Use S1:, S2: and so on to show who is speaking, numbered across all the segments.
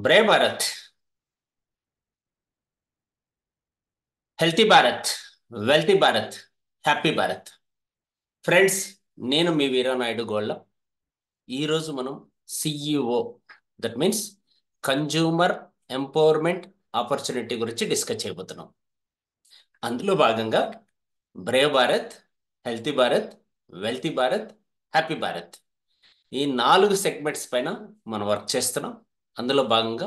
S1: Brave Bharat, healthy Bharat, wealthy Bharat, happy Bharat. Friends, నేను మీ వీరనాయుడు గోళ్ళ. ఈరోజు మనం CEO, that means consumer empowerment opportunity గురించి డిస్కస్ చేయబోతున్నాం. అందులో భాగంగా Brave Bharat, healthy Bharat, wealthy Bharat, happy Bharat, ఈ 4 సెగ్మెంట్స్ పైన మనం వర్క్ చేస్తున్నాం. అందులో భాగంగా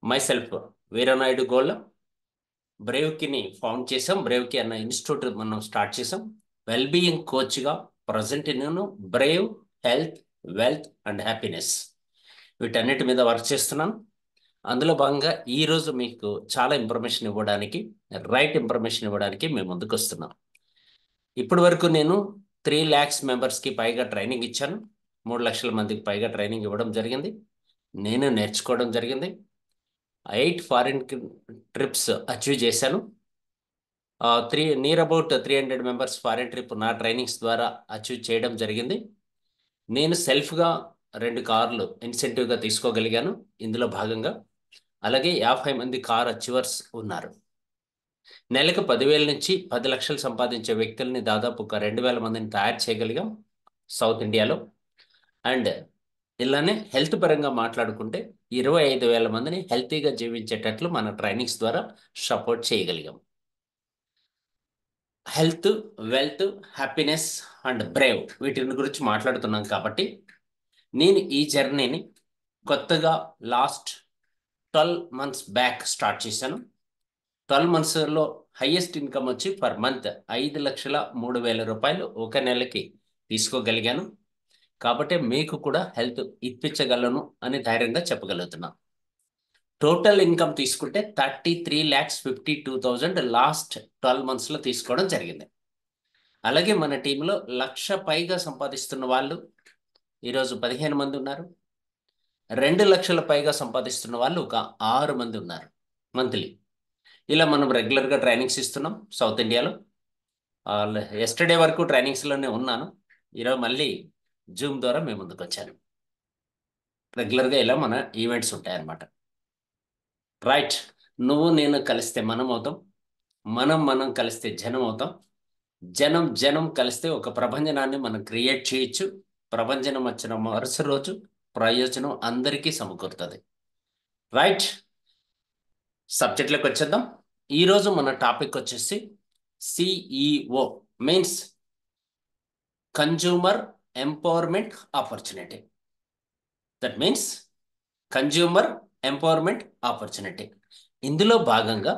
S1: మైసెల్ఫ్ వీరనాయుడు గోళ్ళ బ్రేవ్కిని ఫౌండ్ చేసాం. బ్రేవ్కి అన్న ఇన్స్టిట్యూట్ మనం స్టార్ట్ చేసాం. వెల్బీయింగ్ కోచ్గా ప్రజెంట్ నేను Brave, health, wealth and happiness వీటన్నిటి మీద వర్క్ చేస్తున్నాను. అందులో భాగంగా ఈరోజు మీకు చాలా ఇన్ఫర్మేషన్ ఇవ్వడానికి, రైట్ ఇన్ఫర్మేషన్ ఇవ్వడానికి మేము ముందుకు వస్తున్నాం. ఇప్పటి వరకు నేను 3 lakhs మెంబర్స్కి పైగా ట్రైనింగ్ ఇచ్చాను. 3 లక్షల మందికి పైగా ట్రైనింగ్ ఇవ్వడం జరిగింది. నేను నేర్చుకోవడం జరిగింది. 8 ఫారిన్ ట్రిప్స్ అచీవ్ చేశాను. Near about 300 members foreign trip నా ట్రైనింగ్స్ ద్వారా అచీవ్ చేయడం జరిగింది. నేను సెల్ఫ్గా 2 కార్లు ఇన్సెంటివ్గా తీసుకోగలిగాను ఇందులో భాగంగా. అలాగే 50 మంది కార్ అచీవర్స్ ఉన్నారు. నెలకు 10,000 నుంచి 10 లక్షలు సంపాదించే వ్యక్తుల్ని దాదాపు ఒక 2,000 మందిని తయారు చేయగలిగాం సౌత్ ఇండియాలో. అండ్ ఇలానే హెల్త్ పరంగా మాట్లాడుకుంటే 25,000 మందిని హెల్తీగా జీవించేటట్లు మన ట్రైనింగ్స్ ద్వారా సపోర్ట్ చేయగలిగాం. Health, wealth, happiness and brave వీటి గురించి మాట్లాడుతున్నాం కాబట్టి నేను ఈ జర్నీని కొత్తగా లాస్ట్ 12 months బ్యాక్ స్టార్ట్ చేశాను. 12 monthsలో హైయెస్ట్ ఇన్కమ్ వచ్చి పర్ మంత్ 5,03,000 రూపాయలు ఒక నెలకి తీసుకోగలిగాను. కాబట్టి మీకు కూడా హెల్త్ ఇప్పించగలను అని ధైర్యంగా చెప్పగలుగుతున్నాను. టోటల్ ఇన్కమ్ తీసుకుంటే 33,52,000 లాస్ట్ 12 monthsలో తీసుకోవడం జరిగింది. అలాగే మన టీంలో 1,00,000 పైగా సంపాదిస్తున్న వాళ్ళు ఈరోజు 15 మంది ఉన్నారు. 2 లక్షల పైగా సంపాదిస్తున్న వాళ్ళు ఒక 6 మంది ఉన్నారు మంత్లీ. ఇలా మనం రెగ్యులర్గా ట్రైనింగ్స్ ఇస్తున్నాం సౌత్ ఇండియాలో. ఎస్టర్డే వరకు ట్రైనింగ్స్లోనే ఉన్నాను. ఈరోజు మళ్ళీ జూమ్ ద్వారా మేము ముందుకు వచ్చాను. రెగ్యులర్గా ఇలా మన ఈవెంట్స్ ఉంటాయన్నమాట. రైట్, నువ్వు నేను కలిస్తే మనం అవుతాం, మనం కలిస్తే జనం అవుతాం, జనం కలిస్తే ఒక ప్రభంజనాన్ని మనం క్రియేట్ చేయొచ్చు. ప్రభంజనం వచ్చిన మరుస రోజు ప్రయోజనం అందరికీ సమకూరుతుంది. రైట్, సబ్జెక్ట్లోకి వచ్చేద్దాం. ఈరోజు మన టాపిక్ వచ్చేసి CEO means consumer empowerment opportunity. That means consumer empowerment opportunity. ఇందులో భాగంగా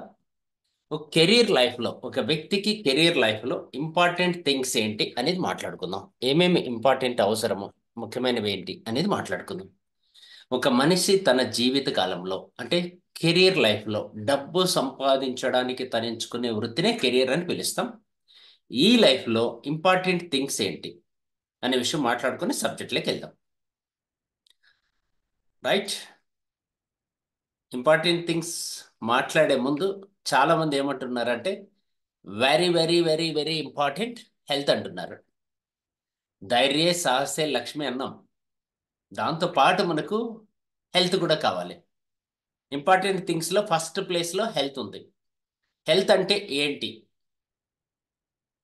S1: ఒక కెరీర్ లైఫ్లో, ఒక వ్యక్తికి కెరీర్ లైఫ్లో ఇంపార్టెంట్ థింగ్స్ ఏంటి అనేది మాట్లాడుకుందాం. ఏమేమి ఇంపార్టెంట్ అవసరమో, ముఖ్యమైనవి ఏంటి అనేది మాట్లాడుకుందాం. ఒక మనిషి తన జీవిత కాలంలో అంటే కెరీర్ లైఫ్లో డబ్బు సంపాదించడానికి తను ఎంచుకునే వృత్తినే కెరీర్ అని పిలుస్తాం. ఈ లైఫ్లో ఇంపార్టెంట్ థింగ్స్ ఏంటి అనే విషయం మాట్లాడుకుని సబ్జెక్ట్లోకి వెళ్దాం. రైట్, ఇంపార్టెంట్ థింగ్స్ మాట్లాడే ముందు చాలామంది ఏమంటున్నారంటే very very very very important health అంటున్నారు. ధైర్యే సాహసే లక్ష్మి అన్నాం. దాంతోపాటు మనకు హెల్త్ కూడా కావాలి. ఇంపార్టెంట్ థింగ్స్లో ఫస్ట్ ప్లేస్లో హెల్త్ ఉంది. హెల్త్ అంటే ఏంటి?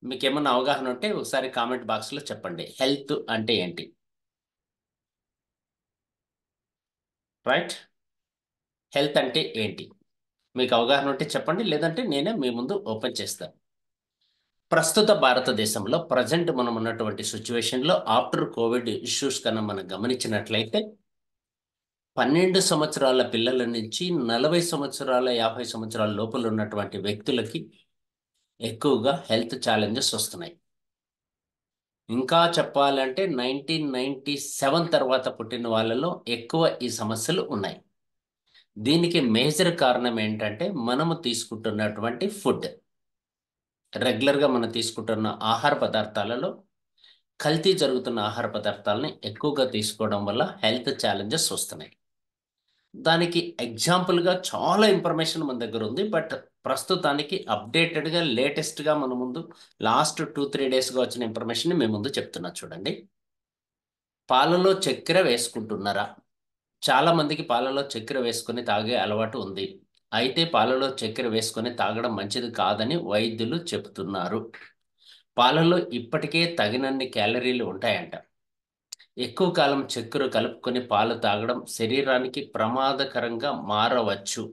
S1: మీకు ఏమన్నా అవగాహన ఉంటే ఒకసారి కామెంట్ బాక్స్లో చెప్పండి. హెల్త్ అంటే ఏంటి? రైట్, హెల్త్ అంటే ఏంటి మీకు అవగాహన ఉంటే చెప్పండి, లేదంటే నేనే మీ ముందు ఓపెన్ చేస్తాను. ప్రస్తుత భారతదేశంలో ప్రజెంట్ మనం ఉన్నటువంటి సిచ్యువేషన్లో ఆఫ్టర్ కోవిడ్ ఇష్యూస్ కన్నా మనం గమనించినట్లయితే 12 సంవత్సరాల పిల్లల నుంచి 40 సంవత్సరాల 50 సంవత్సరాల లోపల ఉన్నటువంటి వ్యక్తులకి ఎక్కువగా హెల్త్ ఛాలెంజెస్ వస్తున్నాయి. ఇంకా చెప్పాలంటే 1997 తర్వాత పుట్టిన వాళ్ళలో ఎక్కువ ఈ సమస్యలు ఉన్నాయి. దీనికి మేజర్ కారణం ఏంటంటే మనము తీసుకుంటున్నటువంటి ఫుడ్. రెగ్యులర్గా మనం తీసుకుంటున్న ఆహార పదార్థాలలో కల్తీ జరుగుతున్న ఆహార పదార్థాలని ఎక్కువగా తీసుకోవడం వల్ల హెల్త్ ఛాలెంజెస్ వస్తున్నాయి. దానికి ఎగ్జాంపుల్గా చాలా ఇన్ఫర్మేషన్ మన దగ్గర ఉంది. బట్ ప్రస్తుతానికి అప్డేటెడ్గా లేటెస్ట్గా మన ముందు లాస్ట్ 2-3 డేస్గా వచ్చిన ఇన్ఫర్మేషన్ మీ ముందు చెప్తున్నా చూడండి. పాలలో చక్కెర వేసుకుంటున్నారా? చాలా మందికి పాలలో చక్కెర వేసుకొని తాగే అలవాటు ఉంది. అయితే పాలలో చక్కెర వేసుకొని తాగడం మంచిది కాదని వైద్యులు చెబుతున్నారు. పాలలో ఇప్పటికే తగినన్ని క్యాలరీలు ఉంటాయంట. ఎక్కువ కాలం చక్కెర కలుపుకొని పాలు తాగడం శరీరానికి ప్రమాదకరంగా మారవచ్చు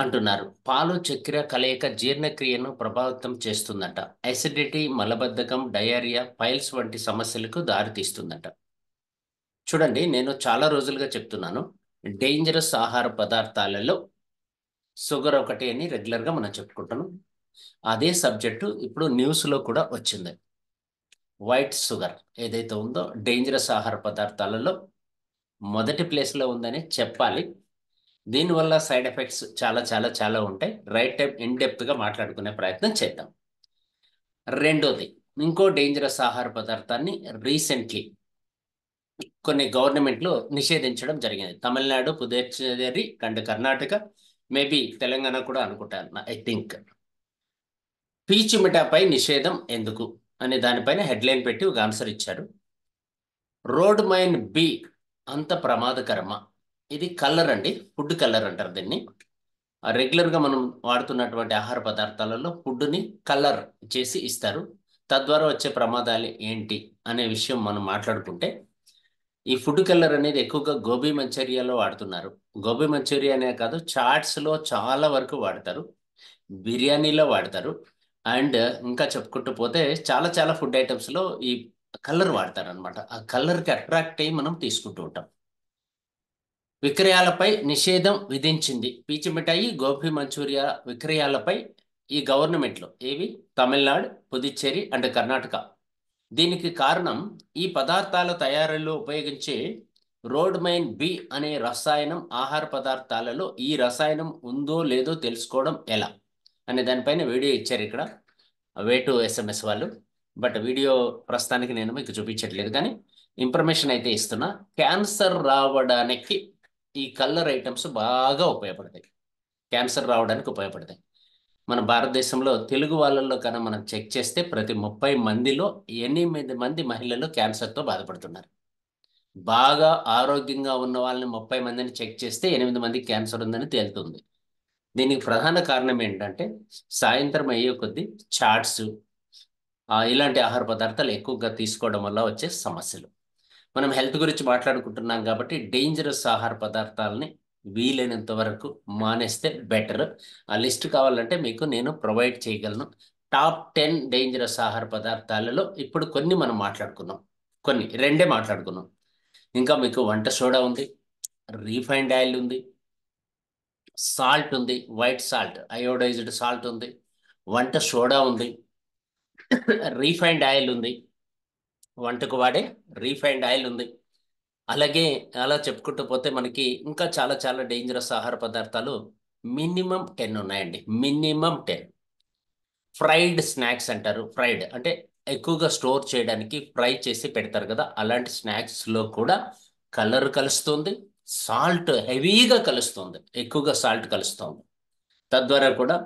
S1: అంటున్నారు. పాలు చక్కెర కలయిక జీర్ణక్రియను ప్రభావితం చేస్తుందట. అసిడిటీ, మలబద్ధకం, డయేరియా, పైల్స్ వంటి సమస్యలకు దారితీస్తుందట. చూడండి, నేను చాలా రోజులుగా చెప్తున్నాను, డేంజరస్ ఆహార పదార్థాలలో షుగర్ ఒకటి అని రెగ్యులర్గా మనం చెప్పుకుంటున్నాం. అదే సబ్జెక్టు ఇప్పుడు న్యూస్లో కూడా వచ్చింది. వైట్ షుగర్ ఏదైతే ఉందో డేంజరస్ ఆహార పదార్థాలలో మొదటి ప్లేస్లో ఉందని చెప్పాలి. దీనివల్ల సైడ్ ఎఫెక్ట్స్ చాలా చాలా చాలా ఉంటాయి. రైట్ టైం ఇన్ డెప్త్గా మాట్లాడుకునే ప్రయత్నం చేద్దాం. రెండోది, ఇంకో డేంజరస్ ఆహార పదార్థాన్ని రీసెంట్లీ కొన్ని గవర్నమెంట్లు నిషేధించడం జరిగింది. తమిళనాడు, పుదుచ్చేరి అండ్ కర్ణాటక, మేబీ తెలంగాణ కూడా అనుకుంటాను, ఐ థింక్. పీచు మిఠాపై నిషేధం ఎందుకు అనే దానిపైన హెడ్లైన్ పెట్టి ఒక ఆన్సర్ ఇచ్చారు. రోడ్ మైన్ బి అంత ప్రమాదకరమా? ఇది కలర్ అండి, ఫుడ్ కలర్ అంటారు దీన్ని. రెగ్యులర్గా మనం వాడుతున్నటువంటి ఆహార పదార్థాలలో ఫుడ్ని కలర్ చేసి ఇస్తారు. తద్వారా వచ్చే ప్రమాదాలు ఏంటి అనే విషయం మనం మాట్లాడుకుంటే, ఈ ఫుడ్ కలర్ అనేది ఎక్కువగా గోబీ మంచూరియాలో వాడుతున్నారు. గోబీ మంచూరియా అనే కాదు, చాట్స్లో చాలా వరకు వాడతారు, బిర్యానీలో వాడతారు, అండ్ ఇంకా చెప్పుకుంటూ పోతే చాలా చాలా ఫుడ్ ఐటమ్స్లో ఈ కలర్ వాడతారు అనమాట. ఆ కలర్కి అట్రాక్ట్ అయ్యి మనం తీసుకుంటూ ఉంటాం. విక్రయాలపై నిషేధం విధించింది. పీచు మిఠాయి, గోబీ మంచూరియా విక్రయాలపై ఈ గవర్నమెంట్లో ఏవి తమిళనాడు, పుదుచ్చేరి అండ్ కర్ణాటక. దీనికి కారణం ఈ పదార్థాల తయారీలో ఉపయోగించే రోడ్ మైన్ బి అనే రసాయనం. ఆహార పదార్థాలలో ఈ రసాయనం ఉందో లేదో తెలుసుకోవడం ఎలా అనే దానిపైన వీడియో ఇచ్చారు ఇక్కడ వే టు ఎస్ఎంఎస్ వాళ్ళు. బట్ వీడియో ప్రస్తుతానికి నేను మీకు చూపించట్లేదు, కానీ ఇన్ఫర్మేషన్ అయితే ఇస్తున్నా. క్యాన్సర్ రావడానికి ఈ కలర్ ఐటమ్స్ బాగా ఉపయోగపడతాయి. క్యాన్సర్ రావడానికి ఉపయోగపడతాయి. మన భారతదేశంలో తెలుగు వాళ్ళల్లో కన్నా మనం చెక్ చేస్తే ప్రతి 30 మందిలో 8 మంది మహిళలు క్యాన్సర్తో బాధపడుతున్నారు. బాగా ఆరోగ్యంగా ఉన్న వాళ్ళని 30 మందిని చెక్ చేస్తే 8 మందికి క్యాన్సర్ ఉందని తేలుతుంది. దీనికి ప్రధాన కారణం ఏంటంటే, సాయంత్రం అయ్యే కొద్దీ చాట్స్, ఇలాంటి ఆహార పదార్థాలు ఎక్కువగా తీసుకోవడం వల్ల వచ్చే సమస్యలు. మనం హెల్త్ గురించి మాట్లాడుకుంటున్నాం కాబట్టి డేంజరస్ ఆహార పదార్థాలని వీలైనంత వరకు మానేస్తే బెటర్. ఆ లిస్ట్ కావాలంటే మీకు నేను ప్రొవైడ్ చేయగలను. టాప్ 10 డేంజరస్ ఆహార పదార్థాలలో ఇప్పుడు కొన్ని మనం మాట్లాడుకున్నాం, కొన్ని రెండే మాట్లాడుకున్నాం. ఇంకా మీకు వంట సోడా ఉంది, రీఫైండ్ ఆయిల్ ఉంది, సాల్ట్ ఉంది, వైట్ సాల్ట్, అయోడైజ్డ్ సాల్ట్ ఉంది, వంట సోడా ఉంది, రీఫైండ్ ఆయిల్ ఉంది, వంటకు వాడే రీఫైండ్ ఆయిల్ ఉంది. అలాగే అలా చెప్పుకుంటూ పోతే మనకి ఇంకా చాలా చాలా డేంజరస్ ఆహార పదార్థాలు మినిమం 10 ఉన్నాయండి. మినిమం 10. ఫ్రైడ్ స్నాక్స్ అంటారు. ఫ్రైడ్ అంటే ఎక్కువగా స్టోర్ చేయడానికి ఫ్రై చేసి పెడతారు కదా, అలాంటి స్నాక్స్లో కూడా కలర్ కలుస్తుంది, సాల్ట్ హెవీగా కలుస్తుంది, ఎక్కువగా సాల్ట్ కలుస్తుంది. తద్వారా కూడా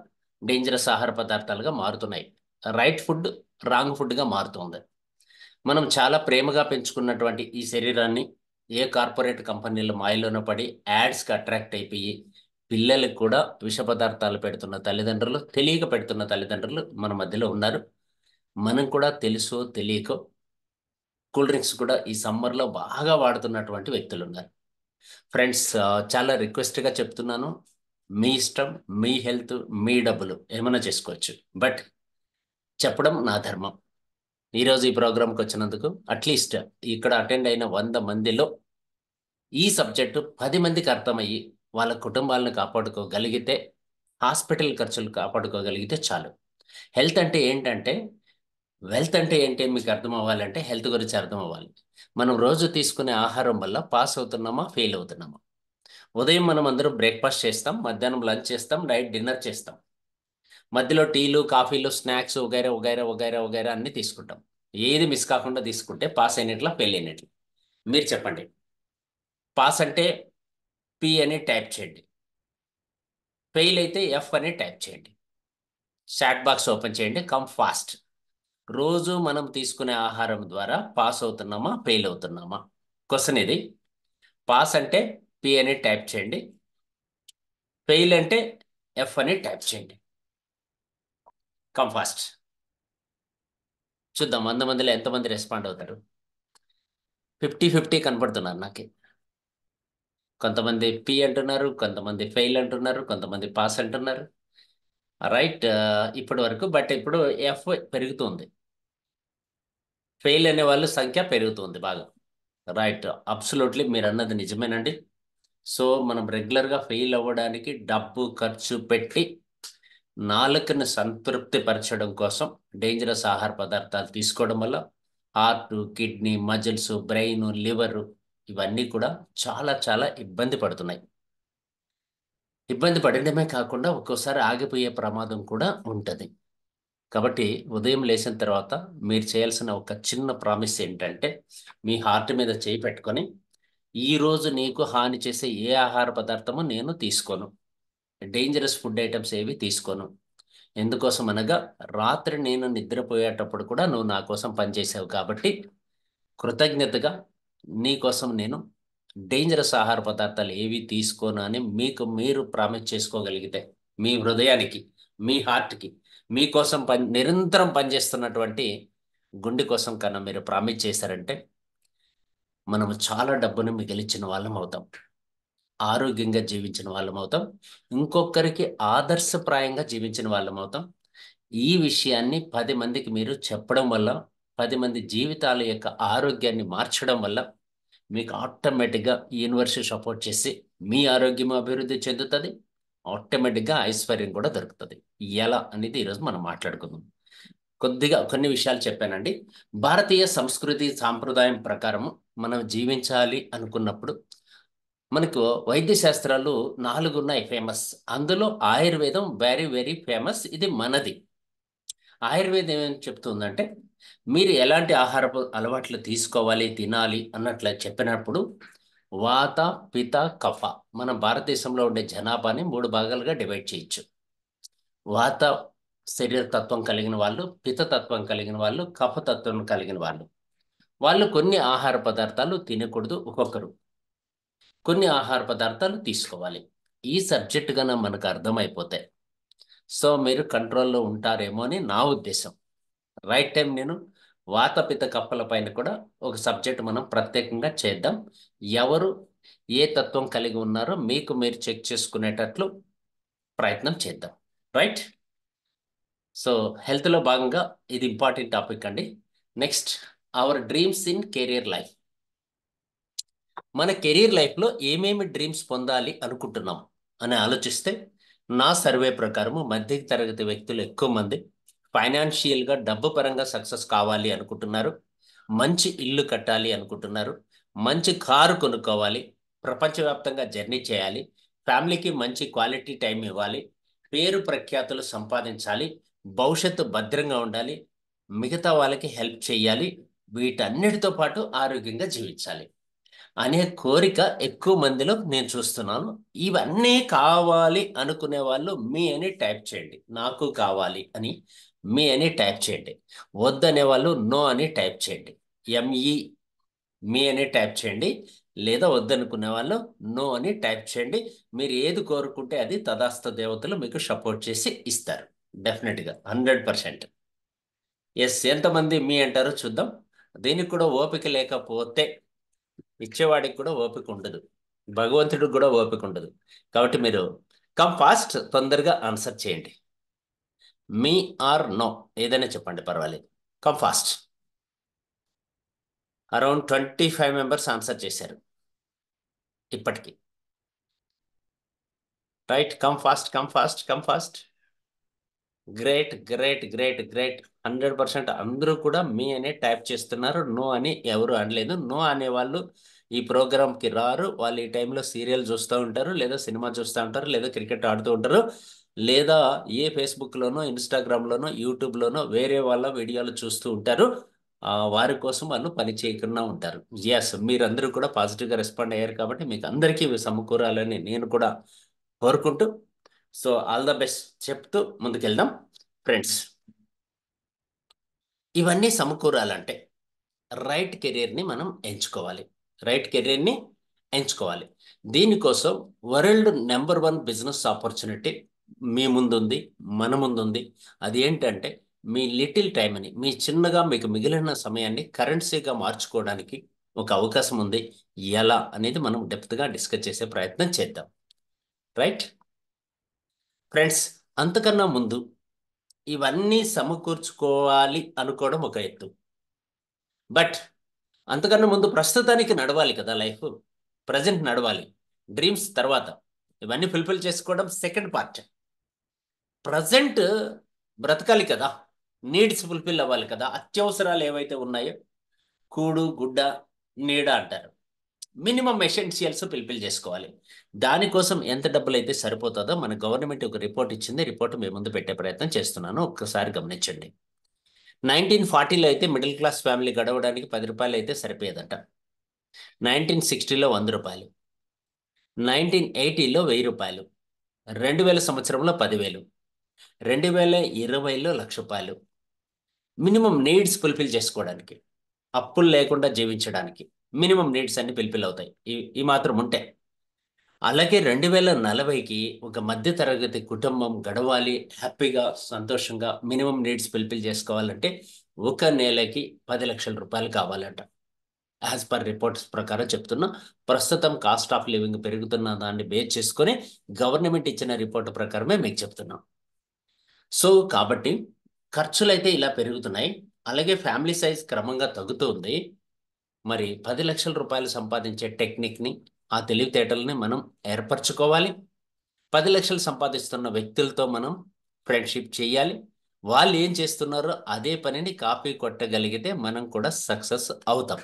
S1: డేంజరస్ ఆహార పదార్థాలుగా మారుతున్నాయి. రైట్ ఫుడ్ రాంగ్ ఫుడ్గా మారుతుంది. మనం చాలా ప్రేమగా పెంచుకున్నటువంటి ఈ శరీరాన్ని ఏ కార్పొరేట్ కంపెనీల మాయలోనో పడి యాడ్స్కి అట్రాక్ట్ అయిపోయి పిల్లలకు కూడా విష పదార్థాలు పెడుతున్న తల్లిదండ్రులు, తెలియక పెడుతున్న తల్లిదండ్రులు మన మధ్యలో ఉన్నారు. మనం కూడా తెలుసో తెలియకో కూల్ డ్రింక్స్ కూడా ఈ సమ్మర్లో బాగా వాడుతున్నటువంటి వ్యక్తులు ఉన్నారు. ఫ్రెండ్స్, చాలా రిక్వెస్ట్గా చెప్తున్నాను, మీ ఇష్టం, మీ హెల్త్, మీ డబ్బులు ఏమైనా చేసుకోవచ్చు, బట్ చెప్పడం నా ధర్మం. ఈరోజు ఈ ప్రోగ్రామ్కి వచ్చినందుకు అట్లీస్ట్ ఇక్కడ అటెండ్ అయిన 100 మందిలో ఈ సబ్జెక్టు 10 మందికి అర్థమయ్యి వాళ్ళ కుటుంబాలను కాపాడుకోగలిగితే, హాస్పిటల్ ఖర్చులు కాపాడుకోగలిగితే చాలు. హెల్త్ అంటే ఏంటంటే, వెల్త్ అంటే ఏంటి మీకు అర్థం అవ్వాలంటే హెల్త్ గురించి అర్థం అవ్వాలి. మనం రోజు తీసుకునే ఆహారం వల్ల పాస్ అవుతున్నామా, ఫెయిల్ అవుతున్నామా? ఉదయం మనం అందరూ బ్రేక్ఫాస్ట్ చేస్తాం, మధ్యాహ్నం లంచ్ చేస్తాం, నైట్ డిన్నర్ చేస్తాం. మధ్యలో టీలు, కాఫీలు, స్నాక్స్ వగైరా వగైరా వగైరా వగైరా అన్ని తీసుకుంటాం. ఏది మిస్ కాకుండా తీసుకుంటే పాస్ అయినట్లా, ఫెయిల్ అయినట్లు? మీరు చెప్పండి. పాస్ అంటే పి అని టైప్ చేయండి, ఫెయిల్ అయితే ఎఫ్ అని టైప్ చేయండి. చాట్ బాక్స్ ఓపెన్ చేయండి, కమ్ ఫాస్ట్. రోజు మనం తీసుకునే ఆహారం ద్వారా పాస్ అవుతున్నామా, ఫెయిల్ అవుతున్నామా? క్వశ్చన్ ఇది. పాస్ అంటే పి అని టైప్ చేయండి. ఫెయిల్ అంటే ఎఫ్ అని టైప్ చేయండి. Come fast. చూద్దాం 100 మందిలో ఎంతమంది రెస్పాండ్ అవుతారు. 50-50 కనపడుతున్నారు నాకు. కొంతమంది పి అంటున్నారు, కొంతమంది ఫెయిల్ అంటున్నారు, కొంతమంది పాస్ అంటున్నారు. రైట్. ఇప్పటి వరకు బట్ ఇప్పుడు ఎఫ్ పెరుగుతుంది. ఫెయిల్ అనే వాళ్ళ సంఖ్య పెరుగుతుంది బాగా. రైట్, అబ్సల్యూట్లీ మీరు అన్నది నిజమేనండి. సో మనం రెగ్యులర్గా ఫెయిల్ అవ్వడానికి డబ్బు ఖర్చు పెట్టి నాలుకను సంతృప్తి పరచడం కోసం డేంజరస్ ఆహార పదార్థాలు తీసుకోవడం వల్ల heart, kidney, muscles, brain, liver ఇవన్నీ కూడా చాలా చాలా ఇబ్బంది పడుతున్నాయి. ఇబ్బంది పడడమే కాకుండా ఒక్కోసారి ఆగిపోయే ప్రమాదం కూడా ఉంటుంది. కాబట్టి ఉదయం లేచిన తర్వాత మీరు చేయాల్సిన ఒక చిన్న ప్రామిస్ ఏంటంటే, మీ హార్ట్ మీద చేయి పెట్టుకొని, ఈరోజు నీకు హాని చేసే ఏ ఆహార పదార్థము నేను తీసుకోను, డేంజరస్ ఫుడ్ ఐటమ్స్ ఏవి తీసుకోను. ఎందుకోసం అనగా, రాత్రి నేను నిద్రపోయేటప్పుడు కూడా నువ్వు నా కోసం పనిచేసావు కాబట్టి కృతజ్ఞతగా నీ కోసం నేను డేంజరస్ ఆహార పదార్థాలు ఏవి తీసుకోను అని మీకు మీరు ప్రామిస్ చేసుకోగలిగితే, మీ హృదయానికి, మీ హార్ట్కి, మీకోసం నిరంతరం పనిచేస్తున్నటువంటి గుండె కోసం కన్నా మీరు ప్రామిస్ చేశారంటే మనము చాలా డబ్బును మిగిలించిన వాళ్ళం అవుతాం, ఆరోగ్యంగా జీవించిన వాళ్ళం అవుతాం, ఇంకొకరికి ఆదర్శప్రాయంగా జీవించిన వాళ్ళం అవుతాం. ఈ విషయాన్ని 10 మందికి మీరు చెప్పడం వల్ల, 10 మంది జీవితాల యొక్క ఆరోగ్యాన్ని మార్చడం వల్ల మీకు ఆటోమేటిక్గా యూనివర్స్ సపోర్ట్ చేసి మీ ఆరోగ్యం అభివృద్ధి చెందుతుంది. ఆటోమేటిక్గా ఐశ్వర్యం కూడా దొరుకుతుంది. ఎలా అనేది ఈరోజు మనం మాట్లాడుకుందాం. కొద్దిగా కొన్ని విషయాలు చెప్పానండి. భారతీయ సంస్కృతి సాంప్రదాయం ప్రకారం మనం జీవించాలి అనుకున్నప్పుడు మనకు వైద్య శాస్త్రాలు 4 ఉన్నాయి ఫేమస్. అందులో ఆయుర్వేదం వెరీ వెరీ ఫేమస్. ఇది మనది. ఆయుర్వేదం ఏమని చెప్తుందంటే, మీరు ఎలాంటి ఆహారపు అలవాట్లు తీసుకోవాలి, తినాలి అన్నట్లు చెప్పినప్పుడు వాత, పిత, కఫ, మన భారతదేశంలో ఉండే జనాభాని 3 భాగాలుగా డివైడ్ చేయొచ్చు. వాత శరీర తత్వం కలిగిన వాళ్ళు, పిత తత్వం కలిగిన వాళ్ళు, కఫ తత్వం కలిగిన వాళ్ళు. వాళ్ళు కొన్ని ఆహార పదార్థాలు తినకూడదు ఒక్కొక్కరు, కొన్ని ఆహార పదార్థాలు తీసుకోవాలి. ఈ సబ్జెక్ట్ కన్నా మనకు అర్థమైపోతే సో మీరు కంట్రోల్లో ఉంటారేమో అని నా ఉద్దేశం. రైట్ టైం నేను వాతపిత కప్పల పైన కూడా ఒక సబ్జెక్ట్ మనం ప్రత్యేకంగా చేద్దాం. ఎవరు ఏ తత్వం కలిగి ఉన్నారో మీకు మీరు చెక్ చేసుకునేటట్లు ప్రయత్నం చేద్దాం. రైట్. సో హెల్త్లో భాగంగా ఇది ఇంపార్టెంట్ టాపిక్ అండి. Next, hour dreams in career life. మన కెరీర్ లైఫ్లో ఏమేమి డ్రీమ్స్ పొందాలి అనుకుంటున్నాం అని ఆలోచిస్తే, నా సర్వే ప్రకారము మధ్య తరగతి వ్యక్తులు ఎక్కువ మంది ఫైనాన్షియల్గా డబ్బు పరంగా సక్సెస్ కావాలి అనుకుంటున్నారు, మంచి ఇల్లు కట్టాలి అనుకుంటున్నారు, మంచి కారు కొనుక్కోవాలి, ప్రపంచవ్యాప్తంగా జర్నీ చేయాలి, ఫ్యామిలీకి మంచి క్వాలిటీ టైం ఇవ్వాలి, పేరు ప్రఖ్యాతులు సంపాదించాలి, భవిష్యత్తు భద్రంగా ఉండాలి, మిగతా వాళ్ళకి హెల్ప్ చేయాలి, వీటన్నిటితో పాటు ఆరోగ్యంగా జీవించాలి అనే కోరిక ఎక్కువ మందిలో నేను చూస్తున్నాను. ఇవన్నీ కావాలి అనుకునే వాళ్ళు మీ అని టైప్ చేయండి. నాకు కావాలి అని మీ అని టైప్ చేయండి. వద్దనే వాళ్ళు నో అని టైప్ చేయండి. ఎంఈ మీ అని టైప్ చేయండి. లేదా వద్దనుకునే వాళ్ళు నో అని టైప్ చేయండి. మీరు ఏది కోరుకుంటే అది తదాస్తు దేవతలు మీకు సపోర్ట్ చేసి ఇస్తారు. డెఫినెట్గా 100%. ఎస్, ఎంతమంది మీ అంటారో చూద్దాం. దీనికి కూడా ఓపిక లేకపోతే ఇచ్చేవాడికి కూడా ఓపిక ఉండదు, భగవంతుడికి కూడా ఓపిక ఉండదు. కాబట్టి మీరు కమ్ ఫాస్ట్, తొందరగా ఆన్సర్ చేయండి. మీ ఆర్ నో ఏదైనా చెప్పండి, పర్వాలేదు. Come fast. Around 25 members answer చేశారు ఇప్పటికి. Right, come fast, come fast, come fast. Great great great great. 100% అందరూ కూడా మీ అనే టైప్ చేస్తున్నారు. నో అని ఎవరు అనలేదు. నో అనేవాళ్ళు ఈ ప్రోగ్రామ్కి రారు. వాళ్ళు ఈ టైంలో సీరియల్ చూస్తూ ఉంటారు, లేదా సినిమా చూస్తూ ఉంటారు, లేదా క్రికెట్ ఆడుతూ ఉంటారు, లేదా ఏ ఫేస్బుక్లోనో, ఇన్స్టాగ్రామ్లోనో, యూట్యూబ్లోనో వేరే వాళ్ళ వీడియోలు చూస్తూ ఉంటారు. వారి కోసం వాళ్ళు పని చేయకుండా ఉంటారు. ఎస్, మీరందరూ కూడా పాజిటివ్గా రెస్పాండ్ అయ్యారు కాబట్టి మీకు అందరికీ ఇవి సమకూరాలని నేను కూడా కోరుకుంటూ, సో ఆల్ ద బెస్ట్ చెప్తూ ముందుకెళ్దాం. ఫ్రెండ్స్, ఇవన్నీ సమకూరాలంటే రైట్ కెరీర్ని మనం ఎంచుకోవాలి. రైట్ కెరీర్ని ఎంచుకోవాలి. దీనికోసం వరల్డ్ నెంబర్ 1 బిజినెస్ ఆపర్చునిటీ మీ ముందుంది, మన ముందుంది. అది ఏంటంటే మీ లిటిల్ టైంని, మీ చిన్నగా మీకు మిగిలిన సమయాన్ని కరెన్సీగా మార్చుకోవడానికి ఒక అవకాశం ఉంది. ఎలా అనేది మనం డెప్త్గా డిస్కస్ చేసే ప్రయత్నం చేద్దాం. రైట్ ఫ్రెండ్స్, అంతకన్నా ముందు ఇవన్నీ సమకూర్చుకోవాలి అనుకోవడం ఒక ఎత్తు. బట్ అంతకన్నా ముందు ప్రస్తుతానికి నడవాలి కదా లైఫ్. ప్రజెంట్ నడవాలి. డ్రీమ్స్ తర్వాత, ఇవన్నీ ఫుల్ఫిల్ చేసుకోవడం సెకండ్ పార్ట్. ప్రజెంట్ బ్రతకాలి కదా, నీడ్స్ ఫుల్ఫిల్ అవ్వాలి కదా. అత్యవసరాలు ఏవైతే ఉన్నాయో, కూడు గుడ్డ నీడ అంటారు, మినిమం ఎసెన్షియల్స్ ఫుల్ఫిల్ చేసుకోవాలి. దానికోసం ఎంత డబ్బులు అయితే సరిపోతుందో మన గవర్నమెంట్ ఒక రిపోర్ట్ ఇచ్చింది. రిపోర్ట్ మీ ముందు పెట్టే ప్రయత్నం చేస్తున్నాను, ఒక్కసారి గమనించండి. 1940లో అయితే మిడిల్ క్లాస్ ఫ్యామిలీ గడవడానికి 10 రూపాయలు అయితే సరిపోయేదట. 1960లో 100 రూపాయలు, 1980లో 1000 రూపాయలు, 2000 సంవత్సరంలో 10,000, 2020లో 1,00,000 రూపాయలు. మినిమం నీడ్స్ ఫుల్ఫిల్ చేసుకోవడానికి, అప్పులు లేకుండా జీవించడానికి మినిమం నీడ్స్ అన్ని ఫుల్ఫిల్ అవుతాయి ఈ మాత్రం ఉంటే. అలాగే 2040కి ఒక మధ్య తరగతి కుటుంబం గడవాలి హ్యాపీగా, సంతోషంగా, మినిమం నీడ్స్ ఫుల్ఫిల్ చేసుకోవాలంటే ఒక నెలకి 10 లక్షల రూపాయలు కావాలంట. యాజ్ పర్ రిపోర్ట్స్ ప్రకారం చెప్తున్నా. ప్రస్తుతం కాస్ట్ ఆఫ్ లివింగ్ పెరుగుతున్న దాన్ని బేస్ చేసుకొని గవర్నమెంట్ ఇచ్చిన రిపోర్ట్ ప్రకారమే మీకు చెప్తున్నాం. సో కాబట్టి ఖర్చులు అయితే ఇలా పెరుగుతున్నాయి. అలాగే ఫ్యామిలీ సైజ్ క్రమంగా తగ్గుతుంది. మరి 10 లక్షల రూపాయలు సంపాదించే టెక్నిక్ని, ఆ తెలివితేటల్ని మనం ఏర్పరచుకోవాలి. 10 లక్షలు సంపాదిస్తున్న వ్యక్తులతో మనం ఫ్రెండ్షిప్ చేయాలి. వాళ్ళు ఏం చేస్తున్నారో అదే పనిని కాపీ కొట్టగలిగితే మనం కూడా సక్సెస్ అవుతాం.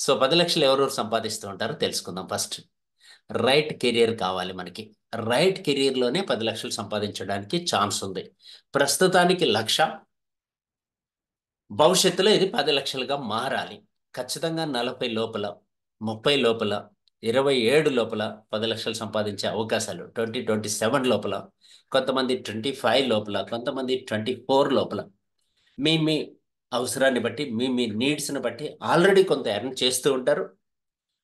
S1: సో 10 లక్షలు ఎవరెవరు సంపాదిస్తూ ఉంటారో తెలుసుకుందాం. ఫస్ట్ రైట్ కెరియర్ కావాలి మనకి. రైట్ కెరియర్లోనే 10 లక్షలు సంపాదించడానికి ఛాన్స్ ఉంది. ప్రస్తుతానికి 1,00,000, భవిష్యత్తులో ఇది 10 లక్షలుగా మారాలి. ఖచ్చితంగా 40 లోపల, 30 లోపల, 27 లోపల 10 లక్షలు సంపాదించే అవకాశాలు, 2027 లోపల, కొంతమంది 25 లోపల, కొంతమంది 24 లోపల. మీ మీ అవసరాన్ని బట్టి, మీ నీడ్స్ని బట్టి ఆల్రెడీ కొంత ఎర్న్ చేస్తూ ఉంటారు.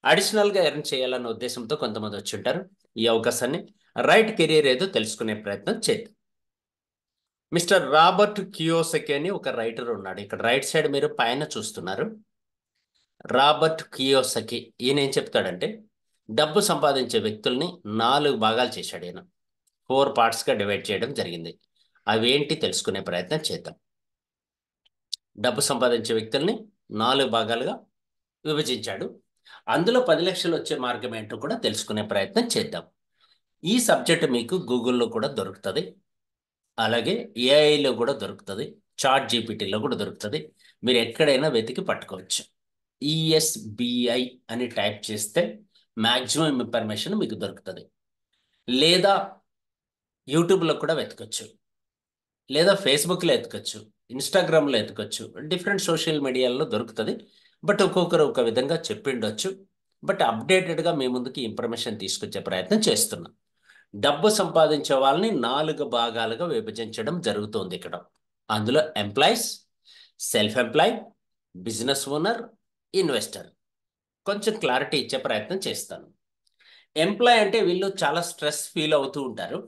S1: అడిషనల్గా ఎర్న్ చేయాలన్న ఉద్దేశంతో కొంతమంది వచ్చి ఉంటారు. ఈ అవకాశాన్ని, రైట్ కెరీర్ ఏదో తెలుసుకునే ప్రయత్నం చేద్దాం. మిస్టర్ రాబర్ట్ కియోసకి అని ఒక రైటర్ ఉన్నాడు. ఇక్కడ రైట్ సైడ్ మీరు పైన చూస్తున్నారు. Robert Kiyosaki. ఈయన ఏం చెప్తాడంటే, డబ్బు సంపాదించే వ్యక్తుల్ని 4 భాగాలు చేశాడు ఈయన. 4 పార్ట్స్గా డివైడ్ చేయడం జరిగింది. అవేంటి తెలుసుకునే ప్రయత్నం చేద్దాం. డబ్బు సంపాదించే వ్యక్తుల్ని 4 భాగాలుగా విభజించాడు. అందులో 10 లక్షలు వచ్చే మార్గం ఏంటో కూడా తెలుసుకునే ప్రయత్నం చేద్దాం. ఈ సబ్జెక్ట్ మీకు గూగుల్లో కూడా దొరుకుతుంది, అలాగే ఏఐలో కూడా దొరుకుతుంది, చాట్ జీపీటీలో కూడా దొరుకుతుంది. మీరు ఎక్కడైనా వెతికి పట్టుకోవచ్చు. ఈఎస్బిఐ అని టైప్ చేస్తే మ్యాక్సిమం ఇన్ఫర్మేషన్ మీకు దొరుకుతుంది. లేదా యూట్యూబ్లో కూడా వెతకచ్చు, లేదా ఫేస్బుక్లో ఎతకచ్చు, ఇన్స్టాగ్రామ్లో ఎతకచ్చు, డిఫరెంట్ సోషల్ మీడియాలో దొరుకుతుంది. బట్ ఒక్కొక్కరు ఒక విధంగా చెప్పిండొచ్చు. బట్ అప్డేటెడ్గా మీ ముందుకి ఇన్ఫర్మేషన్ తీసుకొచ్చే ప్రయత్నం చేస్తున్నాం. డబ్బు సంపాదించే వాళ్ళని 4 భాగాలుగా విభజించడం జరుగుతుంది ఇక్కడ. అందులో employees, self employee, business owner, investor. కొంచెం క్లారిటీ ఇచ్చే ప్రయత్నం చేస్తాను. ఎంప్లాయ్ అంటే వీళ్ళు చాలా స్ట్రెస్ ఫీల్ అవుతూ ఉంటారు.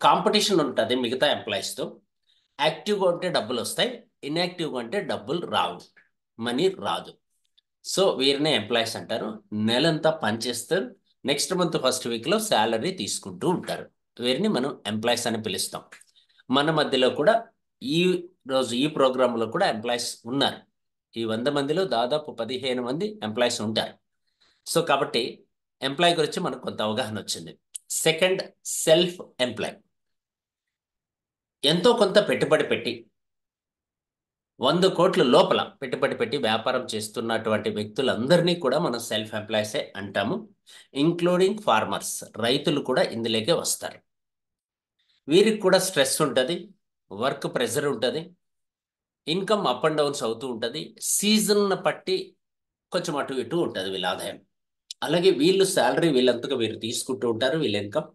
S1: కాంపిటీషన్ ఉంటుంది మిగతా ఎంప్లాయీస్తో. యాక్టివ్గా ఉంటే డబ్బులు వస్తాయి, ఇన్యాక్టివ్గా ఉంటే డబ్బులు రావు, మనీ రాదు. సో వీరినే ఎంప్లాయీస్ అంటారు. నెలంతా పనిచేస్తారు, నెక్స్ట్ మంత్ ఫస్ట్ వీక్లో శాలరీ తీసుకుంటూ ఉంటారు. వీరిని మనం ఎంప్లాయీస్ అని పిలుస్తాం. మన మధ్యలో కూడా ఈ రోజు ఈ ప్రోగ్రాంలో కూడా ఎంప్లాయీస్ ఉన్నారు. ఈ 100 మందిలో దాదాపు 15 మంది ఎంప్లాయీస్ ఉంటారు. సో కాబట్టి ఎంప్లాయీ గురించి మనకు కొంత అవగాహన వచ్చింది. Second, self employee. ఎంతో కొంత పెట్టుబడి పెట్టి 100 కోట్ల లోపల పెట్టుబడి పెట్టి వ్యాపారం చేస్తున్నటువంటి వ్యక్తులందరినీ కూడా మనం సెల్ఫ్ ఎంప్లాయీసే అంటాము. ఇంక్లూడింగ్ ఫార్మర్స్, రైతులు కూడా ఇందులోకే వస్తారు. వీరికి కూడా స్ట్రెస్ ఉంటుంది, వర్క్ ప్రెషర్ ఉంటుంది, ఇన్కమ్ అప్ అండ్ డౌన్స్ అవుతూ ఉంటుంది. సీజన్ బట్టి కొంచెం అటు ఇటు ఉంటుంది వీళ్ళ ఆదాయం. అలాగే వీళ్ళు శాలరీ వీళ్ళంతగా వీరు తీసుకుంటూ ఉంటారు, వీళ్ళ ఇన్కమ్.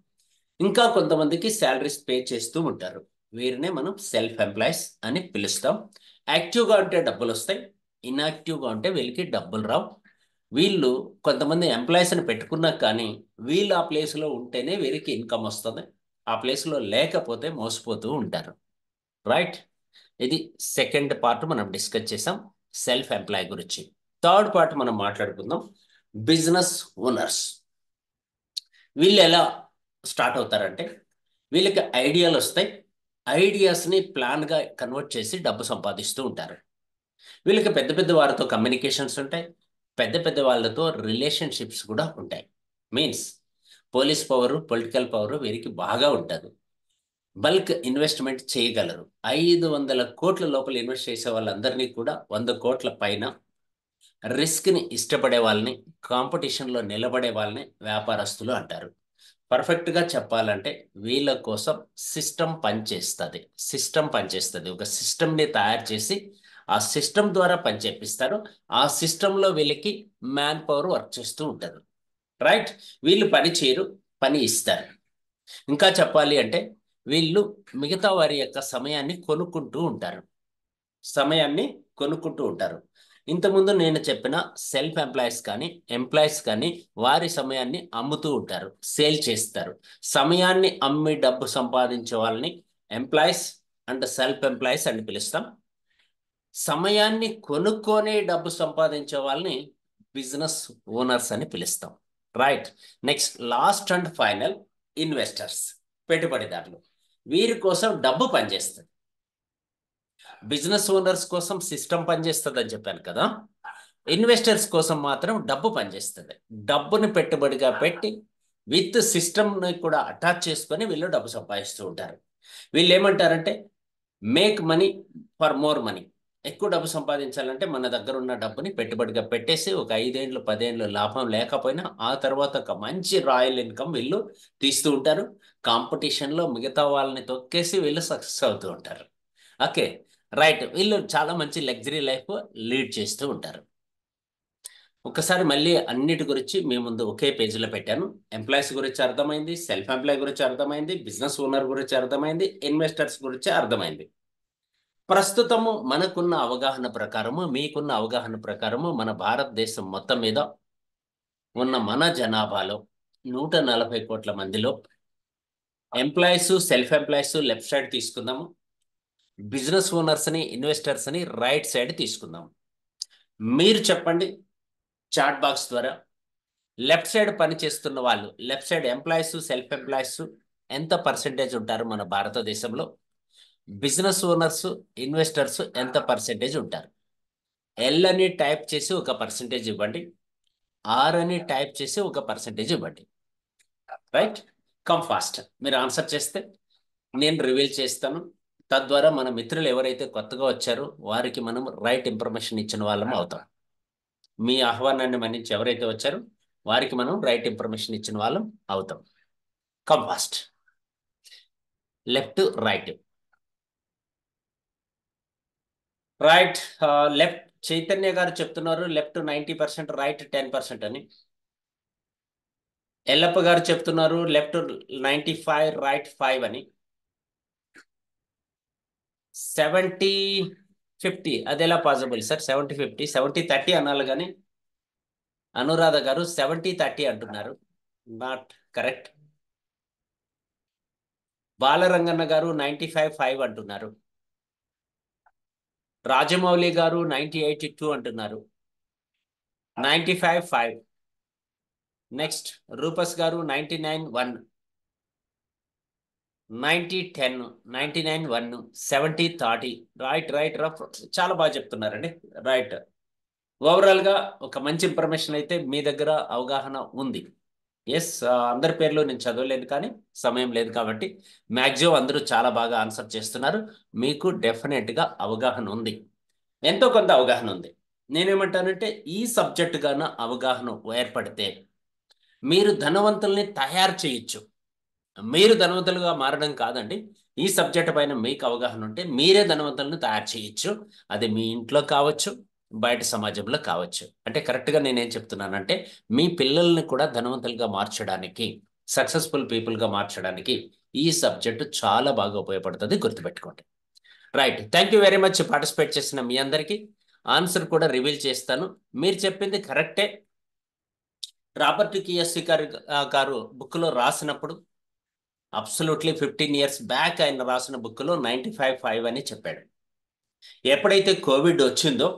S1: ఇంకా కొంతమందికి శాలరీస్ పే చేస్తూ ఉంటారు. వీరినే మనం సెల్ఫ్ ఎంప్లాయీస్ అని పిలుస్తాం. యాక్టివ్గా ఉంటే డబ్బులు వస్తాయి, ఇన్యాక్టివ్గా ఉంటే వీళ్ళకి డబ్బులు రావు. వీళ్ళు కొంతమంది ఎంప్లాయీస్ని పెట్టుకున్నా కానీ వీళ్ళు ఆ ప్లేస్లో ఉంటేనే వీరికి ఇన్కమ్ వస్తుంది. ఆ ప్లేస్లో లేకపోతే మోసపోతూ ఉంటారు. రైట్. ఇది సెకండ్ పార్ట్ మనం డిస్కస్ చేసాం సెల్ఫ్ ఎంప్లాయ్ గురించి. థర్డ్ పార్ట్ మనం మాట్లాడుకుందాం బిజినెస్ ఓనర్స్. వీళ్ళు ఎలా స్టార్ట్ అవుతారంటే వీళ్ళకి ఐడియాలు వస్తాయి. ఐడియాస్ని ప్లాన్గా కన్వర్ట్ చేసి డబ్బు సంపాదిస్తూ ఉంటారు. వీళ్ళకి పెద్ద పెద్ద వారితో కమ్యూనికేషన్స్ ఉంటాయి. పెద్ద పెద్ద వాళ్ళతో రిలేషన్షిప్స్ కూడా ఉంటాయి. Means police power, political power వీరికి బాగా ఉంటుంది. బల్క్ ఇన్వెస్ట్మెంట్ చేయగలరు. 500 కోట్ల లోపల ఇన్వెస్ట్ చేసే వాళ్ళందరినీ కూడా 100 కోట్ల పైన రిస్క్ని ఇష్టపడే వాళ్ళని, కాంపిటీషన్లో నిలబడే వాళ్ళని వ్యాపారస్తులు అంటారు. పర్ఫెక్ట్గా చెప్పాలంటే వీళ్ళ కోసం సిస్టమ్ పనిచేస్తుంది. ఒక సిస్టమ్ని తయారు చేసి ఆ సిస్టమ్ ద్వారా పని చేపిస్తారు. ఆ సిస్టంలో వీళ్ళకి మ్యాన్ పవర్ వర్క్ చేస్తూ ఉంటారు. రైట్. వీళ్ళు పని చేయరు, పని ఇస్తారు. ఇంకా చెప్పాలి అంటే వీళ్ళు మిగతా వారి యొక్క సమయాన్ని కొనుక్కుంటూ ఉంటారు. ఇంతకుముందు నేను చెప్పిన సెల్ఫ్ ఎంప్లాయీస్ కానీ ఎంప్లాయీస్ కానీ వారి సమయాన్ని అమ్ముతూ ఉంటారు, సేల్ చేస్తారు. సమయాన్ని అమ్మి డబ్బు సంపాదించే వాళ్ళని ఎంప్లాయీస్ అండ్ సెల్ఫ్ ఎంప్లాయీస్ అని పిలుస్తాం. సమయాన్ని కొనుక్కొని డబ్బు సంపాదించే వాళ్ళని బిజినెస్ ఓనర్స్ అని పిలుస్తాం. Right. Next last and final investors, పెట్టుబడిదారులు. వీరి కోసం డబ్బు పనిచేస్తుంది. బిజినెస్ ఓనర్స్ కోసం సిస్టమ్ పనిచేస్తుంది అని చెప్పాను కదా. ఇన్వెస్టర్స్ కోసం మాత్రం డబ్బు పనిచేస్తుంది. డబ్బుని పెట్టుబడిగా పెట్టి విత్ సిస్టమ్ని కూడా అటాచ్ చేసుకొని వీళ్ళు డబ్బు సంపాదిస్తూ ఉంటారు. వీళ్ళు ఏమంటారంటే make money for more money. ఎక్కువ డబ్బు సంపాదించాలంటే మన దగ్గర ఉన్న డబ్బుని పెట్టుబడిగా పెట్టేసి ఒక 5 ఏళ్ళు 10 ఏళ్ళు లాభం లేకపోయినా ఆ తర్వాత ఒక మంచి రాయల్ ఇన్కమ్ వీళ్ళు తీస్తూ ఉంటారు. కాంపిటీషన్లో మిగతా వాళ్ళని తొక్కేసి వీళ్ళు సక్సెస్ అవుతూ ఉంటారు. ఓకే. రైట్. వీళ్ళు చాలా మంచి లగ్జరీ లైఫ్ లీడ్ చేస్తూ ఉంటారు. ఒకసారి మళ్ళీ అన్నిటి గురించి మీ ముందు ఒకే పేజీలో పెట్టాను. ఎంప్లాయీస్ గురించి అర్థమైంది, సెల్ఫ్ ఎంప్లాయ్ గురించి అర్థమైంది, బిజినెస్ ఓనర్ గురించి అర్థమైంది, ఇన్వెస్టర్స్ గురించి అర్థమైంది. ప్రస్తుతము మనకున్న అవగాహన ప్రకారము, మీకున్న అవగాహన ప్రకారము మన భారతదేశం మొత్తం మీద ఉన్న మన జనాభాలో 140 కోట్ల మందిలో employees, self employees left side తీసుకుందాము, బిజినెస్ ఓనర్స్ని, ఇన్వెస్టర్స్ని రైట్ సైడ్ తీసుకుందాం. మీరు చెప్పండి చాట్ బాక్స్ ద్వారా. లెఫ్ట్ సైడ్ పని చేస్తున్న వాళ్ళు, left side employees, self employees ఎంత పర్సెంటేజ్ ఉంటారు మన భారతదేశంలో? బిజినెస్ ఓనర్స్, ఇన్వెస్టర్స్ ఎంత పర్సెంటేజ్ ఉంటారు? ఎల్ అని టైప్ చేసి ఒక పర్సెంటేజ్ ఇవ్వండి, ఆర్ అని టైప్ చేసి ఒక పర్సెంటేజ్ ఇవ్వండి. రైట్. Come fast. మీరు ఆన్సర్ చేస్తే నేను రివీల్ చేస్తాను. తద్వారా మన మిత్రులు ఎవరైతే కొత్తగా వచ్చారో వారికి మనం రైట్ ఇన్ఫర్మేషన్ ఇచ్చిన వాళ్ళం అవుతాం. మీ ఆహ్వానాన్ని మన్నించి ఎవరైతే వచ్చారో వారికి మనం రైట్ ఇన్ఫర్మేషన్ ఇచ్చిన వాళ్ళం అవుతాం. Come fast. Left, right. Right. Left Chaitanya గారు చెప్తున్నారు లెఫ్ట్ 90%, రైట్ 10% అని. ఎల్లప్ప గారు చెప్తున్నారు లెఫ్ట్ 95, రైట్ 5 అని. 70-50 అది ఎలా పాసిబుల్ సార్? 70-50, 70-30 అనాలి కానీ అనురాధ గారు 70-30 అంటున్నారు. Not correct. బాలరంగన్న గారు 95-5 అంటున్నారు. రాజమౌళి గారు 90-82 అంటున్నారు. 95-5. నెక్స్ట్ రూపస్ గారు 99-1, 90-10, 99-1, 70-30. Right right rough. చాలా బాగా చెప్తున్నారండి. రైట్. ఓవరాల్గా ఒక మంచి ఇన్ఫర్మేషన్ అయితే మీ దగ్గర అవగాహన ఉంది. ఎస్. అందరి పేర్లు నేను చదవలేను కానీ సమయం లేదు కాబట్టి మ్యాక్సిమం అందరూ చాలా బాగా ఆన్సర్ చేస్తున్నారు. మీకు డెఫినెట్గా అవగాహన ఉంది, ఎంతో కొంత అవగాహన ఉంది. నేనేమంటానంటే ఈ సబ్జెక్ట్ గాన అవగాహన ఏర్పడితే మీరు ధనవంతుల్ని తయారు చేయొచ్చు. మీరు ధనవంతులుగా మారడం కాదండి, ఈ సబ్జెక్ట్ పైన మీకు అవగాహన ఉంటే మీరే ధనవంతులను తయారు చేయొచ్చు. అది మీ ఇంట్లో కావచ్చు, బయట సమాజంలో కావచ్చు. అంటే కరెక్ట్గా నేనేం చెప్తున్నానంటే మీ పిల్లల్ని కూడా ధనవంతులుగా మార్చడానికి, సక్సెస్ఫుల్ పీపుల్గా మార్చడానికి ఈ సబ్జెక్టు చాలా బాగా ఉపయోగపడుతుంది, గుర్తుపెట్టుకోండి. Right. Thank you very much participate చేసిన మీ అందరికీ. ఆన్సర్ కూడా రివీల్ చేస్తాను. మీరు చెప్పింది కరెక్టే. రాబర్ట్ కియోసకి గారు బుక్లో రాసినప్పుడు అబ్సల్యూట్లీ 15 years బ్యాక్ ఆయన రాసిన బుక్లో 95/5 అని చెప్పాడు. ఎప్పుడైతే కోవిడ్ వచ్చిందో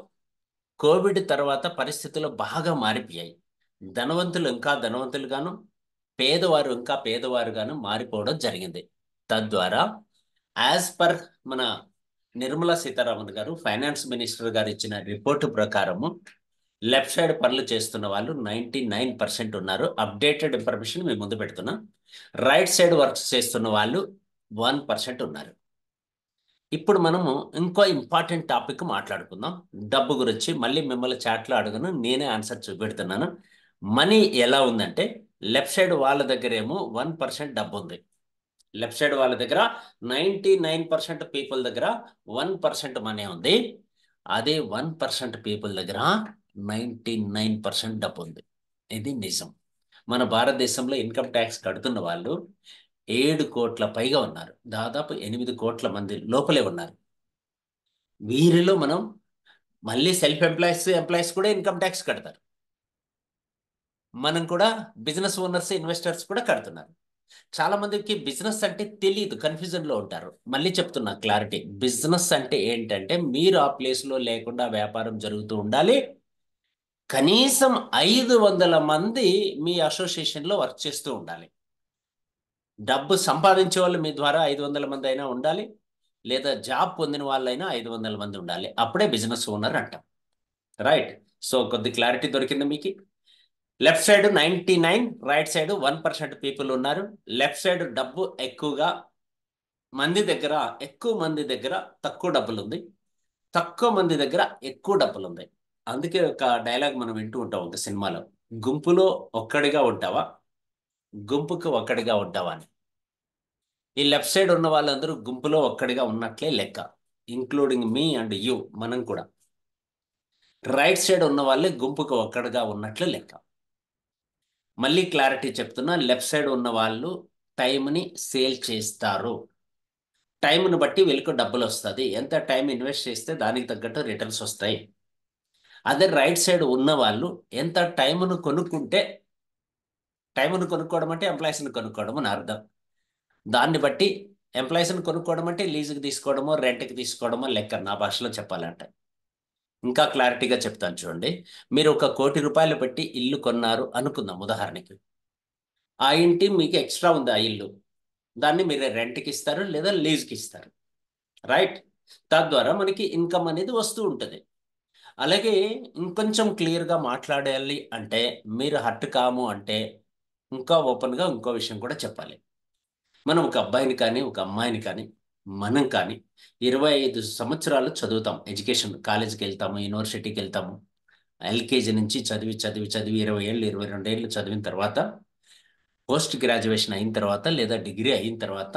S1: కోవిడ్ తర్వాత పరిస్థితులు బాగా మారిపోయాయి. ధనవంతులు ఇంకా ధనవంతులుగాను, పేదవారు ఇంకా పేదవారుగాను మారిపోవడం జరిగింది. తద్వారా యాజ్ పర్ మన నిర్మలా సీతారామన్ గారు ఫైనాన్స్ మినిస్టర్ గారు ఇచ్చిన రిపోర్టు ప్రకారము లెఫ్ట్ సైడ్ పనులు చేస్తున్న వాళ్ళు 99% ఉన్నారు. అప్డేటెడ్ ఇన్ఫర్మేషన్ మేము ముందు పెడుతున్నా. రైట్ సైడ్ వర్క్స్ చేస్తున్న వాళ్ళు 1% ఉన్నారు. ఇప్పుడు మనము ఇంకో ఇంపార్టెంట్ టాపిక్ మాట్లాడుకుందాం. డబ్బు గురించి మళ్ళీ మిమ్మల్ని చాట్లో అడగను, నేనే ఆన్సర్ చూపెడుతున్నాను. మనీ ఎలా ఉందంటే లెఫ్ట్ సైడ్ వాళ్ళ దగ్గర ఏమో 1% డబ్బు ఉంది. లెఫ్ట్ సైడ్ వాళ్ళ దగ్గర 99% పీపుల్ దగ్గర 1% మనీ ఉంది. అదే 1% పీపుల్ దగ్గర 99% డబ్బు ఉంది. ఇది నిజం. మన భారతదేశంలో ఇన్కమ్ ట్యాక్స్ కడుతున్న వాళ్ళు 7 కోట్ల పైగా ఉన్నారు. దాదాపు 8 కోట్ల మంది లోపలే ఉన్నారు. వీరిలో మనం మళ్ళీ సెల్ఫ్ ఎంప్లాయీస్ కూడా ఇన్కమ్ ట్యాక్స్ కడతారు. మనం కూడా బిజినెస్ ఓనర్స్ ఇన్వెస్టర్స్ కూడా కడుతున్నారు. చాలా మందికి బిజినెస్ అంటే తెలియదు, కన్ఫ్యూజన్లో ఉంటారు. మళ్ళీ చెప్తున్నా క్లారిటీ. బిజినెస్ అంటే ఏంటంటే మీరు ఆ ప్లేస్లో లేకుండా వ్యాపారం జరుగుతూ ఉండాలి. కనీసం 500 మంది మీ అసోసియేషన్లో వర్క్ చేస్తూ ఉండాలి. డబ్బు సంపాదించే వాళ్ళు మీ ద్వారా 500 మంది అయినా ఉండాలి, లేదా జాబ్ పొందిన వాళ్ళైనా 500 మంది ఉండాలి. అప్పుడే బిజినెస్ ఓనర్ అంటాం. రైట్. సో కొద్ది క్లారిటీ దొరికింది మీకు. Left side 99, right side 1% people ఉన్నారు. లెఫ్ట్ సైడ్ డబ్బు ఎక్కువ మంది దగ్గర తక్కువ డబ్బులు ఉంది, తక్కువ మంది దగ్గర ఎక్కువ డబ్బులు ఉంది. అందుకే ఒక డైలాగ్ మనం వింటూ ఉంటాం ఒక సినిమాలో, గుంపులో ఒక్కడిగా ఉంటావా, గుంపుకు ఒక్కడిగా ఉంటావా అని. ఈ లెఫ్ట్ సైడ్ ఉన్న వాళ్ళందరూ గుంపులో ఒక్కడిగా ఉన్నట్లే లెక్క, ఇంక్లూడింగ్ మీ అండ్ యూ, మనం కూడా. రైట్ సైడ్ ఉన్న వాళ్ళే గుంపుకు ఒక్కడిగా ఉన్నట్లు లెక్క. మళ్ళీ క్లారిటీ చెప్తున్నా, లెఫ్ట్ సైడ్ ఉన్న వాళ్ళు టైంని సేల్ చేస్తారు. టైంను బట్టి వీళ్ళకి డబ్బులు వస్తుంది. ఎంత టైం ఇన్వెస్ట్ చేస్తే దానికి తగ్గట్టు రిటర్న్స్ వస్తాయి. అదే రైట్ సైడ్ ఉన్న వాళ్ళు ఎంత టైంను కొనుక్కుంటే, టైంను కొనుక్కోవడం అంటే ఎంప్లాయీస్ని కొనుక్కోవడం అని అర్థం. దాన్ని బట్టి ఎంప్లాయీస్ని కొనుక్కోవడం అంటే లీజుకి తీసుకోవడమో రెంట్కి తీసుకోవడమో లెక్క, నా భాషలో చెప్పాలంటే. ఇంకా క్లారిటీగా చెప్తాను చూడండి. మీరు 1 కోటి రూపాయలు పెట్టి ఇల్లు కొన్నారు అనుకుందాం ఉదాహరణకి. ఆ ఇంటి మీకు ఎక్స్ట్రా ఉంది, ఆ ఇల్లు, దాన్ని మీరు రెంట్కి ఇస్తారు లేదా లీజ్కి ఇస్తారు. రైట్. తద్వారా మనకి ఇన్కమ్ అనేది వస్తూ ఉంటుంది. అలాగే ఇంకొంచెం క్లియర్గా మాట్లాడాలి అంటే, మీరు హర్ట్ కాము అంటే ఇంకా ఓపెన్గా ఇంకో విషయం కూడా చెప్పాలి. మనం ఒక అబ్బాయిని కానీ ఒక అమ్మాయిని కానీ మనం కానీ 25 సంవత్సరాలు చదువుతాం. ఎడ్యుకేషన్ కాలేజీకి వెళ్తాము, యూనివర్సిటీకి వెళ్తాము. ఎల్కేజీ నుంచి చదివి చదివి చదివి 20 ఏళ్ళు 22 ఏళ్ళు చదివిన తర్వాత, పోస్ట్ గ్రాడ్యుయేషన్ అయిన తర్వాత లేదా డిగ్రీ అయిన తర్వాత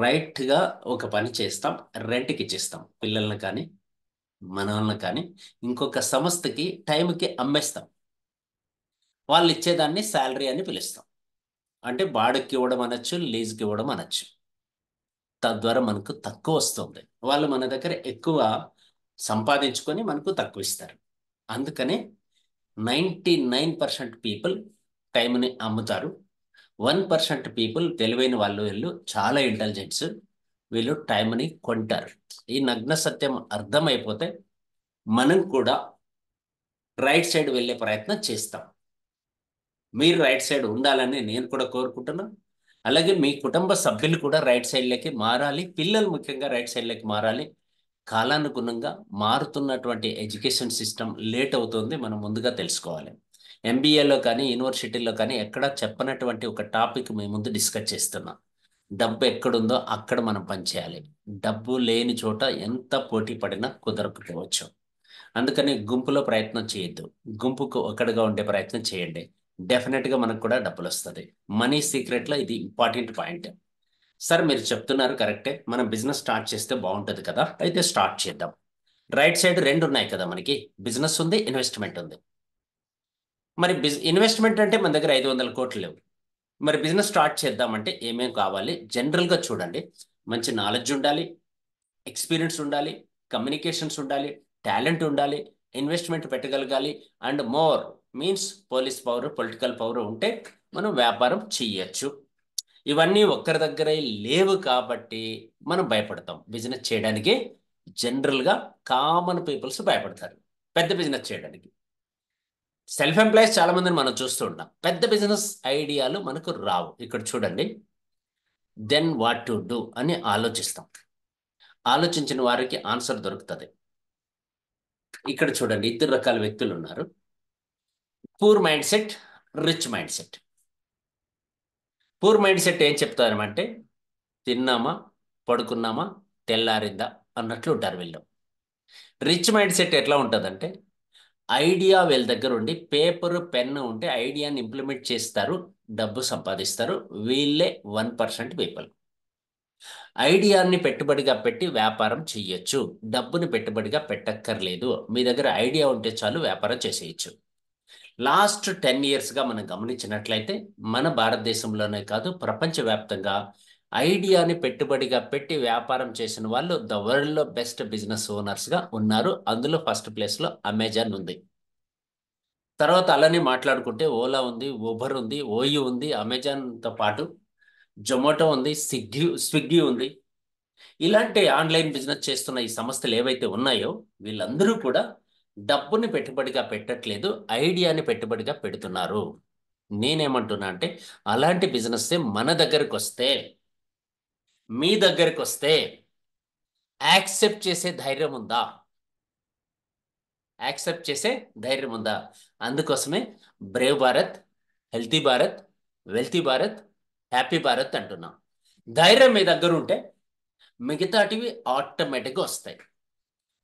S1: రైట్గా ఒక పని చేస్తాం, రెంట్కి ఇచ్చేస్తాం. పిల్లల్ని కానీ మనల్ని కానీ ఇంకొక సంస్థకి టైంకి అమ్మేస్తాం. వాళ్ళు ఇచ్చేదాన్ని శాలరీ అని పిలుస్తాం. అంటే బాడుక్కి ఇవ్వడం అనొచ్చు, లీజ్కి ఇవ్వడం అనొచ్చు. తద్వారా మనకు తక్కువ వస్తుంది. వాళ్ళు మన దగ్గర ఎక్కువ సంపాదించుకొని మనకు తక్కువ ఇస్తారు. అందుకనే 99% పీపుల్ టైంని అమ్ముతారు. 1% పీపుల్ తెలివైన వాళ్ళు, వీళ్ళు చాలా ఇంటెలిజెంట్స్, వీళ్ళు టైంని కొంటారు. ఈ నగ్న సత్యం అర్థమైపోతే మనం కూడా రైట్ సైడ్ వెళ్ళే ప్రయత్నం చేస్తాం. మీరు రైట్ సైడ్ ఉండాలని నేను కూడా కోరుకుంటున్నాను. అలాగే మీ కుటుంబ సభ్యులు కూడా రైట్ సైడ్లోకి మారాలి. పిల్లలు ముఖ్యంగా రైట్ సైడ్లోకి మారాలి. కాలానుగుణంగా మారుతున్నటువంటి ఎడ్యుకేషన్ సిస్టమ్ లేట్ అవుతుంది, మనం ముందుగా తెలుసుకోవాలి. ఎంబీఏలో కానీ యూనివర్సిటీలో కానీ ఎక్కడ చెప్పనటువంటి ఒక టాపిక్ మీ ముందు డిస్కస్ చేస్తున్నాం. డబ్బు ఎక్కడుందో అక్కడ మనం పనిచేయాలి. డబ్బు లేని చోట ఎంత పోటీ పడినా కుదరకపోవచ్చు. అందుకని గుంపులో ప్రయత్నం చేయొద్దు, గుంపుకు ఒకటిగా ఉండే ప్రయత్నం చేయండి. డెఫినెట్గా మనకు కూడా డబ్బులు వస్తుంది. మనీ సీక్రెట్లో ఇది ఇంపార్టెంట్ పాయింట్. సార్ మీరు చెప్తున్నారు కరెక్టే, మనం బిజినెస్ స్టార్ట్ చేస్తే బాగుంటుంది కదా, అయితే స్టార్ట్ చేద్దాం. రైట్ సైడ్ రెండు ఉన్నాయి కదా మనకి, బిజినెస్ ఉంది, ఇన్వెస్ట్మెంట్ ఉంది. మరి ఇన్వెస్ట్మెంట్ అంటే మన దగ్గర 500 కోట్లు లేవు. మరి బిజినెస్ స్టార్ట్ చేద్దామంటే ఏమేం కావాలి? జనరల్గా చూడండి, మంచి నాలెడ్జ్ ఉండాలి, ఎక్స్పీరియన్స్ ఉండాలి, కమ్యూనికేషన్స్ ఉండాలి, టాలెంట్ ఉండాలి, ఇన్వెస్ట్మెంట్ పెట్టగలగాలి, and more means police power, political power ఉంటే మనం వ్యాపారం చెయ్యొచ్చు. ఇవన్నీ ఒక్కరి దగ్గరే లేవు కాబట్టి మనం భయపడతాం బిజినెస్ చేయడానికి. జనరల్గా కామన్ పీపుల్స్ భయపడతారు పెద్ద బిజినెస్ చేయడానికి. సెల్ఫ్ ఎంప్లాయీస్ చాలా మందిని మనం చూస్తూ ఉంటాం. పెద్ద బిజినెస్ ఐడియాలు మనకు రావు. ఇక్కడ చూడండి, దెన్ వాట్ టు డూ అని ఆలోచిస్తాం. ఆలోచించిన వారికి ఆన్సర్ దొరుకుతుంది. ఇక్కడ చూడండి, ఇద్దరు రకాల వ్యక్తులు ఉన్నారు. Poor mind set, rich mind set. Poor mind set ఏం చెప్తారమంటే, తిన్నామా, పడుకున్నామా, తెల్లారిందా అన్నట్లు ఉంటారు వీళ్ళు. రిచ్ మైండ్ సెట్ ఎట్లా ఉంటుందంటే, ఐడియా వీళ్ళ దగ్గర ఉండి పేపర్ పెన్ ఉంటే ఐడియాని ఇంప్లిమెంట్ చేస్తారు, డబ్బు సంపాదిస్తారు. వీళ్ళే 1% పీపుల్. ఐడియాని పెట్టుబడిగా పెట్టి వ్యాపారం చెయ్యొచ్చు. డబ్బుని పెట్టుబడిగా పెట్టక్కర్లేదు. మీ దగ్గర ఐడియా ఉంటే చాలు వ్యాపారం చేసేయచ్చు. లాస్ట్ 10 ఇయర్స్గా మనం గమనించినట్లయితే మన భారతదేశంలోనే కాదు ప్రపంచవ్యాప్తంగా ఐడియాని పెట్టుబడిగా పెట్టి వ్యాపారం చేసిన వాళ్ళు ద వరల్డ్లో బెస్ట్ బిజినెస్ ఓనర్స్గా ఉన్నారు. అందులో ఫస్ట్ ప్లేస్లో అమెజాన్ ఉంది. తర్వాత అలానే మాట్లాడుకుంటే ఓలా ఉంది, ఊబర్ ఉంది, ఓయూ ఉంది, అమెజాన్తో పాటు జొమాటో ఉంది, స్విగ్గీ ఉంది. ఇలాంటి ఆన్లైన్ బిజినెస్ చేస్తున్న ఈ సంస్థలు ఏవైతే ఉన్నాయో వీళ్ళందరూ కూడా డబ్బుని పెట్టుబడిగా పెట్టట్లేదు, ఐడియాని పెట్టుబడిగా పెడుతున్నారు. నేనేమంటున్నా అంటే, అలాంటి బిజినెస్ మన దగ్గరకు వస్తే, మీ దగ్గరకు వస్తే యాక్సెప్ట్ చేసే ధైర్యం ఉందా? యాక్సెప్ట్ చేసే ధైర్యం ఉందా? అందుకోసమే Brave Bharat, healthy Bharat, wealthy Bharat, happy Bharat అంటున్నాం. ధైర్యం మీ దగ్గర ఉంటే మిగతాటివి ఆటోమేటిక్గా వస్తాయి.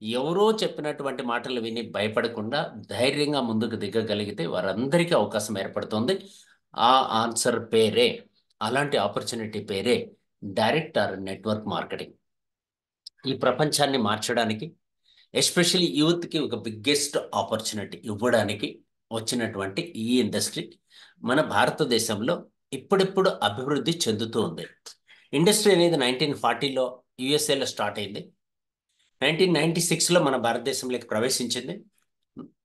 S1: ఎవరో చెప్పినటువంటి మాటలు విని భయపడకుండా ధైర్యంగా ముందుకు దిగగలిగితే వారందరికీ అవకాశం ఏర్పడుతుంది. ఆ ఆన్సర్ పేరే, అలాంటి ఆపర్చునిటీ పేరే డైరెక్ట్ ఆర్ నెట్వర్క్ మార్కెటింగ్. ఈ ప్రపంచాన్ని మార్చడానికి, ఎస్పెషల్లీ యూత్కి ఒక బిగ్గెస్ట్ ఆపర్చునిటీ ఇవ్వడానికి వచ్చినటువంటి ఈ ఇండస్ట్రీ మన భారతదేశంలో ఇప్పుడిప్పుడు అభివృద్ధి చెందుతూ ఉంది. ఇండస్ట్రీ అనేది 1940లో యుఎస్ఏలో స్టార్ట్ అయింది. 1996లో మన భారతదేశంలోకి ప్రవేశించింది.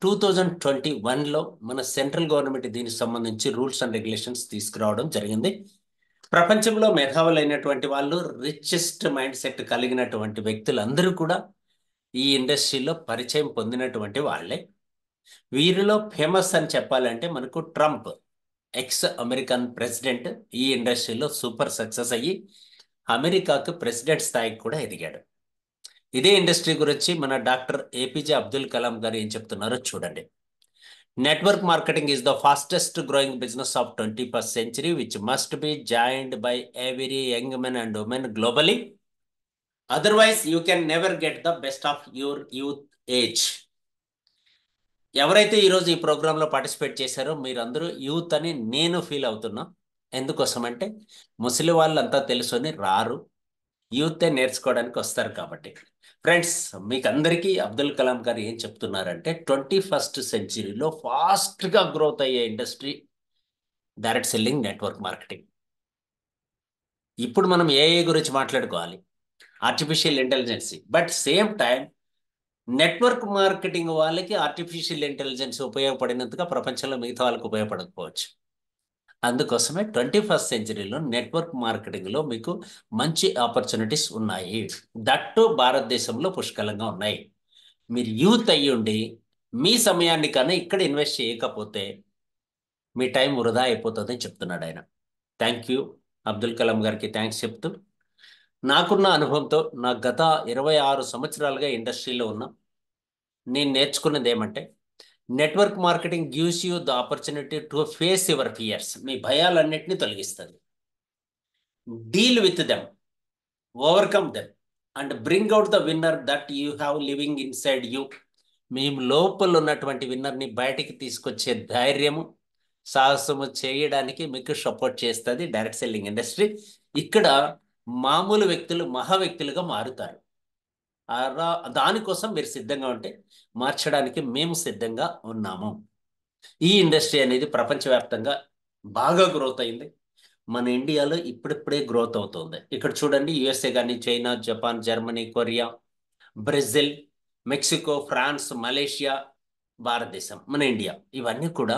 S1: 2021లో మన సెంట్రల్ గవర్నమెంట్ దీనికి సంబంధించి రూల్స్ అండ్ రెగ్యులేషన్స్ తీసుకురావడం జరిగింది. ప్రపంచంలో మేధావులైనటువంటి వాళ్ళు, రిచెస్ట్ మైండ్ సెట్ కలిగినటువంటి వ్యక్తులందరూ కూడా ఈ ఇండస్ట్రీలో పరిచయం పొందినటువంటి వాళ్ళే. వీరిలో ఫేమస్ అని చెప్పాలంటే మనకు ట్రంప్, ఎక్స్ అమెరికన్ ప్రెసిడెంట్, ఈ ఇండస్ట్రీలో సూపర్ సక్సెస్ అయ్యి అమెరికాకు ప్రెసిడెంట్ స్థాయికి కూడా ఎదిగాడు. ఇదే ఇండస్ట్రీ గురించి మన డాక్టర్ ఏపీజే అబ్దుల్ కలాం గారు ఏం చెప్తున్నారో చూడండి. Network marketing is the fastest growing business of 21st century which must be joined by every young men and women globally. Otherwise you can never get the best of your youth age. ఎవరైతే ఈరోజు ఈ ప్రోగ్రాంలో participate చేశారో మీరందరూ youth అని నేను feel అవుతున్నా. ఎందుకోసమంటే ముసలి వాళ్ళంతా తెలుసుని రారు, యూతే నేర్చుకోవడానికి వస్తారు కాబట్టి. ఫ్రెండ్స్, మీకు అందరికీ అబ్దుల్ కలాం గారు ఏం చెప్తున్నారంటే, 21st centuryలో ఫాస్ట్గా గ్రోత్ అయ్యే industry direct selling, network marketing. ఇప్పుడు మనం ఏఐ గురించి మాట్లాడుకోవాలి, artificial intelligence. But same time network marketing వాళ్ళకి ఆర్టిఫిషియల్ ఇంటెలిజెన్స్ ఉపయోగపడినంతగా ప్రపంచంలో మిగతా వాళ్ళకి ఉపయోగపడకపోవచ్చు. అందుకోసమే 21st centuryలో నెట్వర్క్ మార్కెటింగ్లో మీకు మంచి ఆపర్చునిటీస్ ఉన్నాయి. దట్టు భారతదేశంలో పుష్కలంగా ఉన్నాయి. మీరు యూత్ అయ్యి ఉండి మీ సమయాన్ని కన్నా ఇక్కడ ఇన్వెస్ట్ చేయకపోతే మీ టైం వృధా అయిపోతుందని చెప్తున్నాడు ఆయన. థ్యాంక్ యూ అబ్దుల్ కలాం గారికి థ్యాంక్స్ చెప్తూ, నాకున్న అనుభవంతో, నా గత 26 సంవత్సరాలుగా ఇండస్ట్రీలో ఉన్నా, నేను నేర్చుకున్నది ఏమంటే, network marketing gives you the opportunity to face your fears. మీ భయాలన్నింటినీ తొలగిస్తుంది. Deal with them, overcome them and bring out the winner that you have living inside you. మేము లోపల ఉన్నటువంటి విన్నర్ని బయటికి తీసుకొచ్చే ధైర్యము, సాహసము చేయడానికి మీకు సపోర్ట్ చేస్తుంది డైరెక్ట్ సెల్లింగ్ ఇండస్ట్రీ. ఇక్కడ మామూలు వ్యక్తులు మహా వ్యక్తులుగా మారుతారు. దానికోసం మీరు సిద్ధంగా ఉంటే మార్చడానికి మేము సిద్ధంగా ఉన్నాము. ఈ ఇండస్ట్రీ అనేది ప్రపంచవ్యాప్తంగా బాగా గ్రోత్ అయింది. మన ఇండియాలో ఇప్పుడిప్పుడే గ్రోత్ అవుతుంది. ఇక్కడ చూడండి, యుఎస్ఏ కానీ, China, Japan, Germany, Korea, Brazil, Mexico, France, Malaysia, భారతదేశం, మన ఇండియా, ఇవన్నీ కూడా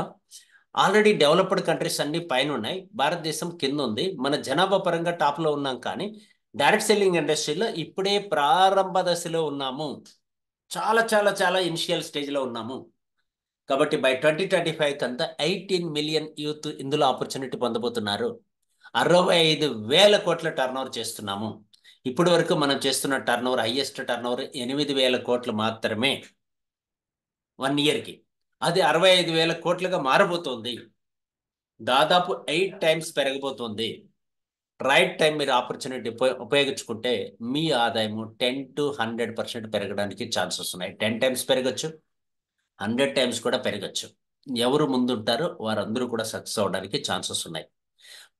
S1: ఆల్రెడీ డెవలప్డ్ కంట్రీస్ అన్ని పైన ఉన్నాయి. భారతదేశం కింద ఉంది. మన జనాభా పరంగా టాప్లో ఉన్నాం, కానీ డైరెక్ట్ సెల్లింగ్ ఇండస్ట్రీలో ఇప్పుడే ప్రారంభ దశలో ఉన్నాము. చాలా చాలా చాలా ఇనిషియల్ స్టేజ్లో ఉన్నాము. కాబట్టి బై 2025 కంతా 18 మిలియన్ యూత్ ఇందులో ఆపర్చునిటీ పొందబోతున్నారు. 65,000 కోట్ల టర్నోవర్ చేస్తున్నాము. ఇప్పటి వరకు మనం చేస్తున్న టర్నోవర్, హైయెస్ట్ టర్నోవర్ 8,000 కోట్లు మాత్రమే 1 ఇయర్కి. అది 65,000 కోట్లుగా మారబోతోంది. దాదాపు 8 టైమ్స్ పెరగబోతోంది. రైట్ టైం మీరు ఆపర్చునిటీ ఉపయోగించుకుంటే మీ ఆదాయము 10 to 100% పెరగడానికి ఛాన్సెస్ ఉన్నాయి. 10 టైమ్స్ పెరగచ్చు, 100 టైమ్స్ కూడా పెరగచ్చు. ఎవరు ముందుంటారో వారందరూ కూడా సక్సెస్ అవడానికి ఛాన్సెస్ ఉన్నాయి.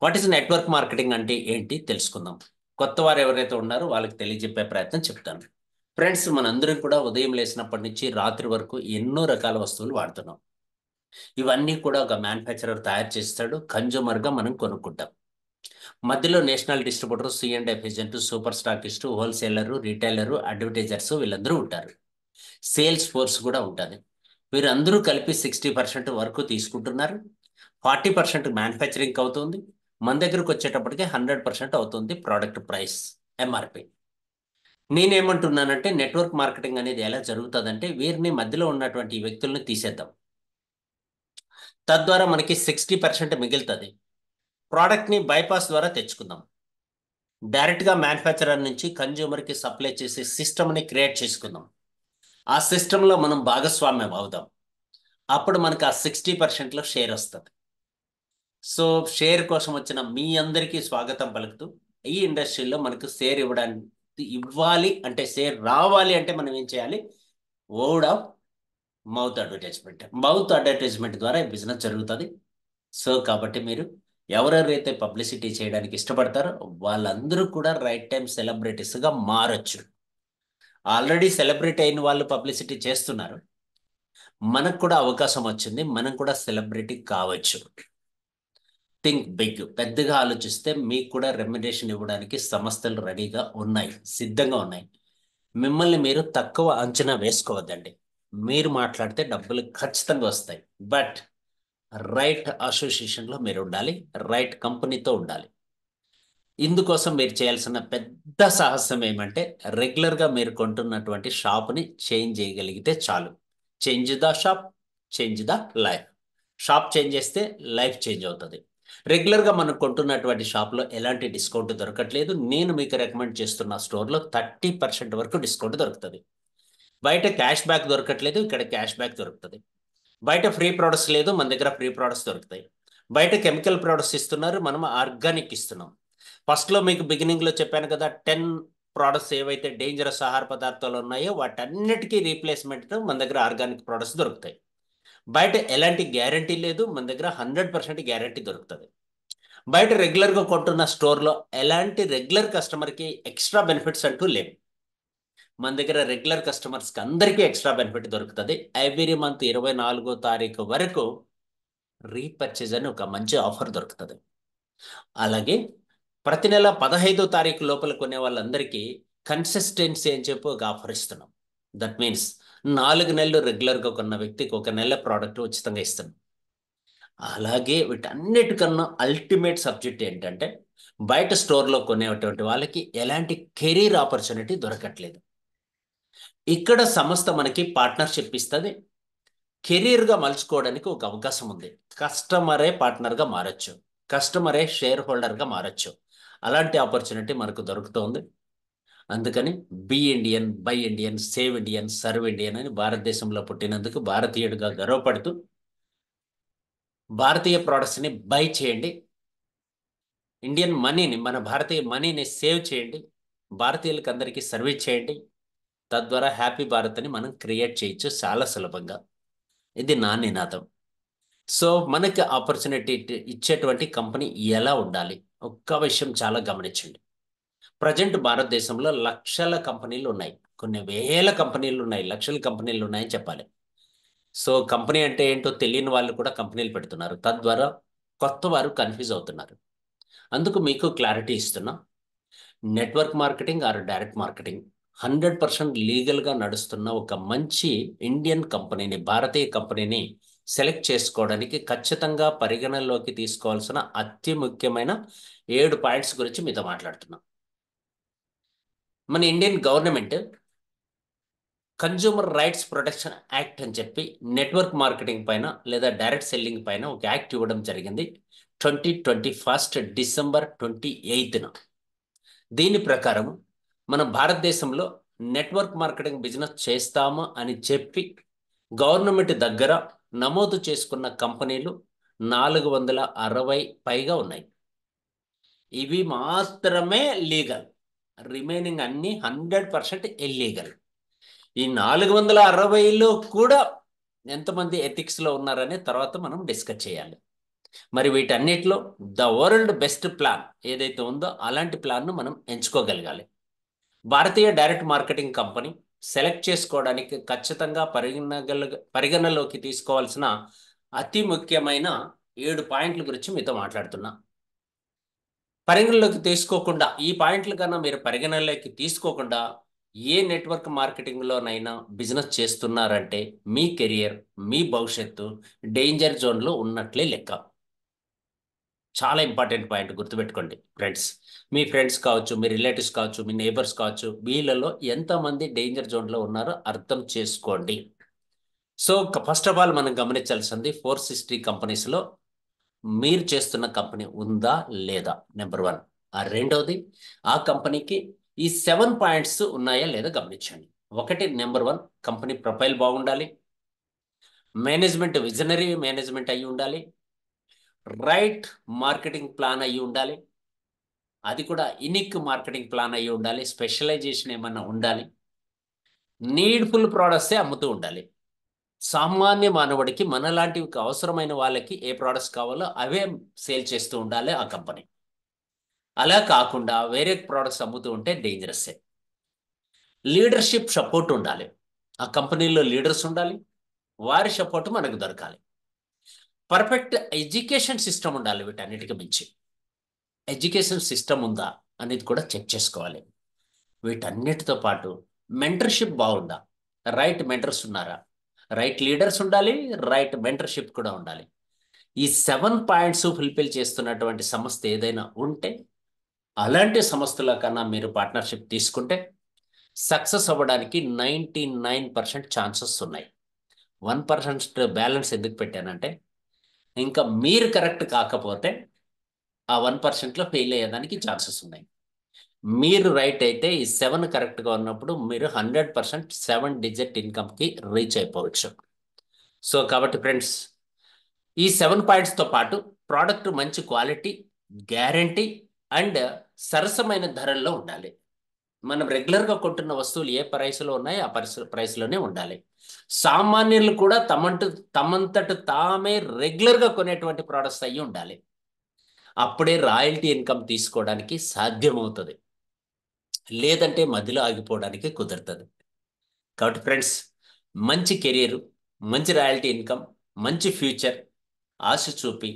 S1: వాట్ ఈస్ నెట్వర్క్ మార్కెటింగ్ అంటే ఏంటి తెలుసుకుందాం. కొత్త వారు ఎవరైతే ఉన్నారో వాళ్ళకి తెలియజెప్పే ప్రయత్నం చెప్తాను. ఫ్రెండ్స్, మనందరం కూడా ఉదయం లేచినప్పటి నుంచి రాత్రి వరకు ఎన్నో రకాల వస్తువులు వాడుతున్నాం. ఇవన్నీ కూడా ఒక మ్యానుఫ్యాక్చరర్ తయారు చేస్తాడు, కన్జ్యూమర్గా మనం కొనుక్కుంటాం. మధ్యలో national distributor, C&F agent, super stockist, wholesaler, రీటైలరు, advertisers వీళ్ళందరూ ఉంటారు. సేల్స్ ఫోర్స్ కూడా ఉంటుంది. వీరందరూ కలిపి 60% వరకు తీసుకుంటున్నారు. 40% మ్యానుఫ్యాక్చరింగ్ అవుతుంది. మన దగ్గరకు వచ్చేటప్పటికి 100% అవుతుంది ప్రోడక్ట్ ప్రైస్, MRP. నేనేమంటున్నానంటే నెట్వర్క్ మార్కెటింగ్ అనేది ఎలా జరుగుతుందంటే వీరిని మధ్యలో ఉన్నటువంటి ఈ వ్యక్తుల్ని తీసేద్దాం. తద్వారా మనకి 60% మిగులుతుంది. ప్రోడక్ట్ని బైపాస్ ద్వారా తెచ్చుకుందాం. డైరెక్ట్గా మ్యానుఫ్యాక్చరర్ నుంచి కన్జ్యూమర్కి సప్లై చేసే సిస్టమ్ని క్రియేట్ చేసుకుందాం. ఆ సిస్టంలో మనం భాగస్వామ్యం అవుదాం. అప్పుడు మనకు ఆ 60%లో షేర్ వస్తుంది. సో షేర్ కోసం వచ్చిన మీ అందరికీ స్వాగతం పలుకుతూ, ఈ ఇండస్ట్రీలో మనకు షేర్ ఇవ్వాలి అంటే, షేర్ రావాలి అంటే మనం ఏం చేయాలి? Word of mouth advertisement. Mouth advertisement ద్వారా ఈ బిజినెస్ జరుగుతుంది. సో కాబట్టి మీరు ఎవరెవరైతే పబ్లిసిటీ చేయడానికి ఇష్టపడతారో వాళ్ళందరూ కూడా రైట్ టైం సెలబ్రిటీస్గా మారచ్చు. ఆల్రెడీ సెలబ్రిటీ అయిన వాళ్ళు పబ్లిసిటీ చేస్తున్నారు. మనకు కూడా అవకాశం వచ్చింది, మనం కూడా సెలబ్రిటీ కావచ్చు. Think big. పెద్దగా ఆలోచిస్తే మీకు కూడా రెమ్యునరేషన్ ఇవ్వడానికి సంస్థలు రెడీగా ఉన్నాయి, సిద్ధంగా ఉన్నాయి. మిమ్మల్ని మీరు తక్కువ అంచనా వేసుకోవద్దండి. మీరు మాట్లాడితే డబ్బులు ఖచ్చితంగా వస్తాయి. బట్ రైట్ అసోసియేషన్లో మీరు ఉండాలి, రైట్ కంపెనీతో ఉండాలి. ఇందుకోసం మీరు చేయాల్సిన పెద్ద సాహసం ఏమంటే, రెగ్యులర్గా మీరు కొంటున్నటువంటి షాప్ని చేంజ్ చేయగలిగితే చాలు. Change the shop, change the life. Shop change చేస్తే లైఫ్ చేంజ్ అవుతుంది. రెగ్యులర్గా మనం కొంటున్నటువంటి షాప్లో ఎలాంటి డిస్కౌంట్ దొరకట్లేదు. నేను మీకు రికమెండ్ చేస్తున్న స్టోర్లో 30% వరకు డిస్కౌంట్ దొరుకుతుంది. బయట క్యాష్ బ్యాక్ దొరకట్లేదు, ఇక్కడ క్యాష్ బ్యాక్ దొరుకుతుంది. బయట ఫ్రీ ప్రోడక్ట్స్ లేదు, మన దగ్గర ఫ్రీ ప్రోడక్ట్స్ దొరుకుతాయి. బయట కెమికల్ ప్రోడక్ట్స్ ఇస్తున్నారు, మనం ఆర్గానిక్ ఇస్తున్నాం. ఫస్ట్లో మీకు బిగినింగ్లో చెప్పాను కదా, 10 ప్రోడక్ట్స్ ఏవైతే డేంజరస్ ఆహార పదార్థాలు ఉన్నాయో వాటన్నిటికీ రీప్లేస్మెంట్ మన దగ్గర ఆర్గానిక్ ప్రోడక్ట్స్ దొరుకుతాయి. బయట ఎలాంటి గ్యారంటీ లేదు, మన దగ్గర 100% గ్యారంటీ దొరుకుతుంది. బయట రెగ్యులర్గా కొంటున్న స్టోర్లో ఎలాంటి రెగ్యులర్ కస్టమర్కి ఎక్స్ట్రా బెనిఫిట్స్ అంటూ లేవు. మన దగ్గర రెగ్యులర్ కస్టమర్స్కి అందరికీ ఎక్స్ట్రా బెనిఫిట్ దొరుకుతుంది. ఎవ్రీ మంత్ 24వ తారీఖు వరకు రీపర్చేజ్ అని ఒక మంచి ఆఫర్ దొరుకుతుంది. అలాగే ప్రతి నెల 15వ తారీఖు లోపల కొనే వాళ్ళందరికీ కన్సిస్టెన్సీ అని చెప్పి ఒక ఆఫర్ ఇస్తున్నాం. దట్ మీన్స్ 4 నెలలు రెగ్యులర్గా కొన్న వ్యక్తికి 1 నెల ప్రోడక్ట్ ఉచితంగా ఇస్తున్నాం. అలాగే వీటన్నిటికన్నా అల్టిమేట్ సబ్జెక్ట్ ఏంటంటే, బయట స్టోర్లో కొనేటువంటి వాళ్ళకి ఎలాంటి కెరీర్ ఆపర్చునిటీ దొరకట్లేదు. ఇక్కడ సంస్థ మనకి పార్ట్నర్షిప్ ఇస్తుంది. కెరీర్గా మలుచుకోవడానికి ఒక అవకాశం ఉంది. కస్టమరే పార్ట్నర్గా మారచ్చు, కస్టమరే షేర్ హోల్డర్గా మారచ్చు. అలాంటి ఆపర్చునిటీ మనకు దొరుకుతుంది. అందుకని be Indian, buy Indian, save Indian, serve Indian అని భారతదేశంలో పుట్టినందుకు భారతీయుడిగా గర్వపడుతూ భారతీయ ప్రోడక్ట్స్ని బై చేయండి. ఇండియన్ మనీని, మన భారతీయ మనీని సేవ్ చేయండి. భారతీయులకు అందరికీ సర్వీస్ చేయండి. తద్వారా హ్యాపీ భారత్ అని మనం క్రియేట్ చేయొచ్చు చాలా సులభంగా. ఇది నా నినాదం. సో మనకి ఆపర్చునిటీ ఇచ్చేటువంటి కంపెనీ ఎలా ఉండాలి? ఒక్క విషయం చాలా గమనించండి. ప్రజెంట్ భారతదేశంలో లక్షల కంపెనీలు ఉన్నాయి, కొన్ని వేల కంపెనీలు ఉన్నాయి, లక్షల కంపెనీలు ఉన్నాయని చెప్పాలి. సో కంపెనీ అంటే ఏంటో తెలియని వాళ్ళు కూడా కంపెనీలు పెడుతున్నారు. తద్వారా కొత్త వారు కన్ఫ్యూజ్ అవుతున్నారు. అందుకు మీకు క్లారిటీ ఇస్తున్నా. Network marketing or direct marketing, 100% లీగల్గా నడుస్తున్న ఒక మంచి ఇండియన్ కంపెనీని, భారతీయ కంపెనీని సెలెక్ట్ చేసుకోవడానికి ఖచ్చితంగా పరిగణనలోకి తీసుకోవాల్సిన అతి ముఖ్యమైన 7 పాయింట్స్ గురించి మీతో మాట్లాడుతున్నాం. మన Indian government consumer rights protection act అని చెప్పి నెట్వర్క్ మార్కెటింగ్ పైన లేదా డైరెక్ట్ సెల్లింగ్ పైన ఒక యాక్ట్ ఇవ్వడం జరిగింది 2021 డిసెంబర్ 28న. దీని ప్రకారం మన భారతదేశంలో నెట్వర్క్ మార్కెటింగ్ బిజినెస్ చేస్తాము అని చెప్పి గవర్నమెంట్ దగ్గర నమోదు చేసుకున్న కంపెనీలు 460 పైగా ఉన్నాయి. ఇవి మాత్రమే లీగల్, రిమైనింగ్ అన్ని 100% ఇల్లీగల్. ఈ 460లో కూడా ఎంతమంది ఎథిక్స్లో ఉన్నారనే తర్వాత మనం డిస్కస్ చేయాలి. మరి వీటన్నిటిలో ద వరల్డ్ బెస్ట్ ప్లాన్ ఏదైతే ఉందో అలాంటి ప్లాన్ను మనం ఎంచుకోగలగాలి. భారతీయ డైరెక్ట్ మార్కెటింగ్ కంపెనీ సెలెక్ట్ చేసుకోవడానికి ఖచ్చితంగా పరిగణలోకి తీసుకోవాల్సిన అతి ముఖ్యమైన 7 పాయింట్ల గురించి మీతో మాట్లాడుతున్నా. పరిగణలోకి తీసుకోకుండా, ఈ పాయింట్ల కన్నా మీరు పరిగణలోకి తీసుకోకుండా ఏ నెట్వర్క్ మార్కెటింగ్లోనైనా బిజినెస్ చేస్తున్నారంటే మీ కెరియర్, మీ భవిష్యత్తు డేంజర్ జోన్లో ఉన్నట్లే లెక్క. చాలా ఇంపార్టెంట్ పాయింట్ గుర్తుపెట్టుకోండి ఫ్రెండ్స్. మీ ఫ్రెండ్స్ కావచ్చు, మీ రిలేటివ్స్ కావచ్చు, మీ నేబర్స్ కావచ్చు, వీళ్ళలో ఎంతమంది డేంజర్ జోన్లో ఉన్నారో అర్థం చేసుకోండి. సో ఫస్ట్ ఆఫ్ ఆల్ మనం గమనించాల్సింది 460 కంపెనీస్లో మీరు చేస్తున్న కంపెనీ ఉందా లేదా, నెంబర్ 1. రెండవది, ఆ కంపెనీకి ఈ 7 పాయింట్స్ ఉన్నాయా లేదా గమనించండి. ఒకటి, నెంబర్ 1, కంపెనీ ప్రొఫైల్ బాగుండాలి, మేనేజ్మెంట్ విజనరీ మేనేజ్మెంట్ అయి ఉండాలి, రైట్ మార్కెటింగ్ ప్లాన్ అయ్యి ఉండాలి, అది కూడా యూనిక్ మార్కెటింగ్ ప్లాన్ అయ్యి ఉండాలి, స్పెషలైజేషన్ ఏమన్నా ఉండాలి, నీడ్ఫుల్ ప్రోడక్ట్సే అమ్ముతూ ఉండాలి. సామాన్య మానవుడికి మనలాంటివి అవసరమైన వాళ్ళకి ఏ ప్రోడక్ట్స్ కావాలో అవే సేల్ చేస్తూ ఉండాలి ఆ కంపెనీ. అలా కాకుండా వేరే ప్రోడక్ట్స్ అమ్ముతూ ఉంటే డేంజరస్సే. లీడర్షిప్ సపోర్ట్ ఉండాలి, ఆ కంపెనీలో లీడర్స్ ఉండాలి, వారి సపోర్ట్ మనకు దొరకాలి. పర్ఫెక్ట్ ఎడ్యుకేషన్ సిస్టమ్ ఉండాలి. వీటన్నిటికి మించి ఎడ్యుకేషన్ సిస్టమ్ ఉందా అనేది కూడా చెక్ చేసుకోవాలి. వీటన్నిటితో పాటు మెంటర్షిప్ బాగుందా, రైట్ మెంటర్స్ ఉన్నారా, రైట్ లీడర్స్ ఉండాలి, రైట్ మెంటర్షిప్ కూడా ఉండాలి. ఈ 7 పాయింట్స్ ఫుల్ఫిల్ చేస్తున్నటువంటి సంస్థ ఏదైనా ఉంటే అలాంటి సంస్థల కన్నా మీరు పార్ట్నర్షిప్ తీసుకుంటే సక్సెస్ అవ్వడానికి 99% ఛాన్సెస్ ఉన్నాయి. 1% బ్యాలెన్స్ ఎందుకు పెట్టానంటే ఇంకా మీరు కరెక్ట్ కాకపోతే ఆ 1%లో ఫెయిల్ అయ్యేదానికి ఛాన్సెస్ ఉన్నాయి. మీరు రైట్ అయితే ఈ 7 కరెక్ట్గా ఉన్నప్పుడు మీరు 100% 7 డిజిట్ ఇన్కమ్కి రీచ్ అయిపోవచ్చు. సో కాబట్టి ఫ్రెండ్స్, ఈ 7 పాయింట్స్తో పాటు ప్రోడక్ట్ మంచి క్వాలిటీ, గ్యారంటీ అండ్ సరసమైన ధరల్లో ఉండాలి. మనం రెగ్యులర్గా కొంటున్న వస్తువులు ఏ ప్రైస్లో ఉన్నాయో ఆ ప్రైస్లోనే ఉండాలి. సామాన్యులు కూడా తమంతట తామే రెగ్యులర్గా కొనేటువంటి ప్రోడక్ట్స్ అయ్యి ఉండాలి. అప్పుడే రాయల్టీ ఇన్కమ్ తీసుకోవడానికి సాధ్యమవుతుంది, లేదంటే మధ్యలో ఆగిపోవడానికి కుదురుతుంది. కాబట్టి ఫ్రెండ్స్, మంచి కెరీర్, మంచి రాయల్టీ ఇన్కమ్, మంచి ఫ్యూచర్ ఆశ చూపి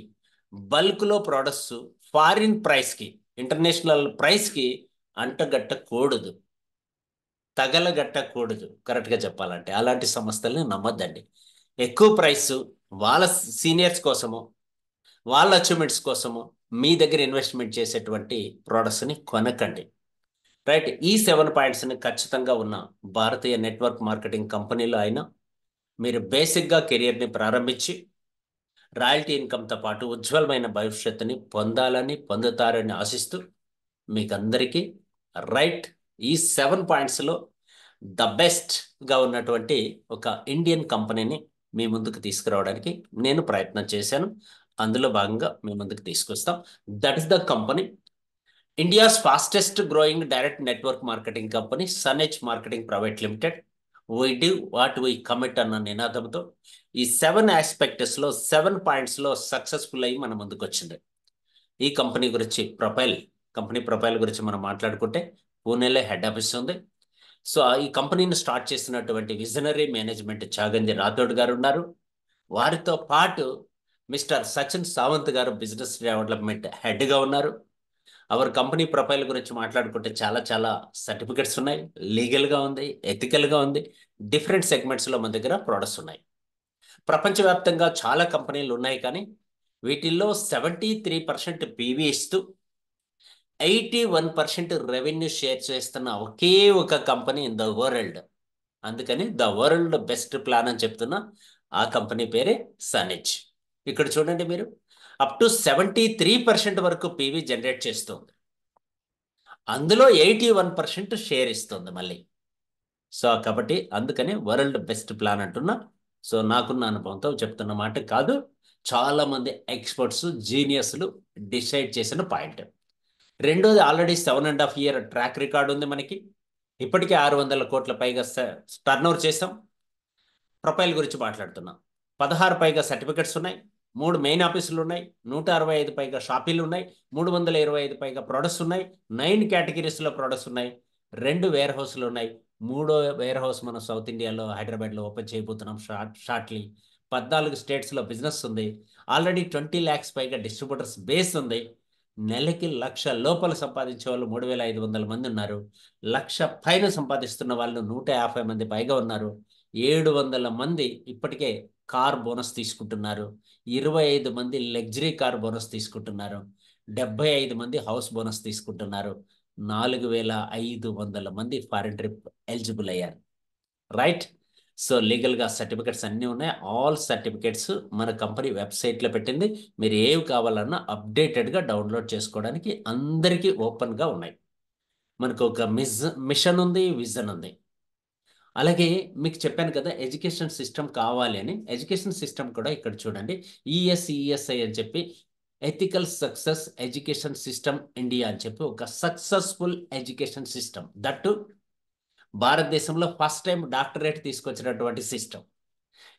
S1: బల్క్లో ప్రోడక్ట్స్ ఫారిన్ ప్రైస్కి, ఇంటర్నేషనల్ ప్రైస్కి అంటగట్టకూడదు, తగలగట్టకూడదు. కరెక్ట్గా చెప్పాలంటే అలాంటి సంస్థల్ని నమ్మద్దండి. ఎక్కువ ప్రైస్ వాళ్ళ సీనియర్స్ కోసము, వాళ్ళ అచీవ్మెంట్స్ కోసము మీ దగ్గర ఇన్వెస్ట్మెంట్ చేసేటువంటి ప్రోడక్ట్స్ని కొనకండి. రైట్, ఈ 7 పాయింట్స్ని ఖచ్చితంగా ఉన్న భారతీయ నెట్వర్క్ మార్కెటింగ్ కంపెనీలో అయినా మీరు బేసిక్గా కెరియర్ని ప్రారంభించి రాయల్టీ ఇన్కమ్తో పాటు ఉజ్వలమైన భవిష్యత్తుని పొందుతారని ఆశిస్తూ మీకు అందరికీ రైట్ ఈ 7 పాయింట్స్లో ద బెస్ట్గా ఉన్నటువంటి ఒక ఇండియన్ కంపెనీని మీ ముందుకు తీసుకురావడానికి నేను ప్రయత్నం చేశాను. అందులో భాగంగా మీ ముందుకు తీసుకొస్తాం. That is the company, India's fastest growing direct network marketing company SunEdge marketing private limited. We do what we commit అన్న నినాదంతో ఈ 7 ఆస్పెక్ట్స్లో 7 పాయింట్స్లో సక్సెస్ఫుల్ అయ్యి మన ముందుకు వచ్చింది. ఈ కంపెనీ గురించి కంపెనీ ప్రొఫైల్ గురించి మనం మాట్లాడుకుంటే పూణేలో హెడ్ ఆఫీస్ ఉంది. సో ఈ కంపెనీని స్టార్ట్ చేసినటువంటి విజనరీ మేనేజ్మెంట్ చాగంజి రాథోడ్ గారు ఉన్నారు. వారితో పాటు మిస్టర్ సచిన్ సావంత్ గారు బిజినెస్ డెవలప్మెంట్ హెడ్గా ఉన్నారు. అవర్ కంపెనీ ప్రొఫైల్ గురించి మాట్లాడుకుంటే చాలా చాలా సర్టిఫికెట్స్ ఉన్నాయి, లీగల్గా ఉంది, ఎథికల్గా ఉంది. డిఫరెంట్ సెగ్మెంట్స్లో మన దగ్గర ప్రోడక్ట్స్ ఉన్నాయి. ప్రపంచవ్యాప్తంగా చాలా కంపెనీలు ఉన్నాయి, కానీ వీటిల్లో 73% పీవీ ఇస్తూ 81% రెవెన్యూ షేర్ చేస్తున్న ఒకే ఒక కంపెనీ ఇన్ ద వరల్డ్. అందుకని ద వరల్డ్ బెస్ట్ ప్లాన్ అని చెప్తున్నా. ఆ కంపెనీ పేరే సనిచ్. ఇక్కడ చూడండి మీరు, అప్ టు 73% వరకు పీవీ జనరేట్ చేస్తుంది. అందులో 81% షేర్ ఇస్తుంది మళ్ళీ. సో కాబట్టి అందుకని వరల్డ్ బెస్ట్ ప్లాన్ అంటున్నా. సో నాకున్న అనుభవంతో చెప్తున్న మాట కాదు, చాలా మంది ఎక్స్పర్ట్స్ జీనియస్లు డిసైడ్ చేసిన పాయింట్. రెండోది, ఆల్రెడీ 7.5 year ట్రాక్ రికార్డ్ ఉంది మనకి. ఇప్పటికే 600 కోట్ల పైగా టర్న్ ఓవర్ చేసాం. ప్రొఫైల్ గురించి మాట్లాడుతున్నాం. 16 పైగా సర్టిఫికెట్స్ ఉన్నాయి, 3 మెయిన్ ఆఫీసులు ఉన్నాయి, 165 పైగా షాపీలు ఉన్నాయి, 325 పైగా ప్రొడక్ట్స్ ఉన్నాయి, 9 కేటగిరీస్లో ప్రొడక్ట్స్ ఉన్నాయి, 2 వేర్ హౌస్లు ఉన్నాయి. 3వ వేర్ హౌస్ మనం సౌత్ ఇండియాలో హైదరాబాద్లో ఓపెన్ చేయబోతున్నాం షార్ట్లీ. 14 స్టేట్స్లో బిజినెస్ ఉంది. ఆల్రెడీ 20 lakhs పైగా డిస్ట్రిబ్యూటర్స్ బేస్ ఉంది. నెలకి 1,00,000 లోపల సంపాదించే వాళ్ళు 3,500 మంది ఉన్నారు. 1,00,000 పైన సంపాదిస్తున్న వాళ్ళు 150 మంది పైగా ఉన్నారు. 700 మంది ఇప్పటికే కార్ బోనస్ తీసుకుంటున్నారు. 25 మంది లగ్జరీ కార్ బోనస్ తీసుకుంటున్నారు. 75 మంది హౌస్ బోనస్ తీసుకుంటున్నారు. 4,500 మంది ఫారెన్ ట్రిప్ ఎలిజిబుల్ అయ్యారు. రైట్. సో లీగల్గా సర్టిఫికెట్స్ అన్నీ ఉన్నాయి. ఆల్ సర్టిఫికెట్స్ మన కంపెనీ వెబ్సైట్లో పెట్టింది. మీరు ఏవి కావాలన్నా అప్డేటెడ్గా డౌన్లోడ్ చేసుకోవడానికి అందరికీ ఓపెన్గా ఉన్నాయి. మనకు ఒక మిషన్ ఉంది, విజన్ ఉంది. అలాగే మీకు చెప్పాను కదా ఎడ్యుకేషన్ సిస్టమ్ కావాలి అని. ఎడ్యుకేషన్ సిస్టమ్ కూడా ఇక్కడ చూడండి, ఈఎస్ఈఎస్ఐ అని చెప్పి ethical success education system India అని చెప్పి ఒక సక్సెస్ఫుల్ ఎడ్యుకేషన్ సిస్టమ్. దట్టు భారతదేశంలో ఫస్ట్ టైం డాక్టరేట్ తీసుకొచ్చినటువంటి సిస్టమ్.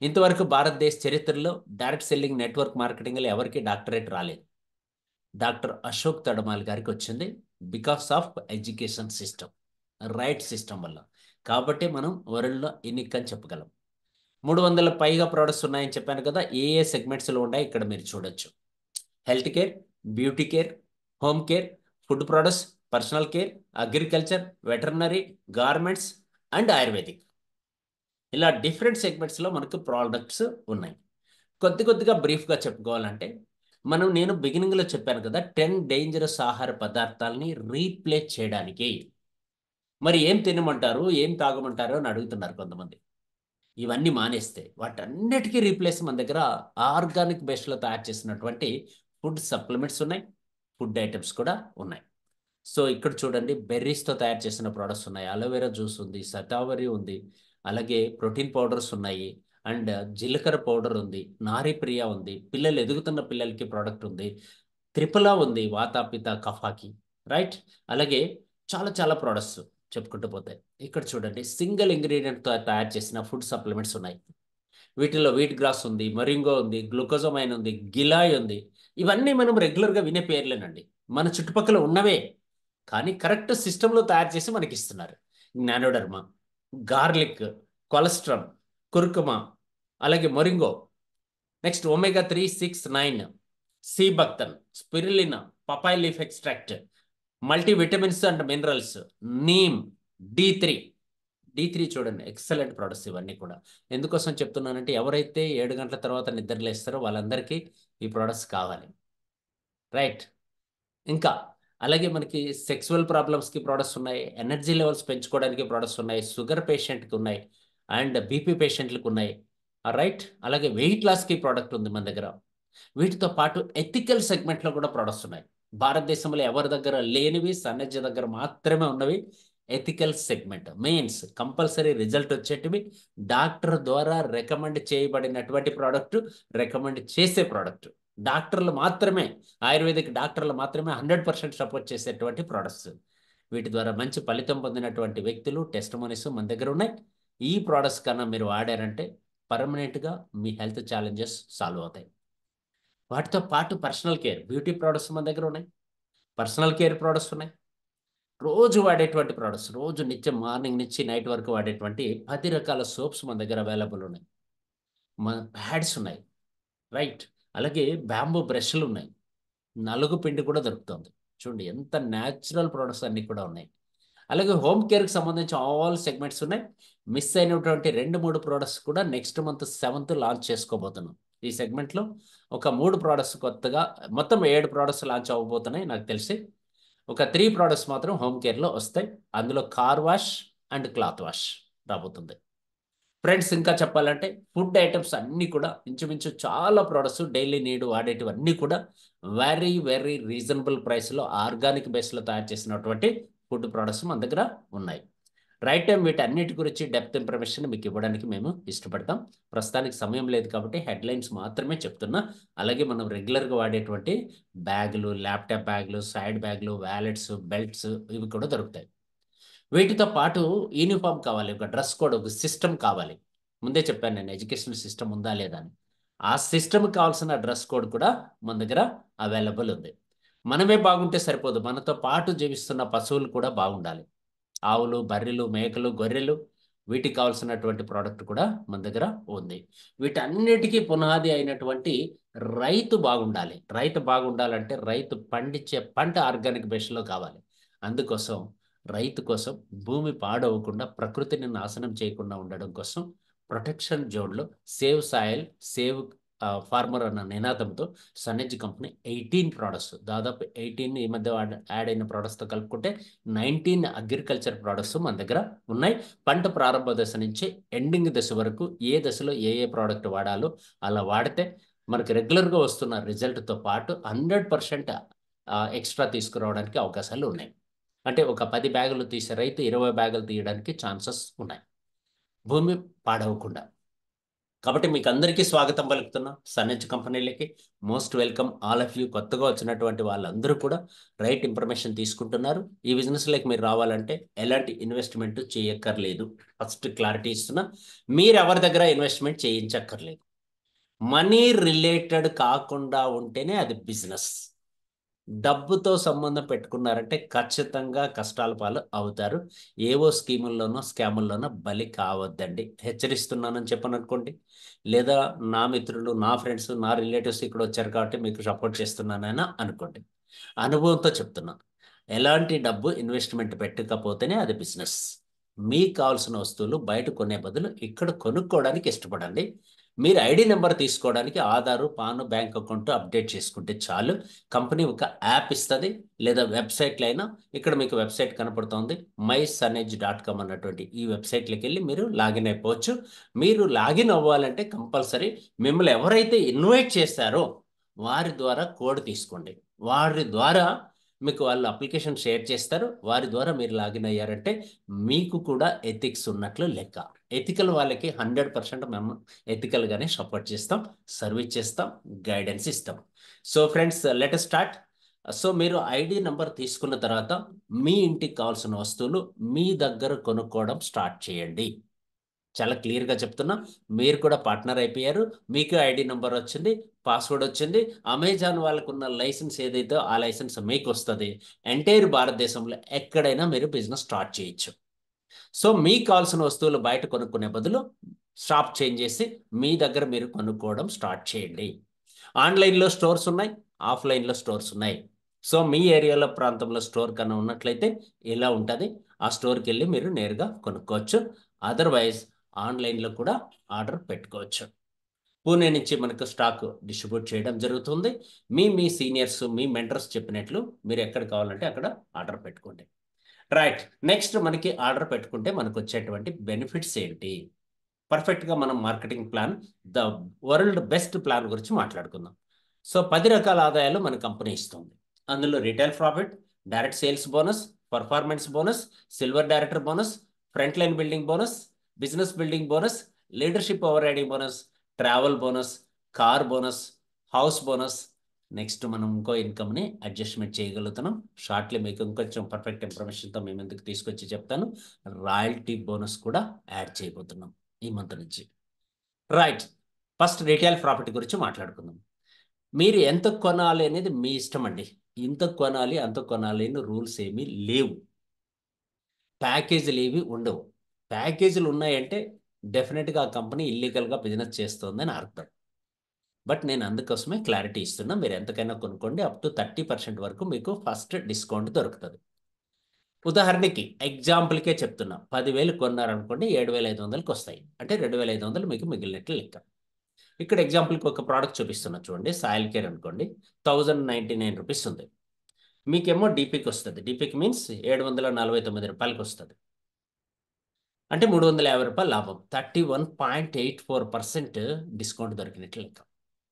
S1: ఇంతవరకు భారతదేశ చరిత్రలో డైరెక్ట్ సెల్లింగ్ నెట్వర్క్ మార్కెటింగ్లో ఎవరికి డాక్టరేట్ రాలేదు. డాక్టర్ అశోక్ తడమాల్ గారికి వచ్చింది because of education system, right system వల్ల. కాబట్టి మనం వరల్డ్లో యూనిక్ అని చెప్పగలం. 300 పైగా ప్రోడక్ట్స్ ఉన్నాయని చెప్పాను కదా. ఏ ఏ సెగ్మెంట్స్లో ఉన్నాయి ఇక్కడ మీరు చూడొచ్చు. Health care, beauty care, home care, food products, personal care, agriculture, veterinary, garments and ayurvedic. ఇలా డిఫరెంట్ సెగ్మెంట్స్లో మనకు ప్రోడక్ట్స్ ఉన్నాయి. కొద్దిగా బ్రీఫ్గా చెప్పుకోవాలంటే, నేను బిగినింగ్లో చెప్పాను కదా 10 డేంజరస్ ఆహార పదార్థాలని రీప్లేస్ చేయడానికి. మరి ఏం తినమంటారు, ఏం తాగమంటారు అని అడుగుతున్నారు కొంతమంది. ఇవన్నీ మానేస్తే వాటన్నిటికీ రీప్లేస్ మన దగ్గర ఆర్గానిక్ బేస్లో తయారు చేసినటువంటి ఫుడ్ సప్లిమెంట్స్ ఉన్నాయి, ఫుడ్ ఐటమ్స్ కూడా ఉన్నాయి. సో ఇక్కడ చూడండి, బెర్రీస్తో తయారు చేసిన ప్రోడక్ట్స్ ఉన్నాయి. అలోవెరా జ్యూస్ ఉంది, శతావరి ఉంది, అలాగే ప్రోటీన్ పౌడర్స్ ఉన్నాయి, అండ్ జీలకర్ర పౌడర్ ఉంది, నారీ ప్రియా ఉంది, పిల్లలు ఎదుగుతున్న పిల్లలకి ప్రోడక్ట్ ఉంది, త్రిపుల ఉంది, వాత పిత కఫాకి. రైట్. అలాగే చాలా చాలా ప్రోడక్ట్స్ చెప్పుకుంటూ పోతే ఇక్కడ చూడండి, సింగిల్ ఇంగ్రీడియంట్తో తయారు చేసిన ఫుడ్ సప్లిమెంట్స్ ఉన్నాయి. వీటిలో వీట్ గ్రాస్ ఉంది, మరింగో ఉంది, గ్లూకోజమైన్ ఉంది, గిలాయ్ ఉంది. ఇవన్నీ మనం రెగ్యులర్గా వినే పేర్లేనండి, మన చుట్టుపక్కల ఉన్నవే, కానీ కరెక్ట్ సిస్టంలో తయారు చేసి మనకి ఇస్తున్నారు. జ్ఞానోడర్మా, గార్లిక్, కొలెస్ట్రాల్, కుర్కుమా, అలాగే moringa, next omega 3, 6, 9, sea buckthorn, spirulina, papaya leaf extract, multi vitamins and minerals, neem, D3. D3 చూడండి, ఎక్సలెంట్ ప్రోడక్ట్స్ ఇవన్నీ కూడా. ఎందుకోసం చెప్తున్నానంటే, ఎవరైతే 7 గంటల తర్వాత నిద్రలేస్తారో వాళ్ళందరికీ ఈ ప్రోడక్ట్స్ కావాలి. రైట్. ఇంకా అలాగే మనకి సెక్సువల్ ప్రాబ్లమ్స్కి ప్రోడక్ట్స్ ఉన్నాయి, ఎనర్జీ లెవెల్స్ పెంచుకోవడానికి ప్రోడక్ట్స్ ఉన్నాయి, షుగర్ పేషెంట్కి ఉన్నాయి, అండ్ బీపీ పేషెంట్లకు ఉన్నాయి. రైట్. అలాగే వెయిట్ లాస్కి ప్రోడక్ట్ ఉంది మన దగ్గర. వీటితో పాటు ఎథికల్ సెగ్మెంట్లో కూడా ప్రోడక్ట్స్ ఉన్నాయి. భారతదేశంలో ఎవరి దగ్గర లేనివి సన్నజ దగ్గర మాత్రమే ఉన్నవి. Ethical segment means compulsory result వచ్చేటివి, డాక్టర్ ద్వారా రికమెండ్ చేయబడినటువంటి ప్రోడక్ట్, రికమెండ్ చేసే ప్రోడక్ట్. డాక్టర్లు మాత్రమే, ఆయుర్వేదిక్ డాక్టర్లు మాత్రమే 100% సపోర్ట్ చేసేటువంటి ప్రోడక్ట్స్. వీటి ద్వారా మంచి ఫలితం పొందినటువంటి వ్యక్తులు, టెస్టిమోనీస్ మన దగ్గర ఉన్నాయి. ఈ ప్రోడక్ట్స్ కన్నా మీరు వాడారంటే పర్మనెంట్గా మీ హెల్త్ ఛాలెంజెస్ సాల్వ్ అవుతాయి. వాటితో పాటు పర్సనల్ కేర్, బ్యూటీ ప్రోడక్ట్స్ మన దగ్గర ఉన్నాయి, పర్సనల్ కేర్ ప్రోడక్ట్స్ ఉన్నాయి, రోజు వాడేటువంటి ప్రోడక్ట్స్, రోజు నిత్యం మార్నింగ్ నుంచి నైట్ వరకు వాడేటువంటి 10 రకాల సోప్స్ మన దగ్గర అవైలబుల్ ఉన్నాయి. మన ప్యాడ్స్ ఉన్నాయి. రైట్. అలాగే బ్యాంబూ బ్రష్లు ఉన్నాయి, నలుగు పిండి కూడా దొరుకుతుంది, చూడండి ఎంత న్యాచురల్ ప్రొడక్ట్స్ అన్నీ కూడా ఉన్నాయి. అలాగే హోమ్ కేర్కి సంబంధించి ఆల్ సెగ్మెంట్స్ ఉన్నాయి. మిస్ అయినటువంటి 2-3 ప్రోడక్ట్స్ కూడా నెక్స్ట్ మంత్ 7th లాంచ్ చేసుకోబోతున్నాం. ఈ సెగ్మెంట్లో ఒక 3 ప్రోడక్ట్స్ కొత్తగా, మొత్తం 7 ప్రోడక్ట్స్ లాంచ్ అవ్వబోతున్నాయి నాకు తెలిసి. ఒక 3 ప్రోడక్ట్స్ మాత్రం హోమ్ కేర్లో వస్తాయి. అందులో car wash and cloth wash రాబోతుంది. ఫ్రెండ్స్ ఇంకా చెప్పాలంటే ఫుడ్ ఐటమ్స్ అన్నీ కూడా ఇంచుమించు చాలా ప్రోడక్ట్స్ డైలీ నీడ్ వాడేటివన్నీ కూడా వెరీ వెరీ రీజనబుల్ ప్రైస్లో ఆర్గానిక్ బేస్లో తయారు చేసినటువంటి ఫుడ్ ప్రోడక్ట్స్ మన దగ్గర ఉన్నాయి. రైట్ టైం వీటన్నిటి గురించి డెప్త్ ఇన్ఫర్మేషన్ మీకు ఇవ్వడానికి మేము ఇష్టపడతాం. ప్రస్తుతానికి సమయం లేదు కాబట్టి హెడ్లైన్స్ మాత్రమే చెప్తున్నా. అలాగే మనం రెగ్యులర్గా వాడేటువంటి బ్యాగులు, ల్యాప్టాప్ బ్యాగులు, సైడ్ బ్యాగులు, వ్యాలెట్స్, బెల్ట్స్ ఇవి కూడా దొరుకుతాయి. వీటితో పాటు యూనిఫామ్ కావాలి, ఒక డ్రెస్ కోడ్, ఒక సిస్టమ్ కావాలి. ముందే చెప్పాను నేను ఎడ్యుకేషనల్ సిస్టమ్ ఉందా లేదా అని. ఆ సిస్టమ్కి కావాల్సిన డ్రెస్ కోడ్ కూడా మన దగ్గర అవైలబుల్ ఉంది. మనమే బాగుంటే సరిపోదు, మనతో పాటు జీవిస్తున్న పశువులు కూడా బాగుండాలి. ఆవులు, బర్రెలు, మేకలు, గొర్రెలు, వీటికి కావాల్సినటువంటి ప్రోడక్ట్ కూడా మన దగ్గర ఉంది. వీటన్నిటికీ పునాది అయినటువంటి రైతు బాగుండాలి. రైతు బాగుండాలంటే రైతు పండించే పంట ఆర్గానిక్ బేస్లో కావాలి. అందుకోసం రైతు కోసం భూమి పాడవకుండా, ప్రకృతిని నాశనం చేయకుండా ఉండడం కోసం ప్రొటెక్షన్ జోన్లో సేవ్ సాయిల్, సేవ్ ఫార్మర్ అన్న నినాదంతో సన్నెజ్ కంపెనీ 18 ప్రోడక్ట్స్, దాదాపు 18 ఈ మధ్య యాడ్ అయిన ప్రోడక్ట్స్తో కలుపుకుంటే 19 అగ్రికల్చర్ ప్రోడక్ట్స్ మన దగ్గర ఉన్నాయి. పంట ప్రారంభ దశ నుంచి ఎండింగ్ దశ వరకు ఏ దశలో ఏ ఏ ప్రోడక్ట్ వాడాలో అలా వాడితే మనకి రెగ్యులర్గా వస్తున్న రిజల్ట్తో పాటు 100% ఎక్స్ట్రా తీసుకురావడానికి అవకాశాలు ఉన్నాయి. అంటే ఒక 10 బ్యాగులు తీసే రైతు 20 బ్యాగులు తీయడానికి ఛాన్సెస్ ఉన్నాయి, భూమి పాడవకుండా. కాబట్టి మీకు అందరికీ స్వాగతం పలుకుతున్నాం సన్నెజ్ కంపెనీలకి. Most welcome all of you. కొత్తగా వచ్చినటువంటి వాళ్ళందరూ కూడా రైట్ ఇన్ఫర్మేషన్ తీసుకుంటున్నారు. ఈ బిజినెస్లోకి మీరు రావాలంటే ఎలాంటి ఇన్వెస్ట్మెంట్ చేయక్కర్లేదు. ఫస్ట్ క్లారిటీ ఇస్తున్నా, మీరు ఎవరి దగ్గర ఇన్వెస్ట్మెంట్ చేయించక్కర్లేదు. మనీ రిలేటెడ్ కాకుండా ఉంటేనే అది బిజినెస్. డబ్బుతో సంబంధం పెట్టుకున్నారంటే ఖచ్చితంగా కష్టాల పాలు అవుతారు. ఏవో స్కీముల్లోనో స్కాముల్లోనో బలి కావద్దండి, హెచ్చరిస్తున్నానని చెప్పను అనుకోండి. లేదా నా మిత్రులు, నా ఫ్రెండ్స్, నా రిలేటివ్స్ ఇక్కడ వచ్చారు కాబట్టి మీకు సపోర్ట్ చేస్తున్నానైనా అనుకోండి. అనుభవంతో చెప్తున్నా, ఎలాంటి డబ్బు ఇన్వెస్ట్మెంట్ పెట్టకపోతేనే అది బిజినెస్. మీకు కావాల్సిన వస్తువులు బయట కొనే బదులు ఇక్కడ కొనుక్కోవడానికి ఇష్టపడండి. మీరు ఐడి నెంబర్ తీసుకోవడానికి ఆధారు, పాను, బ్యాంక్ అకౌంట్ అప్డేట్ చేసుకుంటే చాలు. కంపెనీ ఒక యాప్ ఇస్తుంది, లేదా వెబ్సైట్లో అయినా. ఇక్కడ మీకు వెబ్సైట్ కనపడుతోంది, mySunnedge.com అన్నటువంటి ఈ వెబ్సైట్లోకి వెళ్ళి మీరు లాగిన్ అయిపోవచ్చు. మీరు లాగిన్ అవ్వాలంటే కంపల్సరీ మిమ్మల్ని ఎవరైతే ఇన్వైట్ చేశారో వారి ద్వారా కోడ్ తీసుకోండి. వారి ద్వారా మీకు వాళ్ళు అప్లికేషన్ షేర్ చేస్తారు. వారి ద్వారా మీరు లాగిన్ అయ్యారంటే మీకు కూడా ఎథిక్స్ ఉన్నట్లు లెక్క. ఎథికల్ వాళ్ళకి 100% మేము ఎథికల్గానే సపోర్ట్ చేస్తాం, సర్వీస్ చేస్తాం, గైడెన్స్ ఇస్తాం. So friends, let us start. So మీరు ఐడి నెంబర్ తీసుకున్న తర్వాత మీ ఇంటికి కావాల్సిన వస్తువులు మీ దగ్గర కొనుక్కోవడం స్టార్ట్ చేయండి. చాలా క్లియర్గా చెప్తున్నా, మీరు కూడా పార్ట్నర్ అయిపోయారు. మీకు ఐడి నెంబర్ వచ్చింది, పాస్వర్డ్ వచ్చింది. అమెజాన్ వాళ్ళకు ఉన్న లైసెన్స్ ఏదైతే ఆ లైసెన్స్ మీకు వస్తుంది. ఎంటైర్ భారతదేశంలో ఎక్కడైనా మీరు బిజినెస్ స్టార్ట్ చేయొచ్చు. సో మీకు కావాల్సిన వస్తువులు బయట కొనుక్కునే బదులు షాప్ చేంజ్ చేసి మీ దగ్గర మీరు కొనుక్కోవడం స్టార్ట్ చేయండి. ఆన్లైన్లో స్టోర్స్ ఉన్నాయి, ఆఫ్లైన్లో స్టోర్స్ ఉన్నాయి. సో మీ ఏరియాలో ప్రాంతంలో స్టోర్ కన్నా ఉన్నట్లయితే ఇలా ఉంటుంది. ఆ స్టోర్కి వెళ్ళి మీరు నేరుగా కొనుక్కోవచ్చు. అదర్వైజ్ ఆన్లైన్లో కూడా ఆర్డర్ పెట్టుకోవచ్చు. పూణే నుంచి మనకు స్టాక్ డిస్ట్రిబ్యూట్ చేయడం జరుగుతుంది. మీ సీనియర్స్, మీ మెంటర్స్ చెప్పినట్లు మీరు ఎక్కడ కావాలంటే అక్కడ ఆర్డర్ పెట్టుకోండి. రైట్, నెక్స్ట్ మనకి ఆర్డర్ పెట్టుకుంటే మనకు వచ్చేటువంటి బెనిఫిట్స్ ఏంటి? పర్ఫెక్ట్గా మనం marketing plan, the world best plan గురించి మాట్లాడుకుందాం. సో 10 రకాల ఆదాయాలు మన కంపెనీ ఇస్తుంది. అందులో retail profit, direct sales bonus, performance bonus, silver director bonus, front line building bonus, business building bonus, leadership overriding bonus, travel bonus, car bonus, house bonus. Next మనం ఇంకో ఇన్కమ్ని adjustment చేయగలుగుతున్నాం. Shortly మీకు ఇంకొంచెం perfect ఇన్ఫర్మేషన్తో మేము ఎందుకు తీసుకొచ్చి చెప్తాను. Royalty bonus కూడా యాడ్ చేయబోతున్నాం ఈ మంత్ నుంచి. రైట్, ఫస్ట్ రిటైల్ ప్రాఫిట్ గురించి మాట్లాడుకుందాం. మీరు ఎంత కొనాలి అనేది మీ ఇష్టం అండి. ఇంత కొనాలి, అంత కొనాలి అని రూల్స్ ఏమీ లేవు. ప్యాకేజీలు ఏవి ఉండవు. ప్యాకేజీలు ఉన్నాయంటే డెఫినెట్గా ఆ కంపెనీ ఇల్లీగల్గా బిజినెస్ చేస్తుందని అర్థం. బట్ నేను అందుకోసమే క్లారిటీ ఇస్తున్నా. మీరు ఎంతకైనా కొనుక్కోండి. అప్ టు 30% వరకు మీకు ఫస్ట్ డిస్కౌంట్ దొరుకుతుంది. ఉదాహరణకి ఎగ్జాంపుల్కే చెప్తున్నా, 10,000 కొన్నారనుకోండి, 7,500కి వస్తాయి. అంటే 2,500 మీకు మిగిలినట్లు లెక్క. ఇక్కడ ఎగ్జాంపుల్కి ఒక ప్రోడక్ట్ చూపిస్తున్నా చూడండి. సాయిల్ కేర్ అనుకోండి, ₹1,099 ఉంది. మీకేమో డీపీకి వస్తుంది. డీపీకి మీన్స్ ₹749కి వస్తుంది. అంటే ₹350 లాభం. 31.84% డిస్కౌంట్ దొరికినట్లు లెక్క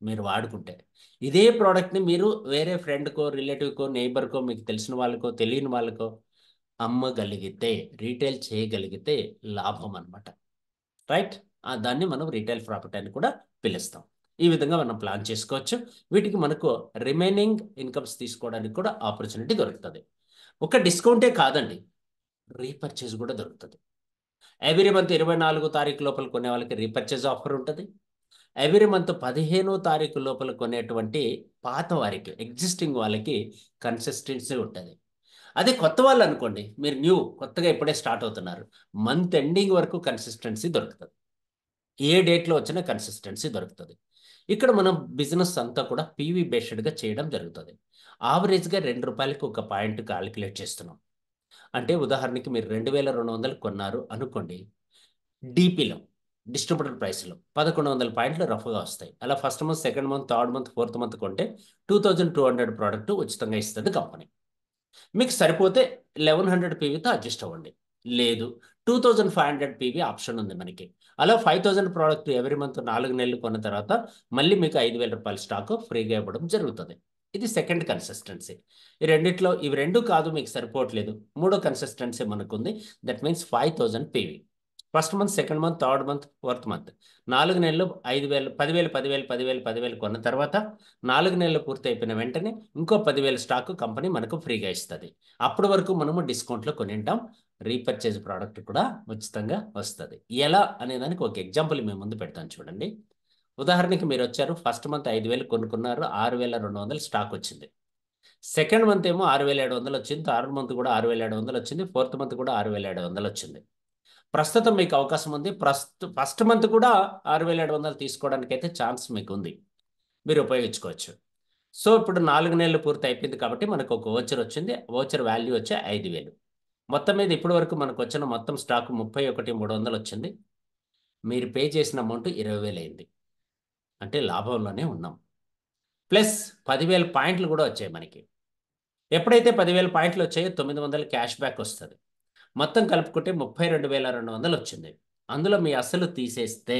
S1: మీరు వాడుకుంటే. ఇదే ప్రోడక్ట్ని మీరు వేరే ఫ్రెండ్కో, రిలేటివ్కో, నైబర్కో, మీకు తెలిసిన వాళ్ళకో, తెలియని వాళ్ళకో అమ్మగలిగితే, రీటైల్ చేయగలిగితే లాభం అనమాట. రైట్? దాన్ని మనం రీటైల్ ప్రాఫిట్ అని కూడా పిలుస్తాం. ఈ విధంగా మనం ప్లాన్ చేసుకోవచ్చు. వీటికి మనకు రిమైనింగ్ ఇన్కమ్స్ తీసుకోవడానికి కూడా ఆపర్చునిటీ దొరుకుతుంది. ఒక డిస్కౌంటే కాదండి, రీపర్చేజ్ కూడా దొరుకుతుంది. ఎవ్రీ మంత్ 24 తారీఖు లోపల కొనే వాళ్ళకి రీపర్చేజ్ ఆఫర్ ఉంటుంది. ఎవ్రీ మంత్ 15వ తారీఖు లోపల కొనేటువంటి పాత వారికి, ఎగ్జిస్టింగ్ వాళ్ళకి కన్సిస్టెన్సీ ఉంటుంది. అదే కొత్త వాళ్ళు అనుకోండి, మీరు కొత్తగా ఇప్పుడే స్టార్ట్ అవుతున్నారు, మంత్ ఎండింగ్ వరకు కన్సిస్టెన్సీ దొరుకుతుంది. ఏ డేట్లో వచ్చినా కన్సిస్టెన్సీ దొరుకుతుంది. ఇక్కడ మనం బిజినెస్ అంతా కూడా పీవీ బేస్డ్గా చేయడం జరుగుతుంది. ఆవరేజ్గా ₹2కి ఒక పాయింట్ క్యాలిక్యులేట్ చేస్తున్నాం. అంటే ఉదాహరణకి మీరు 2,200 కొన్నారు అనుకోండి, డీపీలో డిస్ట్రిబ్యూటర్ ప్రైస్లో 1,100 పాయింట్లు రఫ్గా వస్తాయి. అలా first month, second month, third month, fourth month కొంటే 2,200 ప్రోడక్ట్ ఉచితంగా ఇస్తుంది కంపెనీ. మీకు సరిపోతే 1,100 పీవీతో అడ్జస్ట్ అవ్వండి. లేదు, 2,500 పీవీ ఆప్షన్ ఉంది మనకి. అలా 5,000 ప్రోడక్ట్ ఎవ్రీ మంత్ 4 నెలలు కొన్న తర్వాత మళ్ళీ మీకు ₹5,000 స్టాక్ ఫ్రీగా ఇవ్వడం జరుగుతుంది. ఇది సెకండ్ కన్సిస్టెన్సీ. ఇవి రెండు కాదు, మీకు సరిపోవట్లేదు, మూడో కన్సిస్టెన్సీ మనకుంది. That means 5,000 PV. First month, second month, third month, fourth month 4 నెలలు 5,000, 10,000, 10,000, 10,000, 10,000 కొన్న తర్వాత 4 నెలలు పూర్తి అయిపోయిన వెంటనే ఇంకో 10,000 స్టాక్ కంపెనీ మనకు ఫ్రీగా ఇస్తుంది. అప్పటి వరకు మనము డిస్కౌంట్లో కొనింటాం. రీపర్చేజ్ ప్రోడక్ట్ కూడా ఉచితంగా వస్తుంది. ఎలా అనేదానికి ఒక ఎగ్జాంపుల్ మేము ముందు పెడతాను చూడండి. ఉదాహరణకి మీరు వచ్చారు, ఫస్ట్ మంత్ 5,000 కొనుక్కున్నారు, 6,200 స్టాక్ వచ్చింది. సెకండ్ మంత్ ఏమో 6,700 వచ్చింది, థర్డ్ మంత్ కూడా 6,700 వచ్చింది, ఫోర్త్ మంత్ కూడా 6,700 వచ్చింది. ప్రస్తుతం మీకు అవకాశం ఉంది, ఫస్ట్ మంత్ కూడా 6,700 తీసుకోవడానికి అయితే ఛాన్స్ మీకు ఉంది, మీరు ఉపయోగించుకోవచ్చు. సో ఇప్పుడు 4 నెలలు పూర్తి అయిపోయింది కాబట్టి మనకు ఒక ఓచర్ వచ్చింది. ఓచర్ వాల్యూ వచ్చి 5,000. మొత్తం మీద ఇప్పటి వరకు మనకు వచ్చిన మొత్తం స్టాక్ 31,300 వచ్చింది. మీరు పే చేసిన అమౌంట్ 20,000 అయింది. అంటే లాభంలోనే ఉన్నాం. ప్లస్ 10,000 పాయింట్లు కూడా వచ్చాయి మనకి. ఎప్పుడైతే 10,000 పాయింట్లు వచ్చాయో 900 క్యాష్ బ్యాక్ వస్తుంది. మొత్తం కలుపుకుంటే 32,200 వచ్చింది. అందులో మీ అసలు తీసేస్తే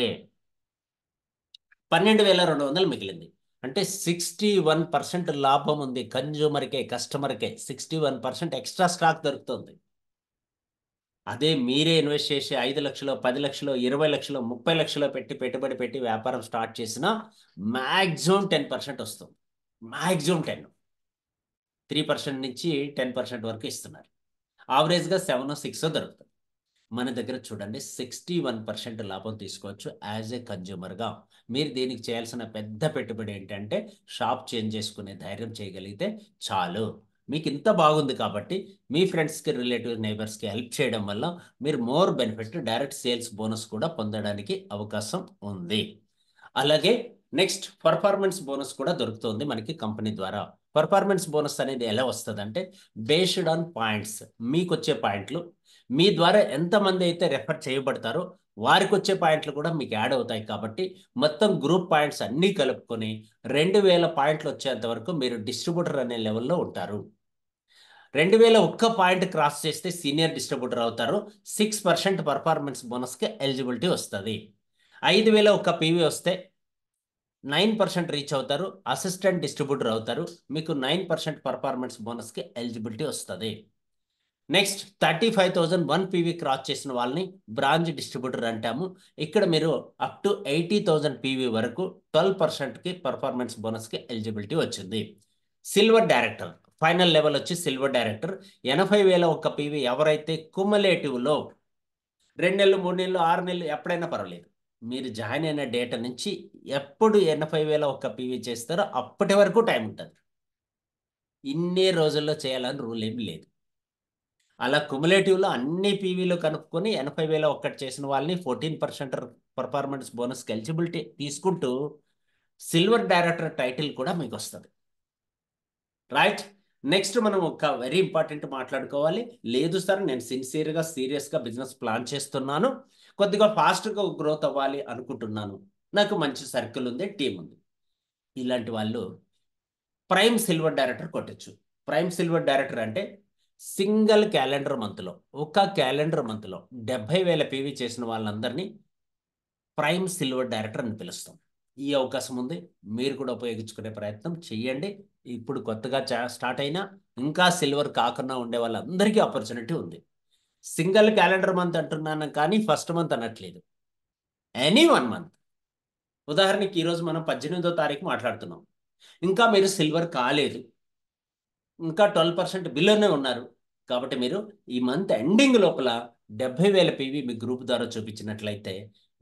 S1: 12,200 మిగిలింది. అంటే 61% లాభం ఉంది. కన్జ్యూమర్కే, కస్టమర్కే 61% ఎక్స్ట్రా స్టాక్ దొరుకుతుంది. అదే మీరే ఇన్వెస్ట్ చేసి 5 లక్షలు, 10 లక్షలు, 20 లక్షలు, 30 లక్షలు పెట్టి పెట్టుబడి పెట్టి వ్యాపారం స్టార్ట్ చేసినా మ్యాక్సిమం 10% వస్తుంది. మ్యాక్సిమం 10, 3% నుంచి 10% వరకు ఇస్తున్నారు. ఆవరేజ్గా 7, 6 దొరుకుతుంది. మన దగ్గర చూడండి 61% లాభం తీసుకోవచ్చు. యాజ్ ఏ కన్జ్యూమర్గా మీరు దీనికి చేయాల్సిన పెద్ద పెట్టుబడి ఏంటంటే షాప్ చేంజ్ చేసుకునే ధైర్యం చేయగలిగితే చాలు. మీకు ఇంత బాగుంది కాబట్టి మీ ఫ్రెండ్స్కి, రిలేటివ్, నైబర్స్కి హెల్ప్ చేయడం వల్ల మీరు more benefit, direct sales bonus కూడా పొందడానికి అవకాశం ఉంది. అలాగే నెక్స్ట్ పర్ఫార్మెన్స్ బోనస్ కూడా దొరుకుతుంది మనకి కంపెనీ ద్వారా. పర్ఫార్మెన్స్ బోనస్ అనేది ఎలా వస్తుంది అంటే బేస్డ్ ఆన్ పాయింట్స్. మీకు వచ్చే పాయింట్లు, మీ ద్వారా ఎంతమంది అయితే రెఫర్ చేయబడతారో వారికి వచ్చే పాయింట్లు కూడా మీకు యాడ్ అవుతాయి. కాబట్టి మొత్తం గ్రూప్ పాయింట్స్ అన్నీ కలుపుకొని 2,000 పాయింట్లు వచ్చేంత వరకు మీరు డిస్ట్రిబ్యూటర్ అనే లెవెల్లో ఉంటారు. 2,001 పాయింట్ క్రాస్ చేస్తే సీనియర్ డిస్ట్రిబ్యూటర్ అవుతారు. 6% పర్ఫార్మెన్స్ బోనస్కి ఎలిజిబిలిటీ వస్తుంది. 5,001 పీవీ వస్తే 9% రీచ్ అవుతారు, అసిస్టెంట్ డిస్ట్రిబ్యూటర్ అవుతారు. మీకు 9% పర్ఫార్మెన్స్ బోనస్కి ఎలిజిబిలిటీ వస్తుంది. నెక్స్ట్ 35,000 1 పీవీ క్రాస్ చేసిన వాళ్ళని బ్రాంచ్ డిస్ట్రిబ్యూటర్ అంటాము. ఇక్కడ మీరు అప్ టు 80,000 పీవీ వరకు 12%కి పర్ఫార్మెన్స్ బోనస్కి ఎలిజిబిలిటీ వచ్చింది. సిల్వర్ డైరెక్టర్ ఫైనల్ లెవెల్ వచ్చి సిల్వర్ డైరెక్టర్ 80,001 పీవీ ఎవరైతే కుములేటివ్లో 2 నెలలు, 3 నెలలు, 6 నెలలు ఎప్పుడైనా పర్వాలేదు, మీరు జాయిన్ అయిన డేటా నుంచి ఎప్పుడు 80,001 పీవీ చేస్తారో అప్పటి వరకు టైం ఉంటుంది. ఇన్ని రోజుల్లో చేయాలని రూల్ ఏమి లేదు. అలా కుములేటివ్లో అన్ని పీవీలు కనుక్కొని 80,001 చేసిన వాళ్ళని 14% పర్ఫార్మెన్స్ బోనస్కి ఎలిజిబిలిటీ తీసుకుంటూ సిల్వర్ డైరెక్టర్ టైటిల్ కూడా మీకు వస్తుంది. రైట్. నెక్స్ట్ మనం ఒక వెరీ ఇంపార్టెంట్ మాట్లాడుకోవాలి. లేదు సార్, నేను సిన్సియర్గా సీరియస్గా బిజినెస్ ప్లాన్ చేస్తున్నాను, కొద్దిగా ఫాస్ట్గా గ్రోత్ అవ్వాలి అనుకుంటున్నాను, నాకు మంచి సర్కిల్ ఉంది, టీం ఉంది, ఇలాంటి వాళ్ళు ప్రైమ్ సిల్వర్ డైరెక్టర్ కొట్టచ్చు. ప్రైమ్ సిల్వర్ డైరెక్టర్ అంటే సింగిల్ క్యాలెండర్ మంత్లో, ఒక క్యాలెండర్ మంత్లో 70,000 పీవీ చేసిన వాళ్ళందరినీ ప్రైమ్ సిల్వర్ డైరెక్టర్ అని పిలుస్తాం. ఈ అవకాశం ఉంది, మీరు కూడా ఉపయోగించుకునే ప్రయత్నం చేయండి. ఇప్పుడు కొత్తగా స్టార్ట్ అయినా ఇంకా సిల్వర్ కాకుండా ఉండే వాళ్ళందరికీ ఆపర్చునిటీ ఉంది. సింగిల్ క్యాలెండర్ మంత్ అంటున్నాను కానీ ఫస్ట్ మంత్ అనట్లేదు, ఎనీ 1 మంత్. ఉదాహరణకి ఈరోజు మనం 18వ తారీఖు మాట్లాడుతున్నాం, ఇంకా మీరు సిల్వర్ కాలేదు, ఇంకా 12% బిల్లోనే ఉన్నారు, కాబట్టి మీరు ఈ మంత్ ఎండింగ్ లోపల 70,000 పీవీ మీ గ్రూప్ ద్వారా చూపించినట్లయితే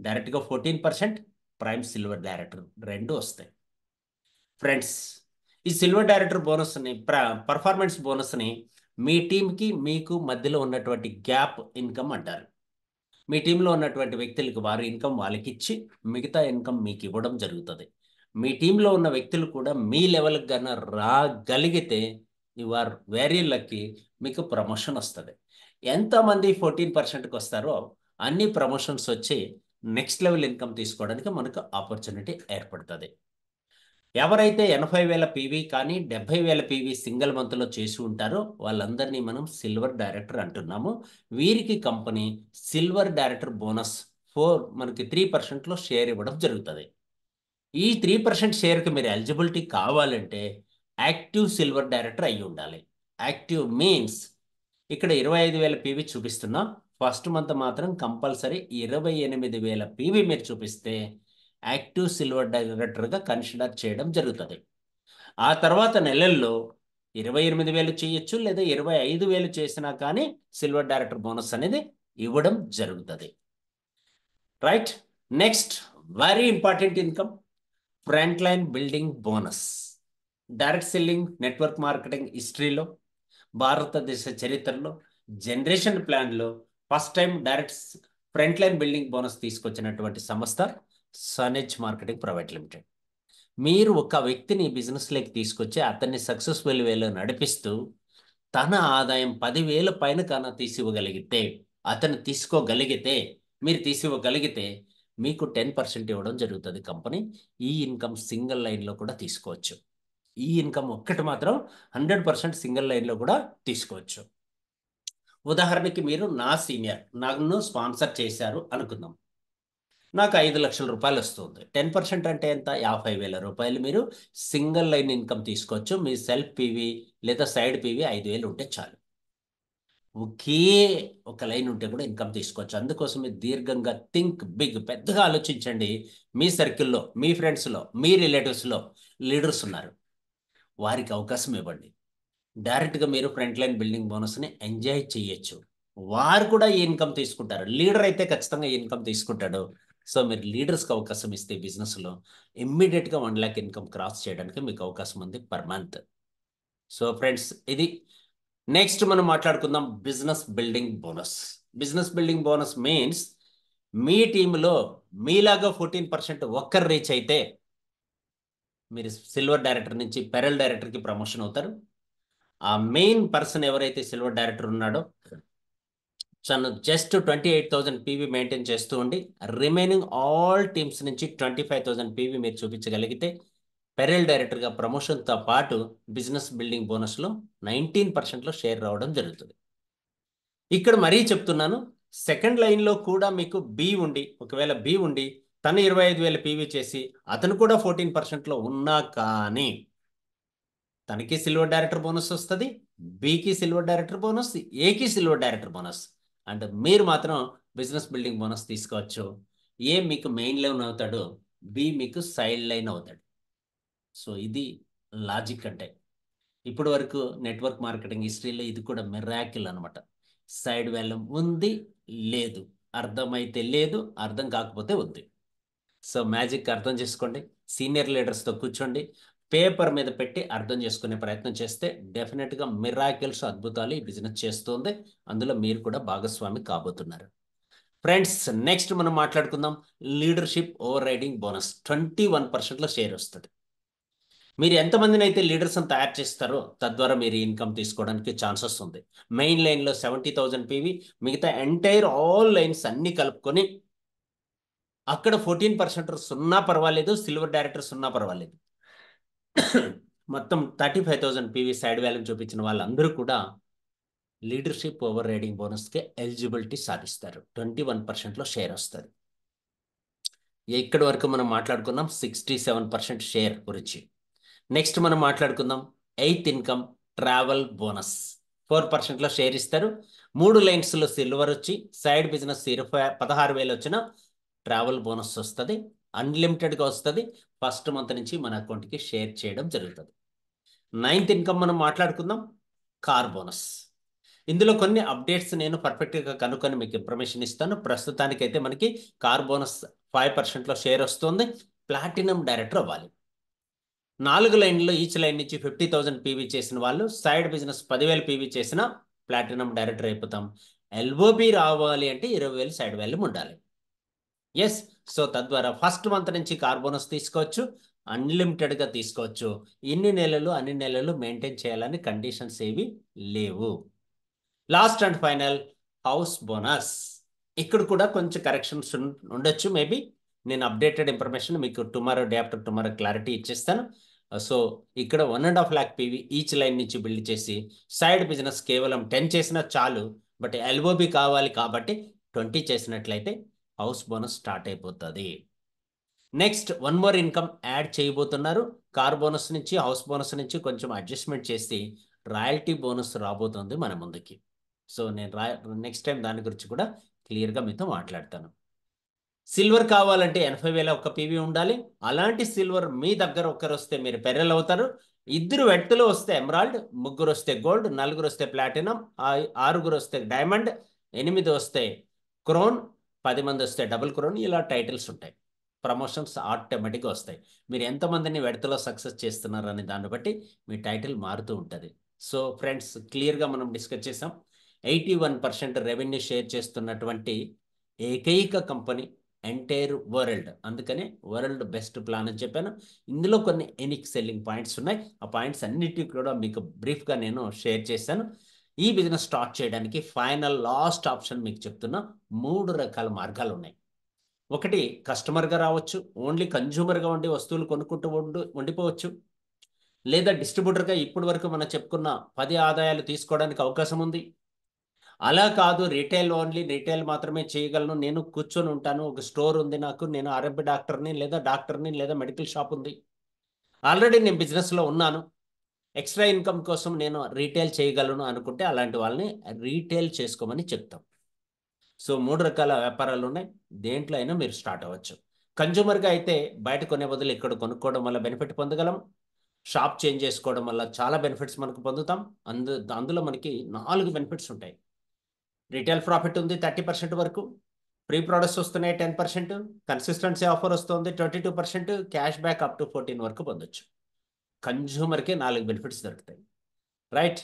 S1: డైరెక్ట్గా 14% ప్రైమ్ సిల్వర్ డైరెక్టర్ రెండు వస్తాయి. ఫ్రెండ్స్, ఈ సిల్వర్ డైరెక్టర్ బోనస్ని పర్ఫార్మెన్స్ బోనస్ని మీ టీంకి మీకు మధ్యలో ఉన్నటువంటి గ్యాప్ ఇన్కమ్ అంటారు. మీ టీంలో ఉన్నటువంటి వ్యక్తులకు వారి ఇన్కమ్ వాళ్ళకి ఇచ్చి మిగతా ఇన్కమ్ మీకు ఇవ్వడం జరుగుతుంది. మీ టీంలో ఉన్న వ్యక్తులు కూడా మీ లెవెల్కి కన్నా రాగలిగితే యు ఆర్ వెరీ లక్కీ, మీకు ప్రమోషన్ వస్తుంది. ఎంతమంది 14%కి వస్తారో అన్ని ప్రమోషన్స్ వచ్చి నెక్స్ట్ లెవెల్ ఇన్కమ్ తీసుకోవడానికి మనకు ఆపర్చునిటీ ఏర్పడుతుంది. ఎవరైతే 80,000 పీవీ కానీ 70,000 పీవీ సింగిల్ మంత్లో చేసి ఉంటారో వాళ్ళందరినీ మనం సిల్వర్ డైరెక్టర్ అంటున్నాము. వీరికి కంపెనీ సిల్వర్ డైరెక్టర్ బోనస్ మనకి 3%లో షేర్ ఇవ్వడం జరుగుతుంది. ఈ 3% షేర్కి మీరు ఎలిజిబిలిటీ కావాలంటే యాక్టివ్ సిల్వర్ డైరెక్టర్ అయ్యి ఉండాలి. యాక్టివ్ మీన్స్ ఇక్కడ 25,000 పీవీ చూపిస్తున్నా, ఫస్ట్ మంత్ మాత్రం కంపల్సరీ 28,000 పీవీ మీరు చూపిస్తే యాక్టివ్ సిల్వర్ డైరెక్టర్గా కన్సిడర్ చేయడం జరుగుతుంది. ఆ తర్వాత నెలల్లో 28,000 చేయొచ్చు, లేదా 25,000 చేసినా కానీ సిల్వర్ డైరెక్టర్ బోనస్ అనేది ఇవ్వడం జరుగుతుంది. Right. Next very important income, front line building bonus. Direct selling network marketing హిస్టరీలో, భారతదేశ చరిత్రలో, జనరేషన్ ప్లాన్లో first time direct front line building bonus తీసుకొచ్చినటువంటి సంస్థ సనేజ్ మార్కెటింగ్ ప్రైవేట్ లిమిటెడ్. మీరు ఒక వ్యక్తిని బిజినెస్లోకి తీసుకొచ్చి అతన్ని సక్సెస్ఫుల్ వేలో నడిపిస్తూ తన ఆదాయం 10,000 పైన కన్నా తీసివ్వగలిగితే, అతను తీసుకోగలిగితే, మీరు తీసివ్వగలిగితే మీకు 10% ఇవ్వడం జరుగుతుంది కంపెనీ. ఈ ఇన్కమ్ సింగిల్ లైన్లో కూడా తీసుకోవచ్చు. ఈ ఇన్కమ్ ఒక్కటి మాత్రం 100% సింగిల్ లైన్లో కూడా తీసుకోవచ్చు. ఉదాహరణకి మీరు నా సీనియర్, నన్ను స్పాన్సర్ చేశారు అనుకుందాం, నాకు 5 లక్షల రూపాయలు వస్తుంది. 10% అంటే ఎంత? 50,000 రూపాయలు మీరు సింగిల్ లైన్ ఇన్కమ్ తీసుకోవచ్చు. మీ సెల్ఫ్ పీవీ లేదా సైడ్ పీవీ 5,000 ఉంటే చాలు. ఒకే ఒక లైన్ ఉంటే కూడా ఇన్కమ్ తీసుకోవచ్చు. అందుకోసం మీరు దీర్ఘంగా థింక్ బిగ్, పెద్దగా ఆలోచించండి. మీ సర్కిల్లో, మీ ఫ్రెండ్స్లో, మీ రిలేటివ్స్లో లీడర్స్ ఉన్నారు, వారికి అవకాశం ఇవ్వండి. డైరెక్ట్గా మీరు ఫ్రంట్ లైన్ బిల్డింగ్ బోనస్ని ఎంజాయ్ చేయొచ్చు. వారు కూడా ఈ ఇన్కమ్ తీసుకుంటారు. లీడర్ అయితే ఖచ్చితంగా ఈ ఇన్కమ్ తీసుకుంటాడు. సో మీరు లీడర్స్కి అవకాశం ఇస్తే బిజినెస్లో ఇమ్మీడియట్గా 1 lakh ఇన్కమ్ క్రాస్ చేయడానికి మీకు అవకాశం ఉంది పర్ మంత్. సో ఫ్రెండ్స్, ఇది నెక్స్ట్ మనం మాట్లాడుకుందాం business building bonus. Business building bonus means మీ టీంలో మీలాగా 14% ఒక్కరు రీచ్ అయితే మీరు సిల్వర్ డైరెక్టర్ నుంచి పెరల్ డైరెక్టర్కి ప్రమోషన్ అవుతారు. ఆ మెయిన్ పర్సన్ ఎవరైతే సిల్వర్ డైరెక్టర్ ఉన్నాడో తను జస్ట్ 28,000 పీవీ మెయింటైన్ చేస్తూ ఉండి రిమైనింగ్ ఆల్ టీమ్స్ నుంచి 25,000 పీవీ మీరు చూపించగలిగితే పెరల్ డైరెక్టర్గా ప్రమోషన్తో పాటు బిజినెస్ బిల్డింగ్ బోనస్లో 19%లో షేర్ రావడం జరుగుతుంది. ఇక్కడ మరీ చెప్తున్నాను, సెకండ్ లైన్లో కూడా మీకు బి ఉండి, ఒకవేళ బి ఉండి తను 25,000 పీవీ చేసి అతను కూడా 14%లో ఉన్నా కానీ తనకి సిల్వర్ డైరెక్టర్ బోనస్ వస్తుంది, బికి సిల్వర్ డైరెక్టర్ బోనస్, ఏకి సిల్వర్ డైరెక్టర్ బోనస్. అండ్ మీరు మాత్రం బిజినెస్ బిల్డింగ్ బోనస్ తీసుకోవచ్చు. ఏ మీకు మెయిన్ లైన్ అవుతాడు, బి మీకు సైడ్ లైన్ అవుతాడు. సో ఇది లాజిక్. అంటే ఇప్పటి వరకు నెట్వర్క్ మార్కెటింగ్ హిస్టరీలో ఇది కూడా మిరాకిల్ అనమాట. సైడ్ వాల్యూమ్ ఉంది, లేదు, అర్థమైతే లేదు, అర్థం కాకపోతే ఉంది. సో మ్యాజిక్ అర్థం చేసుకోండి. సీనియర్ లీడర్స్తో కూర్చోండి, పేపర్ మీద పెట్టి అర్థం చేసుకునే ప్రయత్నం చేస్తే డెఫినెట్గా మిరాకిల్స్, అద్భుతాలు ఈ బిజినెస్ చేస్తుంది. అందులో మీరు కూడా భాగస్వామి కాబోతున్నారు. ఫ్రెండ్స్ నెక్స్ట్ మనం మాట్లాడుకుందాం లీడర్షిప్ ఓవర్ రైడింగ్ బోనస్ 21%లో షేర్ వస్తుంది. మీరు ఎంతమందిని అయితే లీడర్స్ తయారు చేస్తారో తద్వారా మీరు ఇన్కమ్ తీసుకోవడానికి ఛాన్సెస్ ఉంది. మెయిన్ లైన్లో 70,000 పీవీ, మిగతా ఎంటైర్ ఆల్ లైన్స్ అన్ని కలుపుకొని అక్కడ 14% సున్నా పర్వాలేదు, సిల్వర్ డైరెక్టర్ సున్నా పర్వాలేదు, మొత్తం 35,000 పీవీ సైడ్ వాల్యూ చూపించిన వాళ్ళందరూ కూడా లీడర్షిప్ ఓవర్ రైడింగ్ బోనస్కి ఎలిజిబిలిటీ సాధిస్తారు. 21%లో షేర్ వస్తుంది. ఇక్కడి వరకు మనం మాట్లాడుకున్నాం 67% షేర్ గురించి. నెక్స్ట్ మనం మాట్లాడుకుందాం ఎయిత్ ఇన్కమ్ ట్రావెల్ బోనస్. 4%లో షేర్ ఇస్తారు. 3 లైన్స్లో సిల్వర్ వచ్చి సైడ్ బిజినెస్ 16,000 వచ్చిన ట్రావెల్ బోనస్ వస్తుంది. అన్లిమిటెడ్గా వస్తుంది. ఫస్ట్ మంత్ నుంచి మన అకౌంట్కి షేర్ చేయడం జరుగుతుంది. నైన్త్ ఇన్కమ్ మనం మాట్లాడుకుందాం కార్ బోనస్. ఇందులో కొన్ని అప్డేట్స్ నేను పర్ఫెక్ట్గా కనుక్కొని మీకు ఇన్ఫర్మేషన్ ఇస్తాను. ప్రస్తుతానికైతే మనకి కార్ బోనస్ 5%లో షేర్ వస్తుంది. ప్లాటినం డైరెక్టర్ అవ్వాలి. 4 లైన్లో ఈచ్ లైన్ నుంచి 50,000 పీవీ చేసిన వాళ్ళు సైడ్ బిజినెస్ 10,000 పీవీ చేసిన ప్లాటినం డైరెక్టర్ అయిపోతాం. ఎల్ఓబి రావాలి అంటే 20,000 సైడ్ వాల్యూ ఉండాలి. ఎస్, సో తద్వారా ఫస్ట్ మంత్ నుంచి కార్ బోనస్ తీసుకోవచ్చు, అన్లిమిటెడ్గా తీసుకోవచ్చు. ఇన్ని నెలలు అన్ని నెలలు మెయింటైన్ చేయాలని కండిషన్స్ ఏవి లేవు. Last and final house bonus. ఇక్కడ కూడా కొంచెం కరెక్షన్స్ ఉండొచ్చు. మేబీ నేను అప్డేటెడ్ ఇన్ఫర్మేషన్ మీకు tomorrow day after tomorrow clarity ఇచ్చేస్తాను. సో ఇక్కడ 1.5 lakh పీవీ ఈచ్ లైన్ నుంచి బిల్డ్ చేసి సైడ్ బిజినెస్ కేవలం 10 చేసినా చాలు. బట్ ఎల్ఓబి కావాలి కాబట్టి 20 చేసినట్లయితే హౌస్ బోనస్ స్టార్ట్ అయిపోతుంది. Next one more income add చేయబోతున్నారు. కార్ బోనస్ నుంచి హౌస్ బోనస్ నుంచి కొంచెం అడ్జస్ట్మెంట్ చేసి రాయల్టీ బోనస్ రాబోతుంది మన ముందుకి. సో నేను నెక్స్ట్ టైం దాని గురించి కూడా క్లియర్గా మీతో మాట్లాడతాను. సిల్వర్ కావాలంటే 80,000 ఒక్క పీవీ ఉండాలి. అలాంటి సిల్వర్ మీ దగ్గర ఒక్కరు వస్తే మీరు పెర్రెల్ అవుతారు. 2 వ్యక్తులు వస్తే ఎమరాల్డ్, 3 వస్తే గోల్డ్, 4 వస్తే ప్లాటినం, 6 వస్తే డైమండ్, 8 వస్తే క్రోన్, 10 మంది వస్తే డబుల్ క్రోన్. ఇలా టైటిల్స్ ఉంటాయి. ప్రమోషన్స్ ఆటోమేటిక్గా వస్తాయి. మీరు ఎంతమందిని విడతలో సక్సెస్ చేస్తున్నారు అనే దాన్ని బట్టి మీ టైటిల్ మారుతూ ఉంటుంది. సో ఫ్రెండ్స్ క్లియర్గా మనం డిస్కస్ చేసాం. 81% రెవెన్యూ షేర్ చేస్తున్నటువంటి ఏకైక కంపెనీ ఎంటైర్ వరల్డ్. అందుకనే వరల్డ్ బెస్ట్ ప్లాన్ అని చెప్పాను. ఇందులో కొన్ని ఎనిక్ సెల్లింగ్ పాయింట్స్ ఉన్నాయి. ఆ పాయింట్స్ అన్నిటికీ కూడా మీకు బ్రీఫ్గా నేను షేర్ చేశాను. ఈ బిజినెస్ స్టార్ట్ చేయడానికి ఫైనల్ లాస్ట్ ఆప్షన్ మీకు చెప్తున్నా. 3 రకాల మార్గాలు ఉన్నాయి. ఒకటి కస్టమర్గా రావచ్చు, ఓన్లీ కన్జ్యూమర్గా ఉండి వస్తువులు కొనుక్కుంటూ ఉండిపోవచ్చు. లేదా డిస్ట్రిబ్యూటర్గా ఇప్పటి వరకు మనం చెప్పుకున్న 10 ఆదాయాలు తీసుకోవడానికి అవకాశం ఉంది. అలా కాదు, రీటైల్ ఓన్లీ, రీటైల్ మాత్రమే చేయగలను, నేను కూర్చొని ఉంటాను, ఒక స్టోర్ ఉంది నాకు, నేను ఆర్ఎంపీ డాక్టర్ని లేదా మెడికల్ షాప్ ఉంది, ఆల్రెడీ నేను బిజినెస్లో ఉన్నాను, ఎక్స్ట్రా ఇన్కమ్ కోసం నేను రీటైల్ చేయగలను అనుకుంటే అలాంటి వాళ్ళని రీటైల్ చేసుకోమని చెప్తాం. సో 3 రకాల వ్యాపారాలు ఉన్నాయి. దేంట్లో అయినా మీరు స్టార్ట్ అవ్వచ్చు. కన్జ్యూమర్గా అయితే బయట కొనే బదులు ఇక్కడ కొనుక్కోవడం వల్ల బెనిఫిట్ పొందగలం. షాప్ చేంజ్ చేసుకోవడం వల్ల చాలా బెనిఫిట్స్ మనకు పొందుతాం. అందులో మనకి 4 బెనిఫిట్స్ ఉంటాయి. రీటైల్ ప్రాఫిట్ ఉంది 30% వరకు, ఫ్రీ ప్రోడక్ట్స్ వస్తున్నాయి 10%, కన్సిస్టెన్సీ ఆఫర్ వస్తుంది 22%, క్యాష్ బ్యాక్ అప్ టు 14 వరకు పొందొచ్చు. కన్జ్యూమర్కే 4 బెనిఫిట్స్ దొరుకుతాయి. రైట్.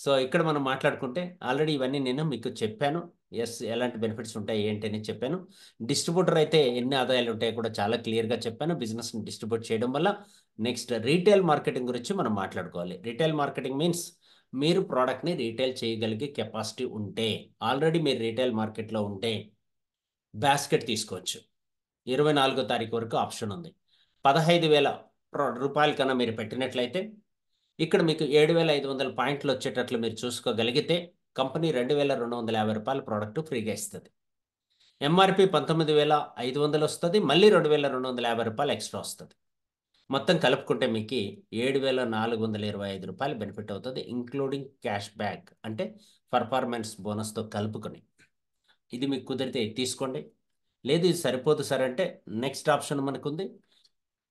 S1: సో ఇక్కడ మనం మాట్లాడుకుంటే ఆల్రెడీ ఇవన్నీ నేను మీకు చెప్పాను. ఎస్, ఎలాంటి బెనిఫిట్స్ ఉంటాయి ఏంటి అని చెప్పాను. డిస్ట్రిబ్యూటర్ అయితే ఎన్ని ఆదాయాలు ఉంటాయో కూడా చాలా క్లియర్గా చెప్పాను. బిజినెస్ని డిస్ట్రిబ్యూట్ చేయడం వల్ల. నెక్స్ట్ రీటైల్ మార్కెటింగ్ గురించి మనం మాట్లాడుకోవాలి. రీటైల్ మార్కెటింగ్ మీన్స్ మీరు ప్రోడక్ట్ని రీటైల్ చేయగలిగే కెపాసిటీ ఉంటే, ఆల్రెడీ మీరు రీటైల్ మార్కెట్లో ఉంటే బాస్కెట్ తీసుకోవచ్చు. 24వ తారీఖు వరకు ఆప్షన్ ఉంది. 15,000 రూపాయల కన్నా మీరు పెట్టినట్లయితే ఇక్కడ మీకు 7,500 పాయింట్లు వచ్చేటట్లు మీరు చూసుకోగలిగితే కంపెనీ 2,250 రూపాయల ప్రోడక్ట్ ఫ్రీగా ఇస్తుంది. ఎంఆర్పి 19,500 వస్తుంది. మళ్ళీ 2,250 రూపాయలు ఎక్స్ట్రా వస్తుంది. మొత్తం కలుపుకుంటే మీకు 7,425 రూపాయలు బెనిఫిట్ అవుతుంది, ఇంక్లూడింగ్ క్యాష్ బ్యాక్ అంటే పర్ఫార్మెన్స్ బోనస్తో కలుపుకొని. ఇది మీకు కుదిరితే తీసుకోండి. లేదు ఇది సరిపోదు సార్ అంటే నెక్స్ట్ ఆప్షన్ మనకుంది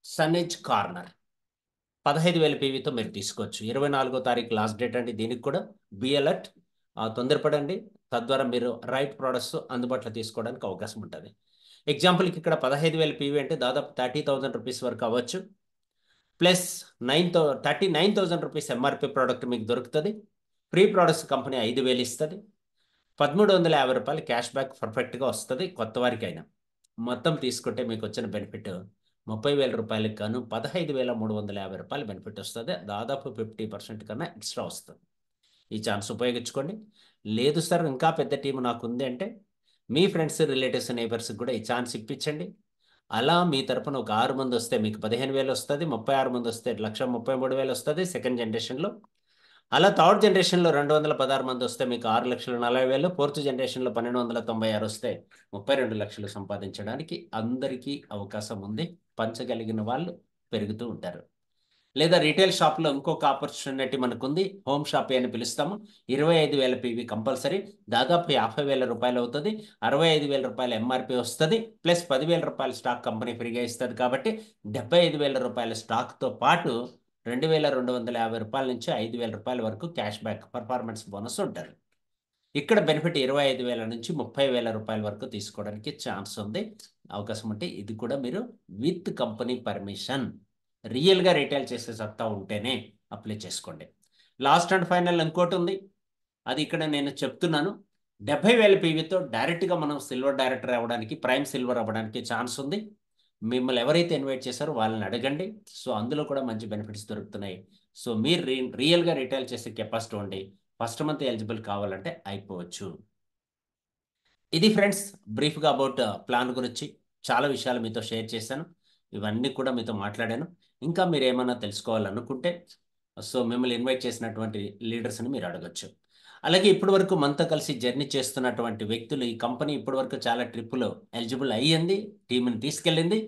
S1: సన్ఎడ్జ్ కార్నర్. 15,000 పీవీతో మీరు తీసుకోవచ్చు. 24వ తారీఖు లాస్ట్ డేట్ అండి. దీనికి కూడా బి అలర్ట్, తొందరపడండి. తద్వారా మీరు రైట్ ప్రోడక్ట్స్ అందుబాటులో తీసుకోవడానికి అవకాశం ఉంటుంది. ఎగ్జాంపుల్కి ఇక్కడ 15,000 పీవీ అంటే దాదాపు 30,000 రూపీస్ వరకు అవ్వచ్చు. ప్లస్ 39,000 రూపీస్ ఎంఆర్పి ప్రోడక్ట్ మీకు దొరుకుతుంది. ఫ్రీ ప్రోడక్ట్స్ కంపెనీ 5,000 ఇస్తుంది. రూ. 1350 క్యాష్ బ్యాక్ పర్ఫెక్ట్గా వస్తుంది కొత్త వారికి అయినా. మొత్తం తీసుకుంటే మీకు వచ్చిన బెనిఫిట్ రూ. 30,000 గాను రూ. 15,350 బెనిఫిట్ వస్తుంది. దాదాపు 50% కన్నా ఎక్స్ట్రా వస్తుంది. ఈ ఛాన్స్ ఉపయోగించుకోండి. లేదు సార్ ఇంకా పెద్ద టీం నాకు ఉంది అంటే మీ ఫ్రెండ్స్, రిలేటివ్స్, నైబర్స్కి కూడా ఈ ఛాన్స్ ఇప్పించండి. అలా మీ తరపున ఒక 6 మంది వస్తే మీకు 15,000 వస్తుంది. 36 మంది వస్తే 1,33,000 వస్తుంది సెకండ్ జనరేషన్లో. అలా థర్డ్ జనరేషన్లో 216 మంది వస్తే మీకు 6,40,000. ఫోర్త్ జనరేషన్లో 1,296 వస్తే 32 లక్షలు సంపాదించడానికి అందరికీ అవకాశం ఉంది. పంచగలిగిన వాళ్ళు పెరుగుతూ ఉంటారు. లేదా రీటైల్ షాప్లో ఇంకొక ఆపర్చునిటీ మనకుంది. హోమ్ షాప్ అని పిలుస్తాము. 25,000 పీవీ కంపల్సరీ, దాదాపు 50,000 రూపాయలు అవుతుంది. 65,000 రూపాయల ఎంఆర్పి వస్తుంది. ప్లస్ 10,000 రూపాయల స్టాక్ కంపెనీ ఫ్రీగా ఇస్తుంది. కాబట్టి 75,000 రూపాయల స్టాక్తో పాటు 2,250 రూపాయల నుంచి 5,000 రూపాయల వరకు క్యాష్ బ్యాక్ పర్ఫార్మెన్స్ బోనస్ ఉంటుంది. ఇక్కడ బెనిఫిట్ 25,000 నుంచి 30,000 రూపాయల వరకు తీసుకోవడానికి ఛాన్స్ ఉంది. అవకాశం ఉంటే ఇది కూడా మీరు విత్ కంపెనీ పర్మిషన్, రియల్గా రిటైల్ చేసే సత్తా ఉంటేనే అప్లై చేసుకోండి. లాస్ట్ అండ్ ఫైనల్ ఇంకోటి ఉంది, అది ఇక్కడ నేను చెప్తున్నాను. 70,000 పీవీతో డైరెక్ట్గా మనం సిల్వర్ డైరెక్టర్ అవ్వడానికి, ప్రైమ్ సిల్వర్ అవ్వడానికి ఛాన్స్ ఉంది. మిమ్మల్ని ఎవరైతే ఇన్వైట్ చేశారో వాళ్ళని అడగండి. సో అందులో కూడా మంచి బెనిఫిట్స్ దొరుకుతున్నాయి. సో మీరు రియల్గా రిటైల్ చేసే కెపాసిటీ ఉండి ఫస్ట్ మంత్ ఎలిజిబుల్ కావాలంటే అయిపోవచ్చు. ఇది ఫ్రెండ్స్ బ్రీఫ్గా అబౌట్ ప్లాన్ గురించి చాలా విషయాలు మీతో షేర్ చేశాను. ఇవన్నీ కూడా మీతో మాట్లాడాను. ఇంకా మీరు ఏమైనా తెలుసుకోవాలనుకుంటే సో మిమ్మల్ని ఇన్వైట్ చేసినటువంటి లీడర్స్ని మీరు అడగచ్చు. అలాగే ఇప్పటి వరకు మనతో కలిసి జర్నీ చేస్తున్నటువంటి వ్యక్తులు, ఈ కంపెనీ ఇప్పటి వరకు చాలా ట్రిప్పులు ఎలిజిబుల్ అయ్యింది, టీంని తీసుకెళ్ళింది.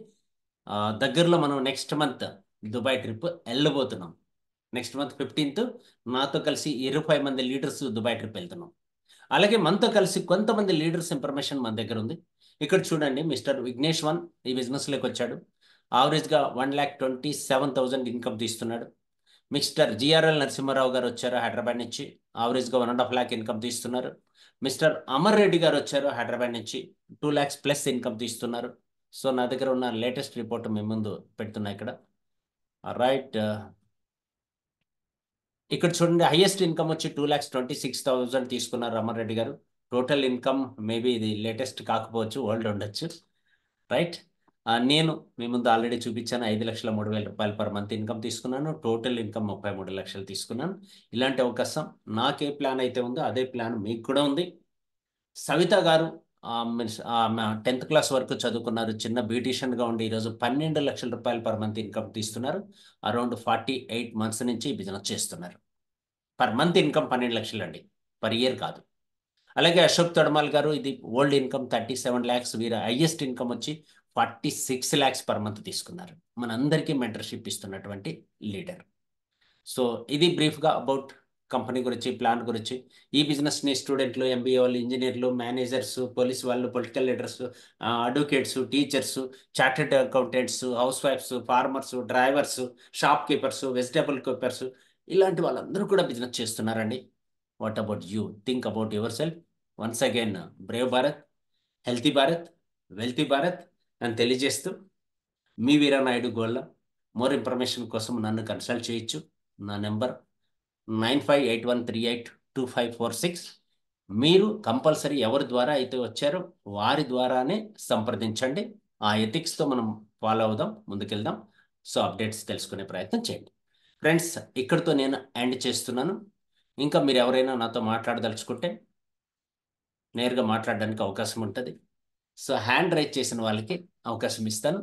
S1: దగ్గరలో మనం నెక్స్ట్ మంత్ దుబాయ్ ట్రిప్ వెళ్ళబోతున్నాం. నెక్స్ట్ మంత్ 15th నాతో కలిసి 20 మంది లీడర్స్ దుబాయ్ ట్రిప్ వెళ్తున్నాం. అలాగే మనతో కలిసి కొంతమంది లీడర్స్ ఇన్ఫర్మేషన్ మన దగ్గర ఉంది. ఇక్కడ చూడండి, మిస్టర్ విఘ్నేష్ వన్ ఈ బిజినెస్లోకి వచ్చాడు. ఆవరేజ్గా 1,27,000 ఇన్కమ్ తీస్తున్నాడు. మిస్టర్ జిఆర్ఎల్ నరసింహారావు గారు వచ్చారు హైదరాబాద్ నుంచి, ఆవరేజ్గా 1.5 lakh ఇన్కమ్ తీస్తున్నారు. మిస్టర్ అమర్ రెడ్డి గారు వచ్చారు హైదరాబాద్ నుంచి, 2 lakhs ప్లస్ ఇన్కమ్ తీస్తున్నారు. సో నా దగ్గర ఉన్న లేటెస్ట్ రిపోర్ట్ మీ ముందు పెడుతున్నా ఇక్కడ. రైట్, ఇక్కడ చూడండి, హైయెస్ట్ ఇన్కమ్ వచ్చి 2,26,000 తీసుకున్నారు అమర్ రెడ్డి గారు. టోటల్ ఇన్కమ్ మేబీ ఇది లేటెస్ట్ కాకపోవచ్చు, ఓల్డ్ ఉండొచ్చు. రైట్, నేను మీ ముందు ఆల్రెడీ చూపించాను. 5,03,000 రూపాయలు పర్ మంత్ ఇన్కమ్ తీసుకున్నాను. టోటల్ ఇన్కమ్ 33 లక్షలు తీసుకున్నాను. ఇలాంటి అవకాశం నాకే ప్లాన్ అయితే ఉందో అదే ప్లాన్ మీకు కూడా ఉంది. సవిత గారు 10th క్లాస్ వరకు చదువుకున్నారు. చిన్న బ్యూటీషియన్గా ఉండి ఈరోజు 12 లక్షల రూపాయలు పర్ మంత్ ఇన్కమ్ తీస్తున్నారు. అరౌండ్ 48 months నుంచి బిజినెస్ చేస్తున్నారు. పర్ మంత్ ఇన్కమ్ 12 లక్షలు అండి, పర్ ఇయర్ కాదు. అలాగే అశోక్ తొడమాల్ గారు, ఇది ఓల్డ్ ఇన్కమ్ 37 lakhs. వీరు హైయెస్ట్ ఇన్కమ్ వచ్చి 46 lakhs పర్ మంత్ తీసుకున్నారు. మనందరికీ మెంటర్షిప్ ఇస్తున్నటువంటి లీడర్. సో ఇది బ్రీఫ్గా అబౌట్ కంపెనీ గురించి, ప్లాన్ గురించి. ఈ బిజినెస్ని స్టూడెంట్లు, ఎంబీఏ వాళ్ళు, ఇంజనీర్లు, మేనేజర్స్, పోలీస్ వాళ్ళు, political leaders, advocates, teachers, chartered accountants, హౌస్ వైఫ్స్, farmers, drivers, shopkeepers, vegetable keepers, ఇలాంటి వాళ్ళందరూ కూడా బిజినెస్ చేస్తున్నారండి. What about you? Think about yourself. Once again brave Bharat, healthy Bharat, wealthy Bharat అని తెలియజేస్తూ మీ వీరనాయుడు గోళ్ళ. మోర్ ఇన్ఫర్మేషన్ కోసం నన్ను కన్సల్ట్ చేయొచ్చు. నా నెంబర్ 9581382546. మీరు కంపల్సరీ ఎవరి ద్వారా అయితే వచ్చారో వారి ద్వారానే సంప్రదించండి. ఆ ఎథిక్స్తో మనం ఫాలో అవుదాం, ముందుకెళ్దాం. సో అప్డేట్స్ తెలుసుకునే ప్రయత్నం చేయండి. ఫ్రెండ్స్, ఇక్కడితో నేను ఎండ్ చేస్తున్నాను. ఇంకా మీరు ఎవరైనా నాతో మాట్లాడదలుచుకుంటే నేరుగా మాట్లాడడానికి అవకాశం ఉంటుంది. సో హ్యాండ్ రైజ్ చేసిన వాళ్ళకి అవకాశం ఇస్తాను.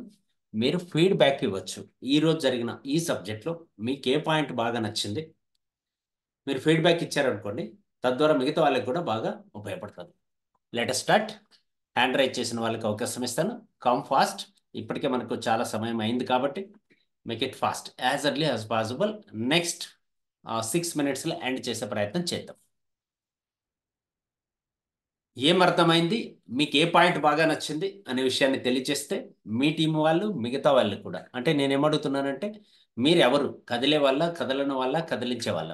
S1: మీరు ఫీడ్బ్యాక్ ఇవ్వచ్చు. ఈరోజు జరిగిన ఈ సబ్జెక్ట్లో మీకు ఏ పాయింట్ బాగా నచ్చింది, మీరు ఫీడ్బ్యాక్ ఇచ్చారనుకోండి, తద్వారా మిగతా వాళ్ళకి కూడా బాగా ఉపయోగపడుతుంది. Let start. హ్యాండ్ రైజ్ చేసిన వాళ్ళకి అవకాశం ఇస్తాను. Come fast. ఇప్పటికే మనకు చాలా సమయం అయింది కాబట్టి make it fast, as early as possible. Next 6 minutesలో ఎండ్ చేసే ప్రయత్నం చేద్దాం. ఏం అర్థమైంది, మీకు ఏ పాయింట్ బాగా నచ్చింది అనే విషయాన్ని తెలియజేస్తే మీ టీం వాళ్ళు, మిగతా వాళ్ళు కూడా, అంటే నేను ఏమడుగుతున్నానంటే మీరు ఎవరు, కదిలే వాళ్ళ, కదలని వాళ్ళ, కదిలించే వాళ్ళ?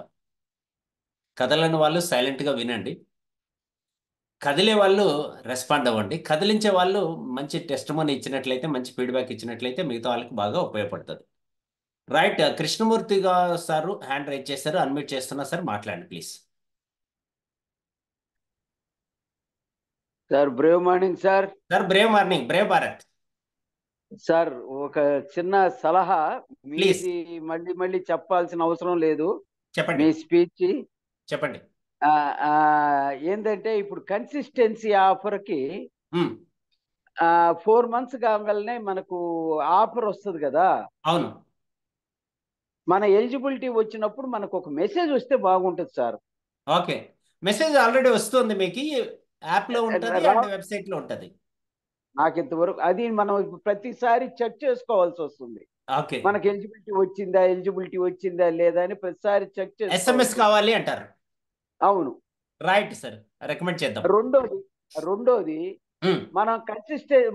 S1: కదలని వాళ్ళు సైలెంట్గా వినండి, కదిలే వాళ్ళు రెస్పాండ్ అవ్వండి, కదిలించే వాళ్ళు మంచి టెస్టిమోనీ ఇచ్చినట్లయితే, మంచి ఫీడ్బ్యాక్ ఇచ్చినట్లయితే మిగతా వాళ్ళకి బాగా ఉపయోగపడుతుంది. Right, Krishnamurthy sir hand raise చేశారు, అన్మ్యూట్ చేస్తున్నా సార్, మాట్లాడండి please.
S2: Sir brave morning sir.
S1: Sir brave morning, Brave Bharat.
S2: Sir ఒక చిన్న సలహా
S1: ప్లీజ్
S2: మీది, మళ్ళీ మళ్ళీ చెప్పాల్సిన అవసరం లేదు.
S1: చెప్పండి.
S2: మీ స్పీచ్
S1: చెప్పండి.
S2: ఏంటంటే ఇప్పుడు కన్సిస్టెన్సీ ఆఫర్కి
S1: ఉమ్,
S2: 4 months కాగానే మనకు ఆఫర్ వస్తుంది కదా.
S1: అవును.
S2: మన ఎలిజిబిలిటీ వచ్చినప్పుడు మనకు ఒక మెసేజ్ వస్తే బాగుంటుంది సార్.
S1: ఓకే. మెసేజ్ ఆల్రెడీ వస్తుంది మీకు, యాప్లో ఉంటుంది
S2: రా
S1: అండ్ వెబ్సైట్లో ఉంటుంది.
S2: నాకు ఇంతవరకు అది మనం ప్రతిసారి చెక్ చేసుకోవాల్సి వస్తుంది.
S1: ఓకే.
S2: మనకి ఎలిజిబిలిటీ వచ్చిందా లేదా అని ప్రతిసారి చెక్
S1: ఎస్ఎంఎస్
S2: చేసుకోవాల్సి వస్తుంది.
S1: కావాలి అంటారు.
S2: అవును.
S1: రైట్ సార్, రికమెండ్ చేద్దాం.
S2: రెండోది
S1: ఉమ్,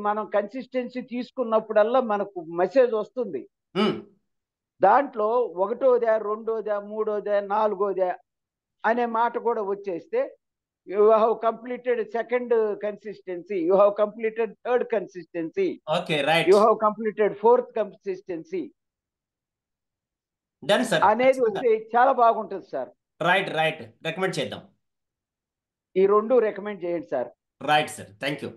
S2: మనం కన్సిస్టెన్సీ తీసుకున్నప్పుడల్లా మనకు మెసేజ్ వస్తుంది.
S1: ఉమ్,
S2: దాంట్లో ఒకటోదా, రెండోదా, మూడోదా, నాలుగోదా అనే మాట కూడా వచ్చేస్తే you have completed second consistency, you have completed third consistency,
S1: okay. Right.
S2: You have completed fourth consistency
S1: done sir,
S2: అనేది
S1: ఖచ్చితంగా.
S2: వస్తే చాలా బాగుంటుంది సార్.
S1: రైట్, రైట్, రికమెండ్ చేద్దాం.
S2: ఈ రెండు రికమెండ్ చేయండి sir.
S1: Right sir, thank you.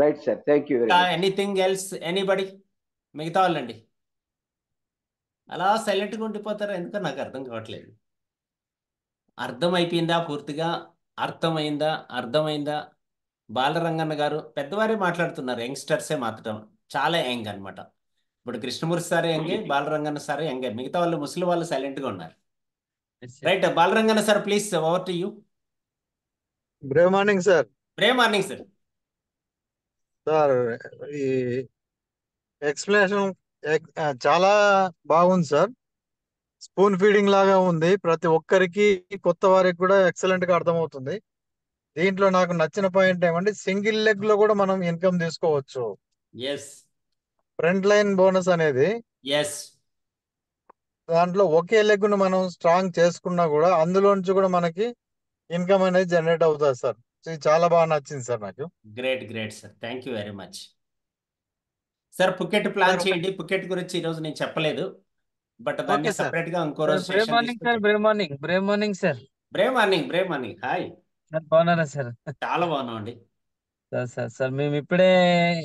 S2: Right sir, thank you very much.
S1: Anything else, anybody? మిగతా వాళ్ళండి అలా సైలెంట్గా ఉండిపోతారా? ఎందుకో నాకు అర్థం కావట్లేదు. అర్థమైపోయిందా పూర్తిగా? అర్థమైందా? అర్థమైందా? బాలరంగన్న గారు పెద్దవారే మాట్లాడుతున్నారు, యంగ్స్టర్సే మాట్లాడటం చాలా యంగ్ అన్నమాట. ఇప్పుడు కృష్ణమూర్తి సార్ యంగే, బాలరంగన్న సార్ యంగే, మిగతా వాళ్ళు ముసలి వాళ్ళు సైలెంట్గా ఉన్నారు. Right, Balaranganna sir please, over to you.
S3: Brave morning sir.
S1: Brave morning sir.
S3: Sir, ఈ ఎక్స్ప్లెనేషన్ చాలా బాగుంది సార్. స్పూన్ ఫీడింగ్ లాగా ఉంది. ప్రతి ఒక్కరికి, కొత్త వారికి కూడా ఎక్సలెంట్ గా అర్థమవుతుంది. దీంట్లో నాకు నచ్చిన పాయింట్ ఏమంటే సింగిల్ లెగ్ లో కూడా మనం ఇన్కమ్ తీసుకోవచ్చు.
S1: ఎస్.
S3: ఫ్రంట్ లైన్ బోనస్ అనేది
S1: ఎస్.
S3: దాంట్లో ఒకే లెగ్ ను మనం స్ట్రాంగ్ చేసుకున్నా కూడా అందులోంచి కూడా మనకి ఇన్కమ్ అనేది జనరేట్ అవుతుంది సార్. ఇది చాలా బాగా నచ్చింది సార్ నాకు.
S1: Great, great sir, thank you very much. Sir Phuket plan చేయండి. పుకెట్ గురించి ఈరోజు నేను చెప్పలేదు, బట్ దాన్ని
S3: ఓకే సార్.
S1: సపరేట్ గా ఇంకో రోజు
S4: బ్రేవ్
S1: సెషన్
S4: మార్నింగ్ సార్,
S1: తీసుకుంటాం.
S4: Brave morning, Brave morning sir.
S1: Brave morning, Brave morning. Hi
S4: sir బాగున్నారా సార్?
S1: చాలా బాగున్నాం అండి.
S4: సార్ సార్ సార్ మేము ఇప్పుడే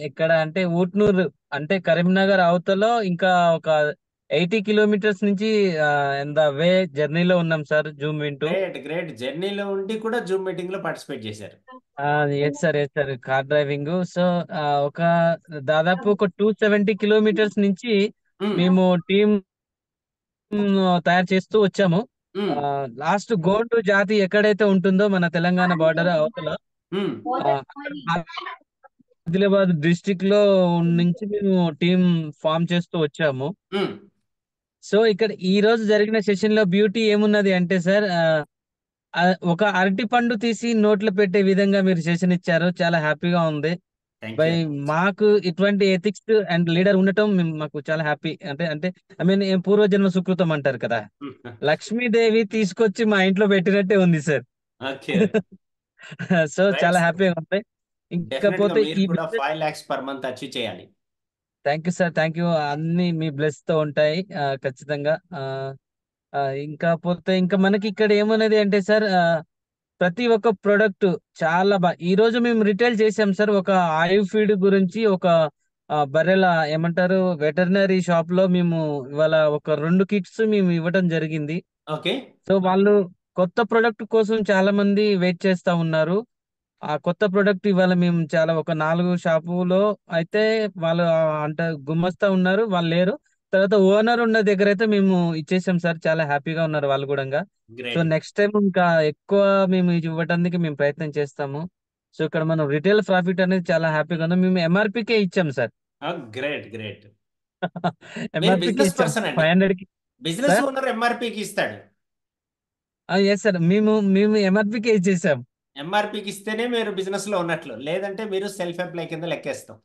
S4: ఇక్కడ అంటే ఊట్నూరు అంటే కరీంనగర్ అవతలో ఇంకా ఒక 80 కిలోమీటర్స్ నుంచి ఇన్ ద వే జర్నీలో ఉన్నాం సార్, జూమ్ వింటూ.
S1: Great, great. జర్నీలో ఉండి కూడా జూమ్ మీటింగ్ లో పార్టిసిపేట్ చేశారు.
S4: Yes sir, yes sir, car driving. So ఒక దాదాపు ఒక 270 కిలోమీటర్స్ నుంచి
S1: ఉమ్,
S4: మేము టీమ్ తయారు చేస్తూ వచ్చాము.
S1: ఉమ్,
S4: లాస్ట్ గోండు జాతి ఎక్కడైతే ఉంటుందో మన తెలంగాణ బార్డర్ అవతల,
S1: ఉమ్,
S4: అక్కడ ఆదిలాబాద్ డిస్ట్రిక్ట్ లో నుంచి మేము టీం ఫామ్ చేస్తూ వచ్చాము.
S1: ఉమ్.
S4: సో ఇక్కడ ఈ రోజు జరిగిన సెషన్ లో బ్యూటీ ఏమున్నది అంటే సార్, ఒక అరటి పండు తీసి నోట్లో పెట్టే విధంగా మీరు సెషన్ ఇచ్చారు. చాలా హ్యాపీగా ఉంది.
S1: Thank
S4: by
S1: you.
S4: మాకు ఇటువంటి ఎథిక్స్ అండ్ లీడర్ ఉండటం మాకు చాలా హ్యాపీ. అంటే అంటే ఐ మీన్ పూర్వజన్మ సుకృతం అంటారు కదా, లక్ష్మీదేవి తీసుకొచ్చి మా ఇంట్లో పెట్టినట్టే ఉంది సార్.
S1: ఓకే.
S4: సో
S1: రైట్
S4: చాలా
S1: సార్,
S4: హ్యాపీగా ఉంది.
S1: డెఫినెట్ గా
S4: ఇంకపోతే
S1: మీరు
S4: ఈ
S1: కూడా
S4: business,
S1: 5 lakhs per month achieve చేయాలి.
S4: Thank you sir, thank you. అన్ని మీ బ్లెస్ తో ఉంటాయి ఖచ్చితంగా. ఇంకా పోతే ఇంకా మనకి ఇక్కడ ఏమన్నది అంటే సార్, ప్రతి ఒక్క ప్రొడక్ట్ చాలా ఈ రోజు మేము రిటైల్ చేసాం సార్. ఒక ఆయిల్ ఫీడ్ గురించి ఒక బర్రెల ఏమంటారు వెటర్నరీ షాప్ లో మేము ఇవాళ ఒక 2 కిట్స్ మేము ఇవ్వడం జరిగింది.
S1: ఓకే.
S4: సో వాళ్ళు కొత్త ప్రొడక్ట్ కోసం చాలా మంది వెయిట్ చేస్తా ఉన్నారు. ఆ కొత్త ప్రొడక్ట్ ఇవాళ మేము చాలా ఒక 4 షాపులో అయితే వాళ్ళు అంటే గుమస్తా ఉన్నారు, వాళ్ళు లేరు. తర్వాత ఓనర్ ఉన్న దగ్గర అయితే మేము ఇచ్చేసాం సార్. చాలా హ్యాపీగా ఉన్నారు వాళ్ళు కూడా. So
S1: great.
S4: నెక్స్ట్ టైం ఇంకా ఎక్కువ మేము ఇది ఇవ్వడానికి మేము ప్రయత్నం చేస్తాము. సో ఇక్కడ మనం రిటైల్ ప్రాఫిట్ అనేది చాలా హ్యాపీగా ఉంది. మేము ఎంఆర్పీకే ఇచ్చాం సార్.
S1: Great, great. మీరు
S4: ఎంఆర్పీకే
S1: బిజినెస్
S4: ఇచ్చాం
S1: పర్సన్ అండి.
S4: 500కి
S1: బిజినెస్
S4: సార్.
S1: ఓనర్ ఎంఆర్పికి ఇస్తాడు.
S4: ఎస్ సార్, మేము ఎంఆర్పీకే ఇచ్చేసాం.
S1: ఎంఆర్పికి ఇస్తేనే మీరు బిజినెస్ లో ఉన్నట్లు, లేదంటే మీరు సెల్ఫ్ ఎంప్లాయ్ కింద లెక్కేస్తాం.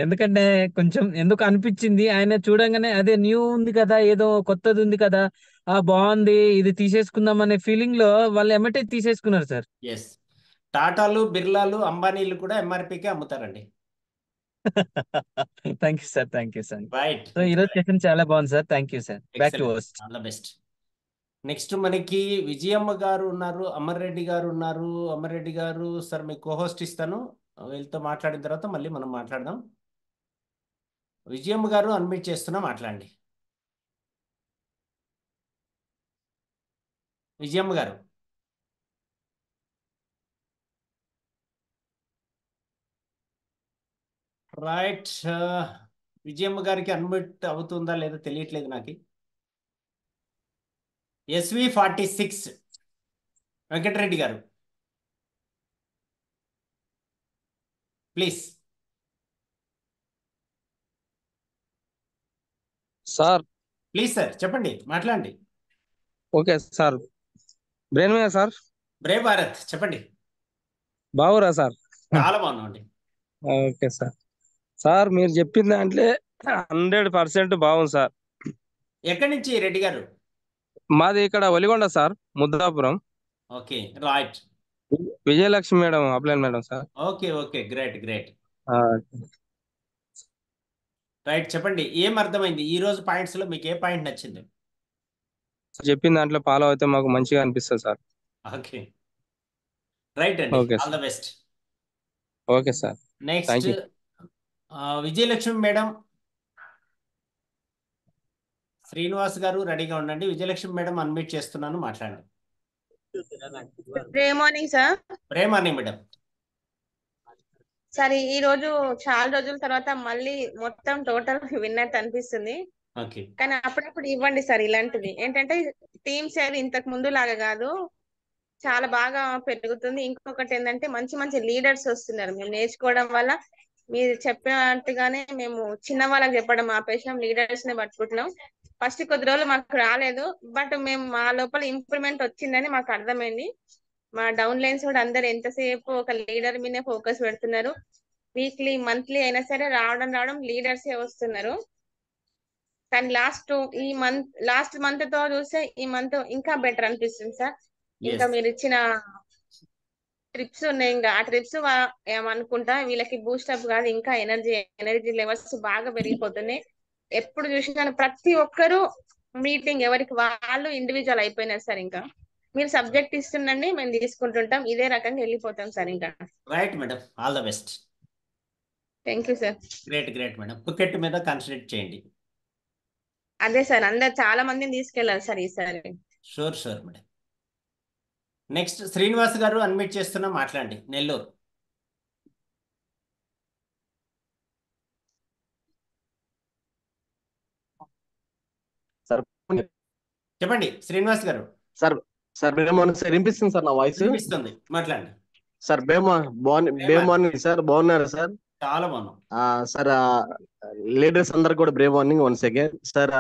S4: ఎందుకంటే కొంచెం ఎందుకు అనిపించింది, ఆయన చూడంగానే అదే న్యూ ఉంది కదా, ఏదో కొత్తది ఉంది కదా, బాగుంది ఇది తీసేసుకుందాం అనే ఫీలింగ్ లో వాళ్ళు ఎమ్మటే తీసేసుకున్నారు సార్.
S1: ఎస్. టాటాలు, బిర్లాలు, అంబానీలు కూడా ఎంఆర్పికే అమ్ముతారండి.
S4: Thank you sir, thank you sir.
S1: Right.
S4: So ఈరోజు సెషన్ చాలా బాగుంది sir. Thank you sir. Back to
S1: excellent.
S4: Host.
S1: All the best. Next మనకి విజయమ్మ గారు ఉన్నారు, అమర్ రెడ్డి గారు ఉన్నారు. అమర్ రెడ్డి గారు సార్ మీకు కోహోస్ట్ ఇస్తాను, వీళ్ళతో మాట్లాడిన తర్వాత మళ్ళీ మనం మాట్లాడదాం. విజయమ్మ గారు అన్మ్యూట్ చేస్తున్నా, మాట్లాడండి. విజయమ్మ గారు. రైట్. విజయమ్మ గారికి అన్మ్యూట్ అవుతుందా లేదో తెలియట్లేదు నాకు. SV46 వెంకటరెడ్డి గారు ప్లీజ్.
S5: సార్
S1: ప్లీజ్ సార్ చెప్పండి, మాట్లాడండి.
S5: Okay sir. బ్రెయిన్ మీద సార్
S1: బ్రేవ్ భారత్ చెప్పండి.
S5: బాగురా సార్.
S1: చాలా బాగున్నామండి.
S5: Okay sir. సార్ మీరు చెప్పింది అంటే 100% బాగుంది సార్.
S1: ఎక్కడి నుంచి రెడ్డి గారు?
S5: మాది ఇక్కడ Valigonda sir, Muddapuram.
S1: Okay right.
S5: Vijayalakshmi madam upline madam sir.
S1: Okay okay great great.
S5: ఆ,
S1: రైట్ చెప్పండి, ఏం అర్థమైంది ఈ రోజు పాయింట్స్ లో మీకు ఏ పాయింట్ నచ్చింది?
S5: చెప్పిన దాంట్లో ఫాలో అయితే మాకు మంచిగా అనిపిస్తుంది సార్.
S1: ఓకే రైట్ అండి,
S5: okay
S1: all
S5: sir.
S1: The best.
S5: Okay sir.
S1: Next
S5: thank you.
S1: Vijayalakshmi madam. Srinivas గారు రెడీగా ఉండండి. విజయలక్ష్మి మేడం అన్మ్యూట్ చేస్తున్నాను, మాట్లాడండి.
S6: Good morning sir.
S1: ప్రేమ అని మేడం.
S6: సరే, ఈ రోజు చాలా రోజుల తర్వాత మళ్ళీ మొత్తం టోటల్ విన్నట్టు అనిపిస్తుంది.
S1: ఓకే
S6: కానీ అప్పుడప్పుడు ఇవ్వండి సార్ ఇలాంటివి. ఏంటంటే టీమ్స్ ఏది ఇంతకు ముందు లాగా కాదు, చాలా బాగా పెరుగుతుంది. ఇంకొకటి ఏంటంటే మంచి మంచి లీడర్స్ వస్తున్నారు. మేము నేర్చుకోవడం వల్ల మీరు చెప్పినట్టుగానే మేము చిన్న వాళ్ళకి చెప్పడం ఆపేసాం, లీడర్స్ ని పట్టుకుంటున్నాం. ఫస్ట్ కొద్ది రోజులు మాకు రాలేదు, బట్ మేము మా లోపల ఇంప్రూవ్మెంట్ వచ్చిందని మాకు అర్థమైంది. మా డౌన్ లైన్స్ కూడా అందరు ఎంతసేపు ఒక లీడర్ మీదే ఫోకస్ పెడుతున్నారు. వీక్లీ మంత్లీ అయినా సరే రావడం లీడర్సే వస్తున్నారు. కానీ లాస్ట్ మంత్ తో చూస్తే ఈ మంత్ ఇంకా బెటర్ అనిపిస్తుంది సార్. ఇంకా
S1: ఎస్
S6: మీరు ఇచ్చిన ట్రిప్స్ ఉన్నాయి, ఇంకా ఆ ట్రిప్స్ ఏమనుకుంటా వీళ్ళకి బూస్టప్ కాదు, ఇంకా ఎనర్జీ లెవెల్స్ బాగా పెరిగిపోతున్నాయి. ఎప్పుడు చూసినా ప్రతి ఒక్కరు మీటింగ్ ఎవరికి వాళ్ళు ఇండివిజువల్ అయిపోయినారు సార్. ఇంకా మీరు సబ్జెక్ట్ ఇస్తుండండి, మేము తీసుకుంటుంటాం, ఇదే రకంగా వెళ్ళిపోతాం సార్. ఇంకా
S1: right madam, all the best.
S6: Thank you sir.
S1: Great great madam. Cricket మీద కాన్సన్ట్రేట్ చేయండి.
S6: అదే సార్, అందరు చాలా మందిని తీసుకెళ్ళాలి సార్ ఈసారి.
S1: Sure sure madam. Next Srinivas గారు అన్మ్యూట్ చేస్తున్నా, మాట్లాడండి. నెల్లూరు.
S7: సార్
S1: చెప్పండి శ్రీనివాస్ గారు.
S7: సార్ సార్ సార్ వినిపిస్తుంది సార్ నా వాయిస్?
S1: వినిపిస్తుంది, మాట్లాడండి.
S7: సార్ మార్నింగ్ సార్, బాగున్నారా సార్?
S1: చాలా బాగున్నాం
S7: సార్. లీడర్స్ అందరు కూడా Brave morning once again sir.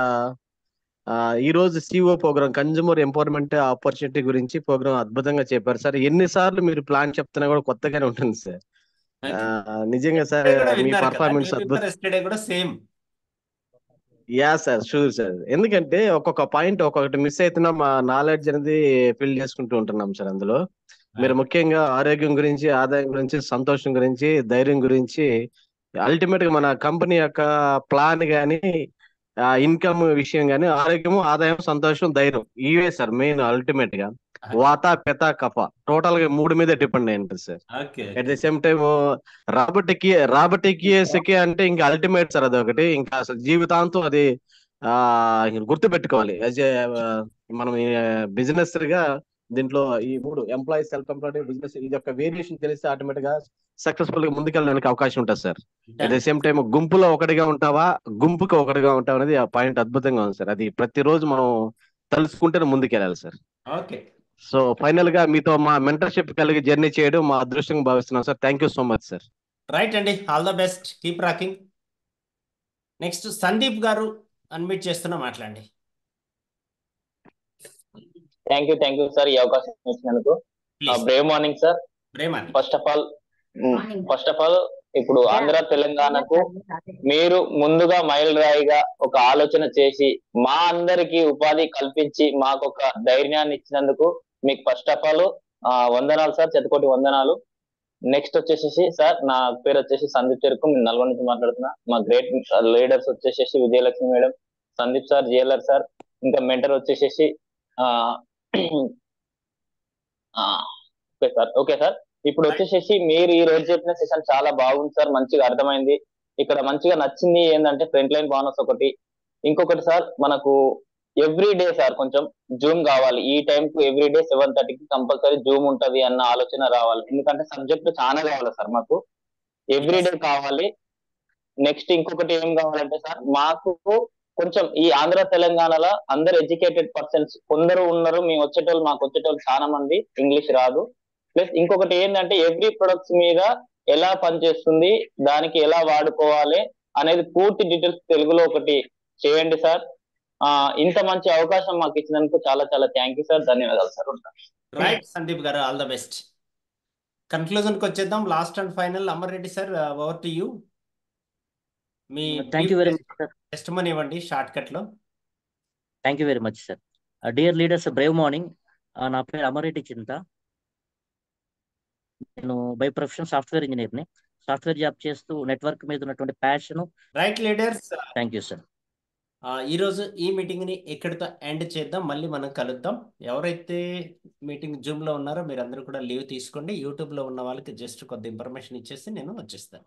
S7: ఈ రోజు CO programme, consumer empowerment opportunity గురించి ప్రోగ్రామ్ అద్భుతంగా చెప్పారు సార్. ఎన్నిసార్లు మీరు ప్లాన్ చెప్తున్నా కూడా కొత్తగానే ఉంటుంది సార్. నిజంగా సార్ మీ పర్ఫార్మెన్స్
S1: అద్భుతం కూడా same.
S7: Yeah sir, sure sir. ఎందుకంటే ఒక్కొక్క పాయింట్ ఒక్కొక్కటి మిస్ అవుతున్నా మా నాలెడ్జ్ అనేది ఫిల్ చేసుకుంటూ ఉంటున్నాం సార్. అందులో మీరు ముఖ్యంగా ఆరోగ్యం గురించి, ఆదాయం గురించి, సంతోషం గురించి, ధైర్యం గురించి, అల్టిమేట్ గా మన కంపెనీ యొక్క ప్లాన్ గానీ, ఇన్కమ్ విషయం గానీ, ఆరోగ్యము, ఆదాయం, సంతోషం, ధైర్యం, ఇవే సార్ మెయిన్. అల్టిమేట్ గా వాత, పెత, కఫ టోటల్ గా 3 మీద డిపెండ్ అయి ఉంటుంది sir. At the same time రాబర్టికియస్కి అంటే ఇంకా అల్టిమేట్ సార్. అదొకటి ఇంకా అసలు జీవితాంతం అది గుర్తు పెట్టుకోవాలి. మనం బిజినెస్ గా దీంట్లో ఈ 3 ఎంప్లాయీ, సెల్ఫ్ ఎంప్లాయిడ్, బిజినెస్, ఇది యొక్క వేరియేషన్ తెలిస్తే ఆటోమేటిక్ గా సక్సెస్ఫుల్ గా ముందుకెళ్ళడానికి అవకాశం ఉంటుంది sir. At the same time గుంపులో ఒకటిగా ఉంటావా, గుంపుకి ఒకటిగా ఉంటావా అనేది ఆ పాయింట్ అద్భుతంగా ఉంది సార్. అది ప్రతిరోజు మనం తలుసుకుంటేనే ముందుకెళ్ళాలి సార్.
S1: ఓకే.
S7: సో ఫైనల్ గా మీతో మా మెంటర్షిప్ కలిగి జర్నీ చేయడం మా అదృష్టంగా భావిస్తున్నాం sir. Thank you so much sir.
S1: Right అండి, all the best, keep rocking. Next Sandeep garu unmute చేస్తున్నా, మాట్లాడండి.
S8: థ్యాంక్ యూ సార్, ఈ అవకాశం ఇచ్చినందుకు. Brave morning sir. First of all ఇప్పుడు ఆంధ్ర తెలంగాణకు మీరు ముందుగా మైలురాయిగా ఒక ఆలోచన చేసి మా అందరికి ఉపాధి కల్పించి మాకు ఒక ధైర్యాన్ని ఇచ్చినందుకు మీకు ఫస్ట్ ఆఫ్ ఆల్ వందనాలు సార్, శతకోటి వందనాలు. నెక్స్ట్ వచ్చేసి సార్, నా పేరు వచ్చేసి సందీప్ చెరుకు, నేను నల్గొండ నుంచి మాట్లాడుతున్నా. మా గ్రేట్ లీడర్స్ వచ్చేసి Vijayalakshmi madam, Sandeep sir, GLR sir, ఇంకా మెంటర్ వచ్చేసి ఓకే సార్, ఓకే సార్. ఇప్పుడు వచ్చేసేసి మీరు ఈ రోజు చెప్పిన సెషన్ చాలా బాగుంది సార్, మంచిగా అర్థమైంది. ఇక్కడ మంచిగా నచ్చింది ఏంటంటే ఫ్రంట్ లైన్ బోనస్ ఒకటి, ఇంకొకటి సార్ మనకు ఎవ్రీ డే సార్ కొంచెం జూమ్ కావాలి, ఈ టైం కు ఎవ్రీ డే 7:30కి కంపల్సరీ జూమ్ ఉంటది అన్న ఆలోచన రావాలి. ఎందుకంటే సబ్జెక్ట్ చాలా కావాలి సార్ మాకు, ఎవ్రీ డే కావాలి. నెక్స్ట్ ఇంకొకటి ఏం కావాలంటే సార్ మాకు కొంచెం ఈ ఆంధ్ర తెలంగాణలో అందరు ఎడ్యుకేటెడ్ పర్సన్స్ కొందరు ఉన్నారు, మేము వచ్చేటోళ్ళు మాకు వచ్చేటోళ్ళు చాలా మంది ఇంగ్లీష్ రాదు. ప్లస్ ఇంకొకటి ఏంటంటే ఎవ్రీ ప్రొడక్ట్స్ మీద ఎలా పనిచేస్తుంది, దానికి ఎలా వాడుకోవాలి అనేది పూర్తి డీటెయిల్స్ తెలుగులో ఒకటి చేయండి సార్. ఇంత మంచి అవకాశం మాకు ఇచ్చినందుకు చాలా చాలా థ్యాంక్ యూ సార్, ధన్యవాదాలు sir.
S1: Right Sandeep garu, all the best. కన్క్లూజన్కి వచ్చేద్దాం, last and final. Amar Reddy sir, over to you. మీ
S9: thank you very much sir.
S1: Testimony ఇవ్వండి షార్ట్ కట్ లో.
S9: Thank you very much sir. Dear leaders, brave morning. నా పేరు అమర్ రెడ్డి చింత. నేను by profession software ఇంజనీర్ని. Software job చేస్తూ నెట్వర్క్ మీద ఉన్నటువంటి passion.
S1: Right leaders,
S9: thank you sir.
S1: ఈరోజు ఈ మీటింగ్ని ఎక్కడితో ఎండ్ చేద్దాం, మళ్ళీ మనం కలుద్దాం. ఎవరైతే మీటింగ్ జూమ్లో ఉన్నారో మీరందరూ కూడా లీవ్ తీసుకోండి. యూట్యూబ్లో ఉన్న వాళ్ళకి జస్ట్ కొద్ది ఇన్ఫర్మేషన్ ఇచ్చేసి నేను వచ్చేస్తాను.